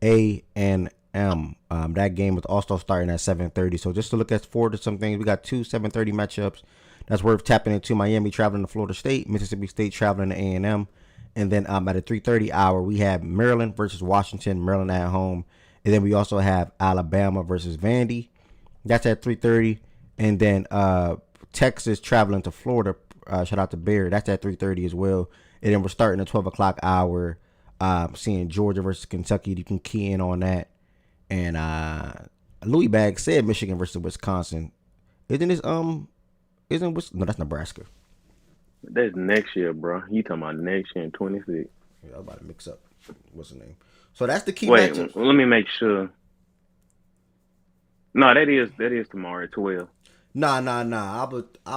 A&M. That game was also starting at 7:30. So just to look forward to some things, we got 2 7:30 matchups that's worth tapping into. Miami traveling to Florida State, Mississippi State traveling to A&M, and then at a 3:30 hour we have Maryland versus Washington. Maryland at home, and then we also have Alabama versus Vandy. That's at 3:30, and then Texas traveling to Florida. Shout out to Bear. That's at 3:30 as well. And then we're starting the 12 o'clock hour, seeing Georgia versus Kentucky. You can key in on that. And Louis Bag said Michigan versus Wisconsin. Isn't this no, that's Nebraska. That's next year, bro. You talking about next year in 26? Yeah, I was about to mix up. What's the name? So that's the key Wait, matchup. let me make sure. No, that is tomorrow at 12. Nah. I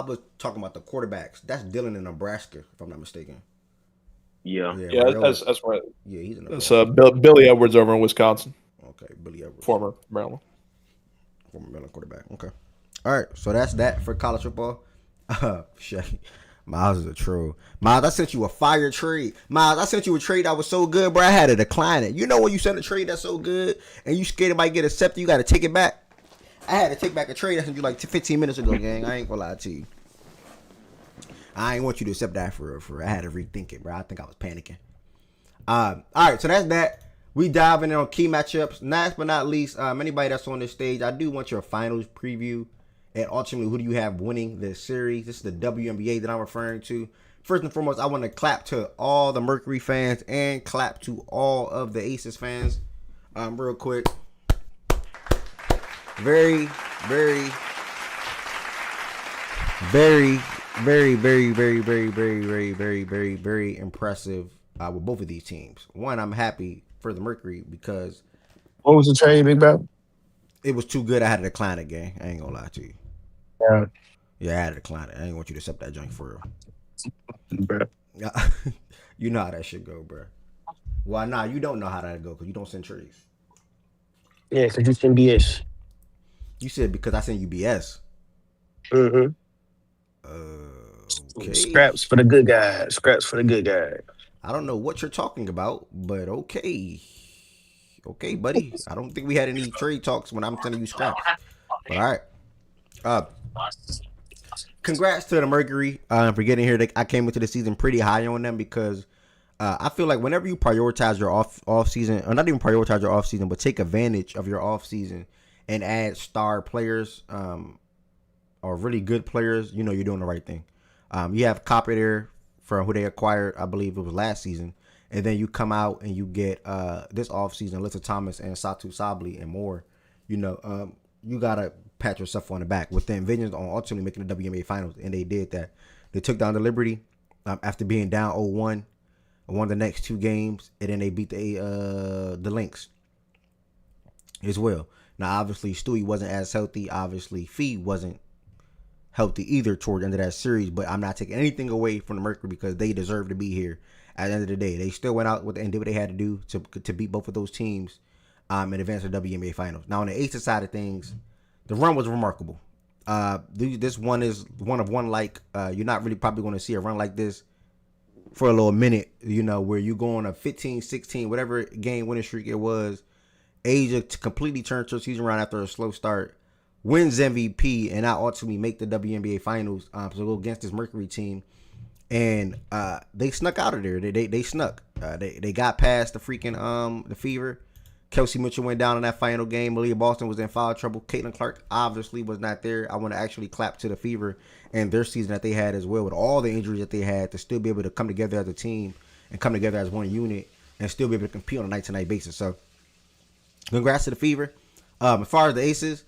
was talking about the quarterbacks. That's Dylan in Nebraska, if I'm not mistaken. Yeah, that's right. Yeah, he's in Nebraska. That's Billy Edwards over in Wisconsin. Okay, Billy Edwards, former Maryland quarterback. Okay, all right. So that's that for college football. Shit. Miles is a troll. Miles, I sent you a fire trade. Miles, I sent you a trade that was so good, bro. I had to decline it. You know when you send a trade that's so good and you scared it might get accepted, you got to take it back. I had to take back a trade I sent you like 15 minutes ago, gang. I ain't gonna lie to you. I ain't want you to accept that for real. I had to rethink it, bro. I think I was panicking. All right, so that's that. We diving in on key matchups. Last but not least, anybody that's on this stage, I do want your finals preview. And ultimately, who do you have winning this series? This is the WNBA that I'm referring to. First and foremost, I want to clap to all the Mercury fans and clap to all of the Aces fans. Real quick. Very, very, very, very, very, very, very, very, very, very, very, very impressive with both of these teams. One, I'm happy for the Mercury because what was the trade, Big Bell? It was too good. I had to decline it, gang. I ain't gonna lie to you. Yeah, I had to decline it. I ain't want you to accept that junk for real. You know how that shit go, bro. Well, nah, you don't know how that go because you don't send trades. Yeah, because you send BS. You said because I sent you BS. Mm-hmm. Okay. Scraps for the good guy. Scraps for the good guy. I don't know what you're talking about, but okay. Okay, buddy. I don't think we had any trade talks when I'm sending you scraps. But all right. Uh, congrats to the Mercury for getting here. I came into the season pretty high on them because I feel like whenever you prioritize your off season, or not even prioritize your off season, but take advantage of your off season and add star players or really good players, you know you're doing the right thing. You have Copper there from who they acquired, I believe it was last season, and then you come out and you get this off season, Alyssa Thomas and Satu Sabli and more. You know, you gotta pat yourself on the back with the visions on ultimately making the WNBA finals, and they did that. They took down the Liberty after being down 0-1, won the next 2 games, and then they beat the Lynx as well. Now, obviously, Stewie wasn't as healthy. Obviously, Fee wasn't healthy either toward the end of that series, but I'm not taking anything away from the Mercury because they deserve to be here. At the end of the day, they still went out and did what they had to do to beat both of those teams and advance to the WNBA finals. Now, on the Aces side of things, the run was remarkable. This one is one of one like. You're not really probably going to see a run like this for a little minute, you know, where you go on a 15, 16, whatever game winning streak it was. Asia completely turned her season around after a slow start, wins MVP, and now ultimately make the WNBA finals to go against this Mercury team. And they snuck out of there. They snuck. They got past the freaking the Fever. Kelsey Mitchell went down in that final game. Malia Boston was in foul trouble. Caitlin Clark obviously was not there. I want to actually clap to the Fever and their season that they had as well, with all the injuries that they had, to still be able to come together as a team and come together as one unit and still be able to compete on a night-to-night basis. So congrats to the Fever. As far as the Aces,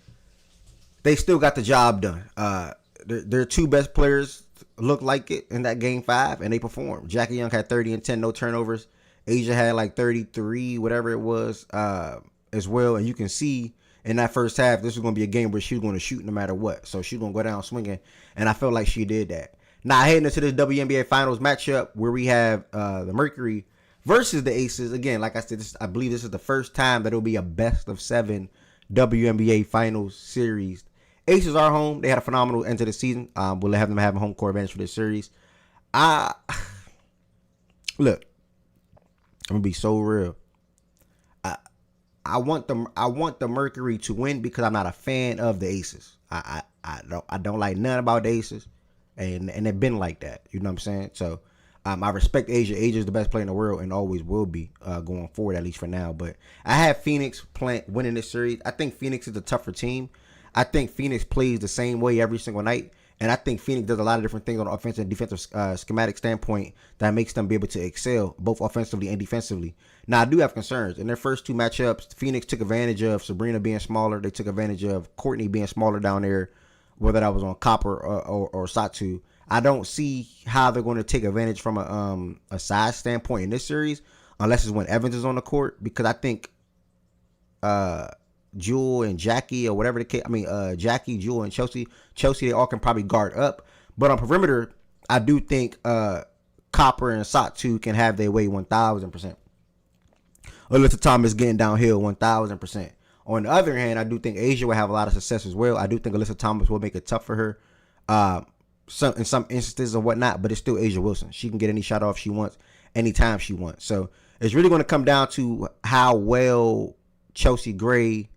they still got the job done. Their 2 best players looked like it in that game 5, and they performed. Jackie Young had 30 and 10, no turnovers. Asia had like 33, whatever it was, as well. And you can see in that first half, this was going to be a game where she was going to shoot no matter what. So she's going to go down swinging, and I felt like she did that. Now, heading into this WNBA Finals matchup where we have the Mercury versus the Aces. Again, like I said, I believe this is the first time that it'll be a best-of-7 WNBA Finals series. Aces are home. They had a phenomenal end to the season. We'll have them have a home court advantage for this series. Look, I'm gonna be so real. I want the Mercury to win because I'm not a fan of the Aces. I don't like none about the Aces, and they've been like that. You know what I'm saying? So I respect Asia. Asia is the best player in the world and always will be going forward, at least for now. But I have Phoenix winning this series. I think Phoenix is a tougher team. I think Phoenix plays the same way every single night. And I think Phoenix does a lot of different things on an offensive and defensive schematic standpoint that makes them be able to excel both offensively and defensively. Now, I do have concerns. In their first 2 matchups, Phoenix took advantage of Sabrina being smaller. They took advantage of Courtney being smaller down there, whether that was on Copper or Satu. I don't see how they're going to take advantage from a size standpoint in this series unless it's when Evans is on the court, because I think Jewel and Jackie, or whatever the case, Jackie, Jewel, and Chelsea, they all can probably guard up. But on perimeter, I do think Copper and Satu can have their way 1,000%. Alyssa Thomas getting downhill 1,000%. On the other hand, I do think Asia will have a lot of success as well. I do think Alyssa Thomas will make it tough for her in some instances or whatnot, but it's still Asia Wilson. She can get any shot off she wants, anytime she wants. So it's really going to come down to how well Chelsea Gray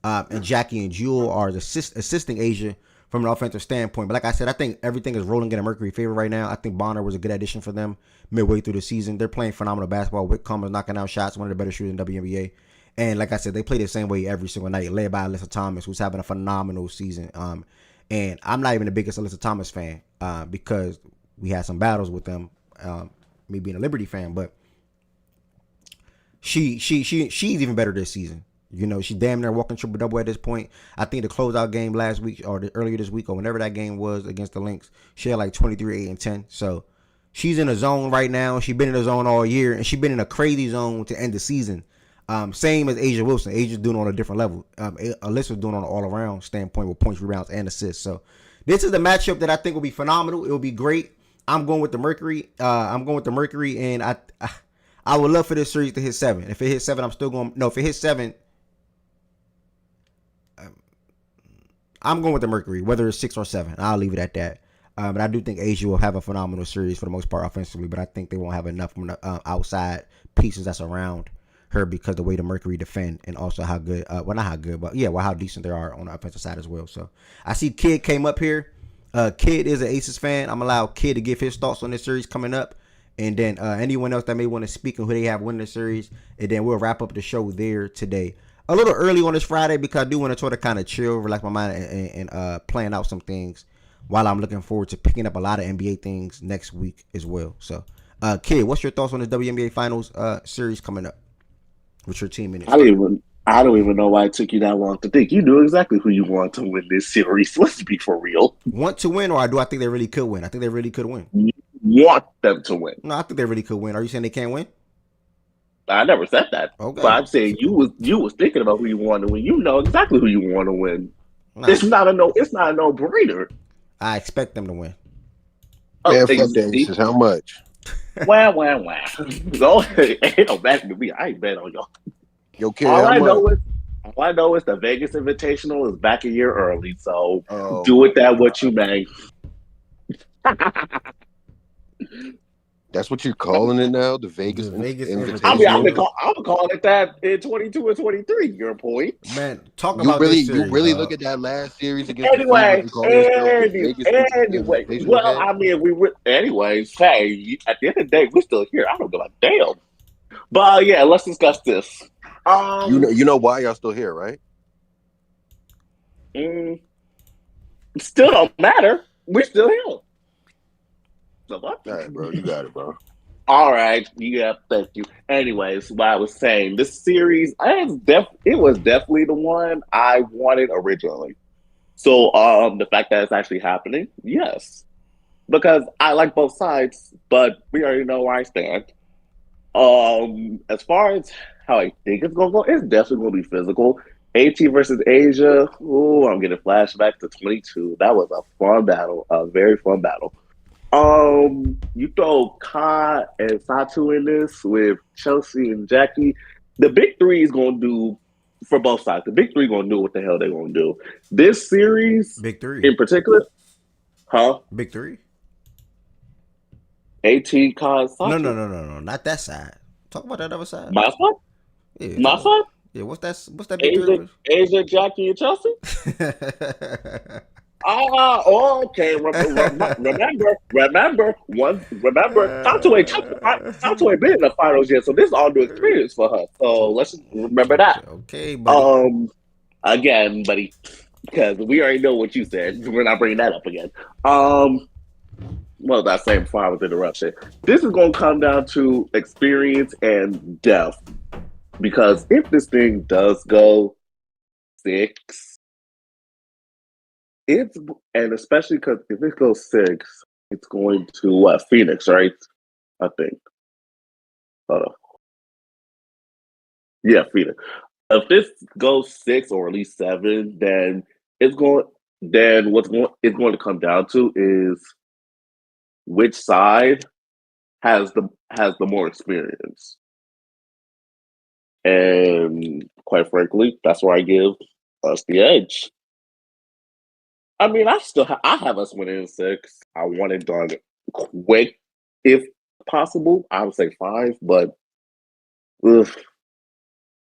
and Jackie and Jewel are assisting Asia from an offensive standpoint. But like I said, I think everything is rolling in a Mercury favor right now. I think Bonner was a good addition for them midway through the season. They're playing phenomenal basketball. Whitcomb is knocking out shots, one of the better shooters in WNBA. And like I said, they play the same way every single night, led by Alyssa Thomas, who's having a phenomenal season. And I'm not even the biggest Alyssa Thomas fan because we had some battles with them, me being a Liberty fan. But she's even better this season. You know, she's damn near walking triple-double at this point. I think the closeout game last week or earlier this week or whenever that game was against the Lynx, she had like 23, 8, and 10. So she's in a zone right now. She's been in a zone all year, and she's been in a crazy zone to end the season. Same as Asia Wilson. Asia's doing on a different level. Alyssa's doing on an all-around standpoint with points, rebounds, and assists. So this is the matchup that I think will be phenomenal. It will be great. I'm going with the Mercury. And I would love for this series to hit 7. If it hits 7, I'm still going. No, if it hits 7, I'm going with the Mercury, whether it's 6 or 7. I'll leave it at that. But I do think Asia will have a phenomenal series for the most part offensively, but I think they won't have enough from the outside pieces that's around her because the way the Mercury defend and also how good, well, not how good, but yeah, well, how decent they are on the offensive side as well. So I see Kid came up here. Kid is an Aces fan. I'm allow Kid to give his thoughts on this series coming up. And then anyone else that may want to speak on who they have winning the series. And then we'll wrap up the show there today. A little early on this Friday because I do want to try to kind of chill, relax my mind, and plan out some things while I'm looking forward to picking up a lot of NBA things next week as well. So, Kid, what's your thoughts on the WNBA Finals series coming up with your team in it? I don't even know why it took you that long to think. You knew exactly who you want to win this series. Let's be for real. Want to win, or do I think they really could win? I think they really could win. You want them to win. No, I think they really could win. Are you saying they can't win? I never said that. Okay. But I'm saying you was thinking about who you want to win. You know exactly who you want to win. Nah. It's not a no-brainer. I expect them to win. Man, fuck the Aces. How much? Wow. Go ahead. Ain't no betting to me. I ain't bet on y'all. Yo, kid, All I know is the Vegas Invitational is back a year early, so do with that what you may. That's what you're calling it now, the Vegas Invitational. I mean, I'm calling it that in 22 and 23. Your point, man. Talk about this series, you really look at that last series against anyway. Well, I mean, hey, at the end of the day, we're still here. I don't give a damn. But yeah, let's discuss this. You know why y'all still here, right? Still don't matter. We're still here. So what? All right, bro. You got it, bro. All right. Yeah, thank you. Anyways, what I was saying, this series, it was definitely the one I wanted originally. So the fact that it's actually happening, yes. Because I like both sides, but we already know where I stand. As far as how I think it's gonna go, it's definitely gonna be physical. AT versus Asia. Ooh, I'm getting flashbacks to 22. That was a fun battle, a very fun battle. You throw Ka and Satu in this with Chelsea and Jackie. The big three is gonna do for both sides. The big three gonna do what the hell they're gonna do. This series, big three in particular, Big three. AT, Ka, and Satu. No, not that side. Talk about that other side. My side. Yeah, my side. Yeah, what's that big three? Asia, Jackie, and Chelsea. Okay. Remember. Satu ain't been in the finals yet, so this is all new experience for her. So let's remember that. Okay, buddy. Again, buddy, because we already know what you said. We're not bringing that up again. Well, that same before I was interruption. This is going to come down to experience and depth. Because if this thing does go 6, and especially because if it goes 6, it's going to Phoenix, right? I think. Hold on. Yeah, Phoenix. If this goes 6 or at least 7, then it's going to come down to is which side has the more experience. And quite frankly, that's where I give us the edge. I mean, I have us winning in 6. I want it done quick, if possible. I would say 5, but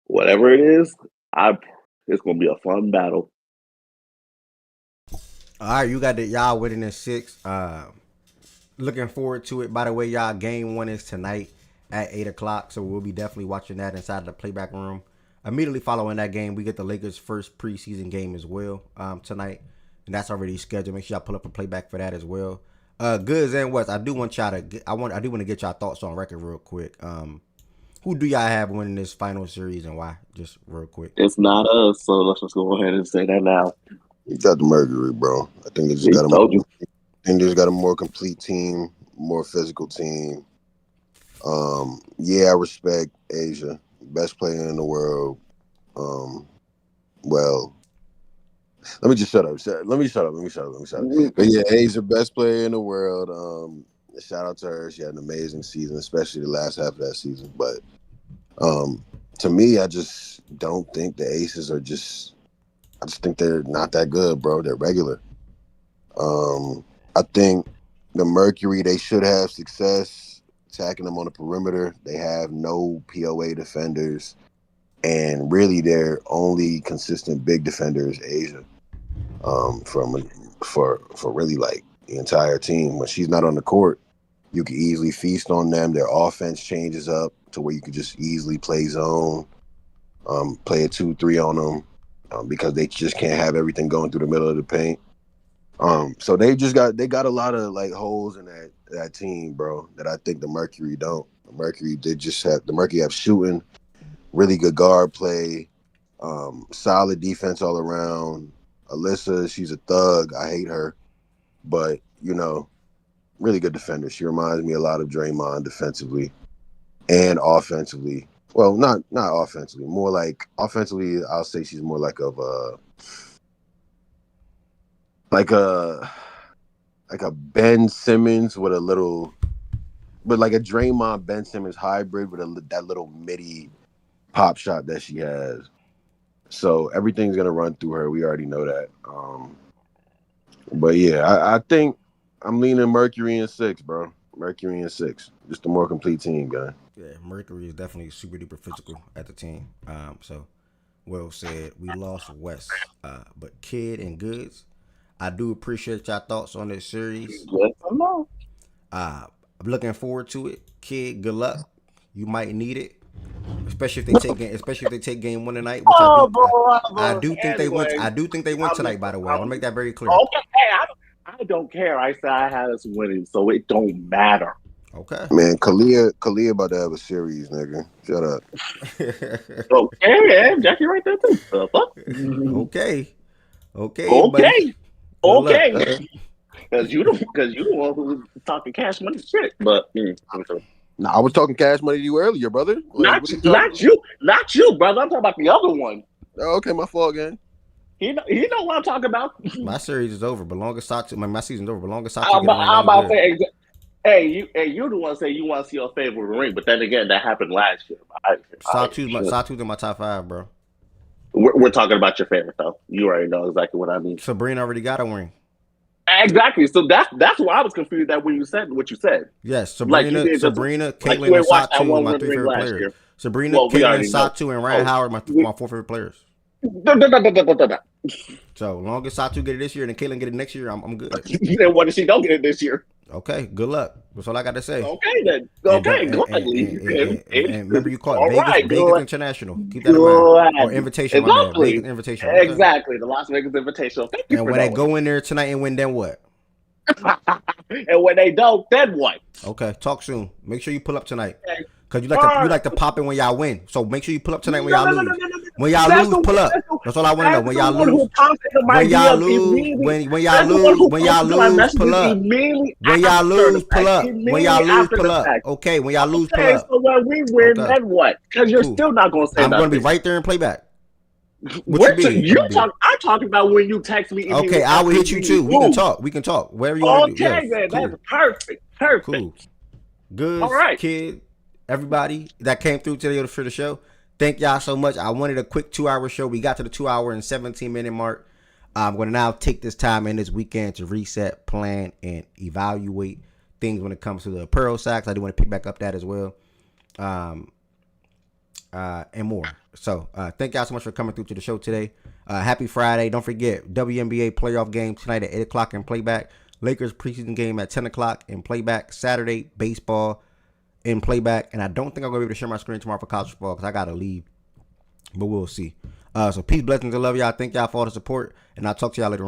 whatever it is, it's gonna be a fun battle. All right, you got y'all winning in 6. Looking forward to it. By the way, y'all, game 1 is tonight at 8:00, so we'll be definitely watching that inside the playback room. Immediately following that game, we get the Lakers' first preseason game as well tonight, and that's already scheduled. Make sure y'all pull up a playback for that as well. Goods and West, I do want to get y'all thoughts on record real quick. Who do y'all have winning this final series and why? Just real quick. It's not us, so let's just go ahead and say that now. You got the Mercury, bro. I think they just got a more complete team, more physical team. Yeah, I respect Asia, best player in the world. Well, let me just shut up. Let me shut up. But yeah, Asia, best player in the world. Shout out to her. She had an amazing season, especially the last half of that season. But to me, I just don't think the Aces are I just think they're not that good, bro. They're regular. I think the Mercury, they should have success attacking them on the perimeter. They have no POA defenders. And really their only consistent big defender is Asia. For really like the entire team. When she's not on the court, you can easily feast on them. Their offense changes up to where you could just easily play zone, play a 2-3 on them, because they just can't have everything going through the middle of the paint. So they got a lot of like holes in that team, bro, that I think the Mercury don't. The Mercury have shooting, really good guard play, solid defense all around. Alyssa, she's a thug. I hate her, but really good defender. She reminds me a lot of Draymond defensively and offensively. Well, not offensively, more like offensively. I'll say she's more like a Ben Simmons with like a Draymond Ben Simmons hybrid with that little midi pop shot that she has. So everything's gonna run through her. We already know that. But yeah, I think I'm leaning Mercury in 6, bro. Mercury in 6. Just a more complete team, guy. Yeah, Mercury is definitely super duper physical at the team. So well said. We lost West, but Kid and Goods, I do appreciate y'all thoughts on this series. I'm looking forward to it. Kid, good luck. You might need it. Especially if they take game 1 tonight, which I do think they went. I do think they went tonight. By the way, I want to make that very clear. Okay, hey, I don't care. I said I had us winning, so it don't matter. Okay, man. Kalia about to have a series, nigga. Shut up. Okay, man. Jackie right there too. Okay. Because you the one who was talking cash money shit. But no, I was talking cash money to you earlier, brother. Not you, brother. I'm talking about the other one. Oh, okay, my fault, gang. He know what I'm talking about. My series is over, but longest Satu, my season's over, but longest Satu. I'm about to say, you the one say you want to see your favorite ring, but then again, that happened last year. Satu's in my top 5, bro. We're talking about your favorite though. You already know exactly what I mean. Sabrina already got a ring. Exactly. So that's why I was confused that when you said what you said. Yes, Sabrina, Caitlin, and Satu are my 3 favorite players. Sabrina, Caitlin, Satu, and Ryan Howard my 4 favorite players. So long as Satu get it this year and Caitlin get it next year, I'm good. Then what if she don't get it this year? Okay, good luck. That's all I got to say. Okay then. Okay, and remember you called Vegas International. Keep that in mind. Or Invitation. Vegas Invitation. Okay. Exactly, the Las Vegas Invitational. Thank you. And when they go in there tonight and win, then what? And when they don't, then what? Okay, talk soon. Make sure you pull up tonight. Cause you like to pop in when y'all win. So make sure you pull up tonight when y'all lose. When y'all lose, pull up. That's all I want to know. When y'all lose, when y'all lose, pull up. When y'all lose, pull up. When y'all lose, pull up. Okay, when y'all lose, pull up. So when we win, then what? Because you're still not gonna say. I'm gonna be right there and play back. I'm talking about when you text me. Okay, I will hit you too. We can talk. Wherever you want to do. Okay, man, that's perfect. Cool. Good. All right, kid. Everybody that came through today for the show, thank y'all so much. I wanted a quick 2-hour show. We got to the 2-hour and 17-minute mark. I'm going to now take this time in this weekend to reset, plan, and evaluate things when it comes to the apparel sacks. I do want to pick back up that as well, and more. So thank y'all so much for coming through to the show today. Happy Friday. Don't forget, WNBA playoff game tonight at 8 o'clock in playback. Lakers preseason game at 10 o'clock in playback. Saturday, baseball in playback, and I don't think I'm gonna be able to share my screen tomorrow for college football because I gotta leave, but we'll see. So peace, blessings, and love y'all. Thank y'all for all the support, and I'll talk to y'all later on.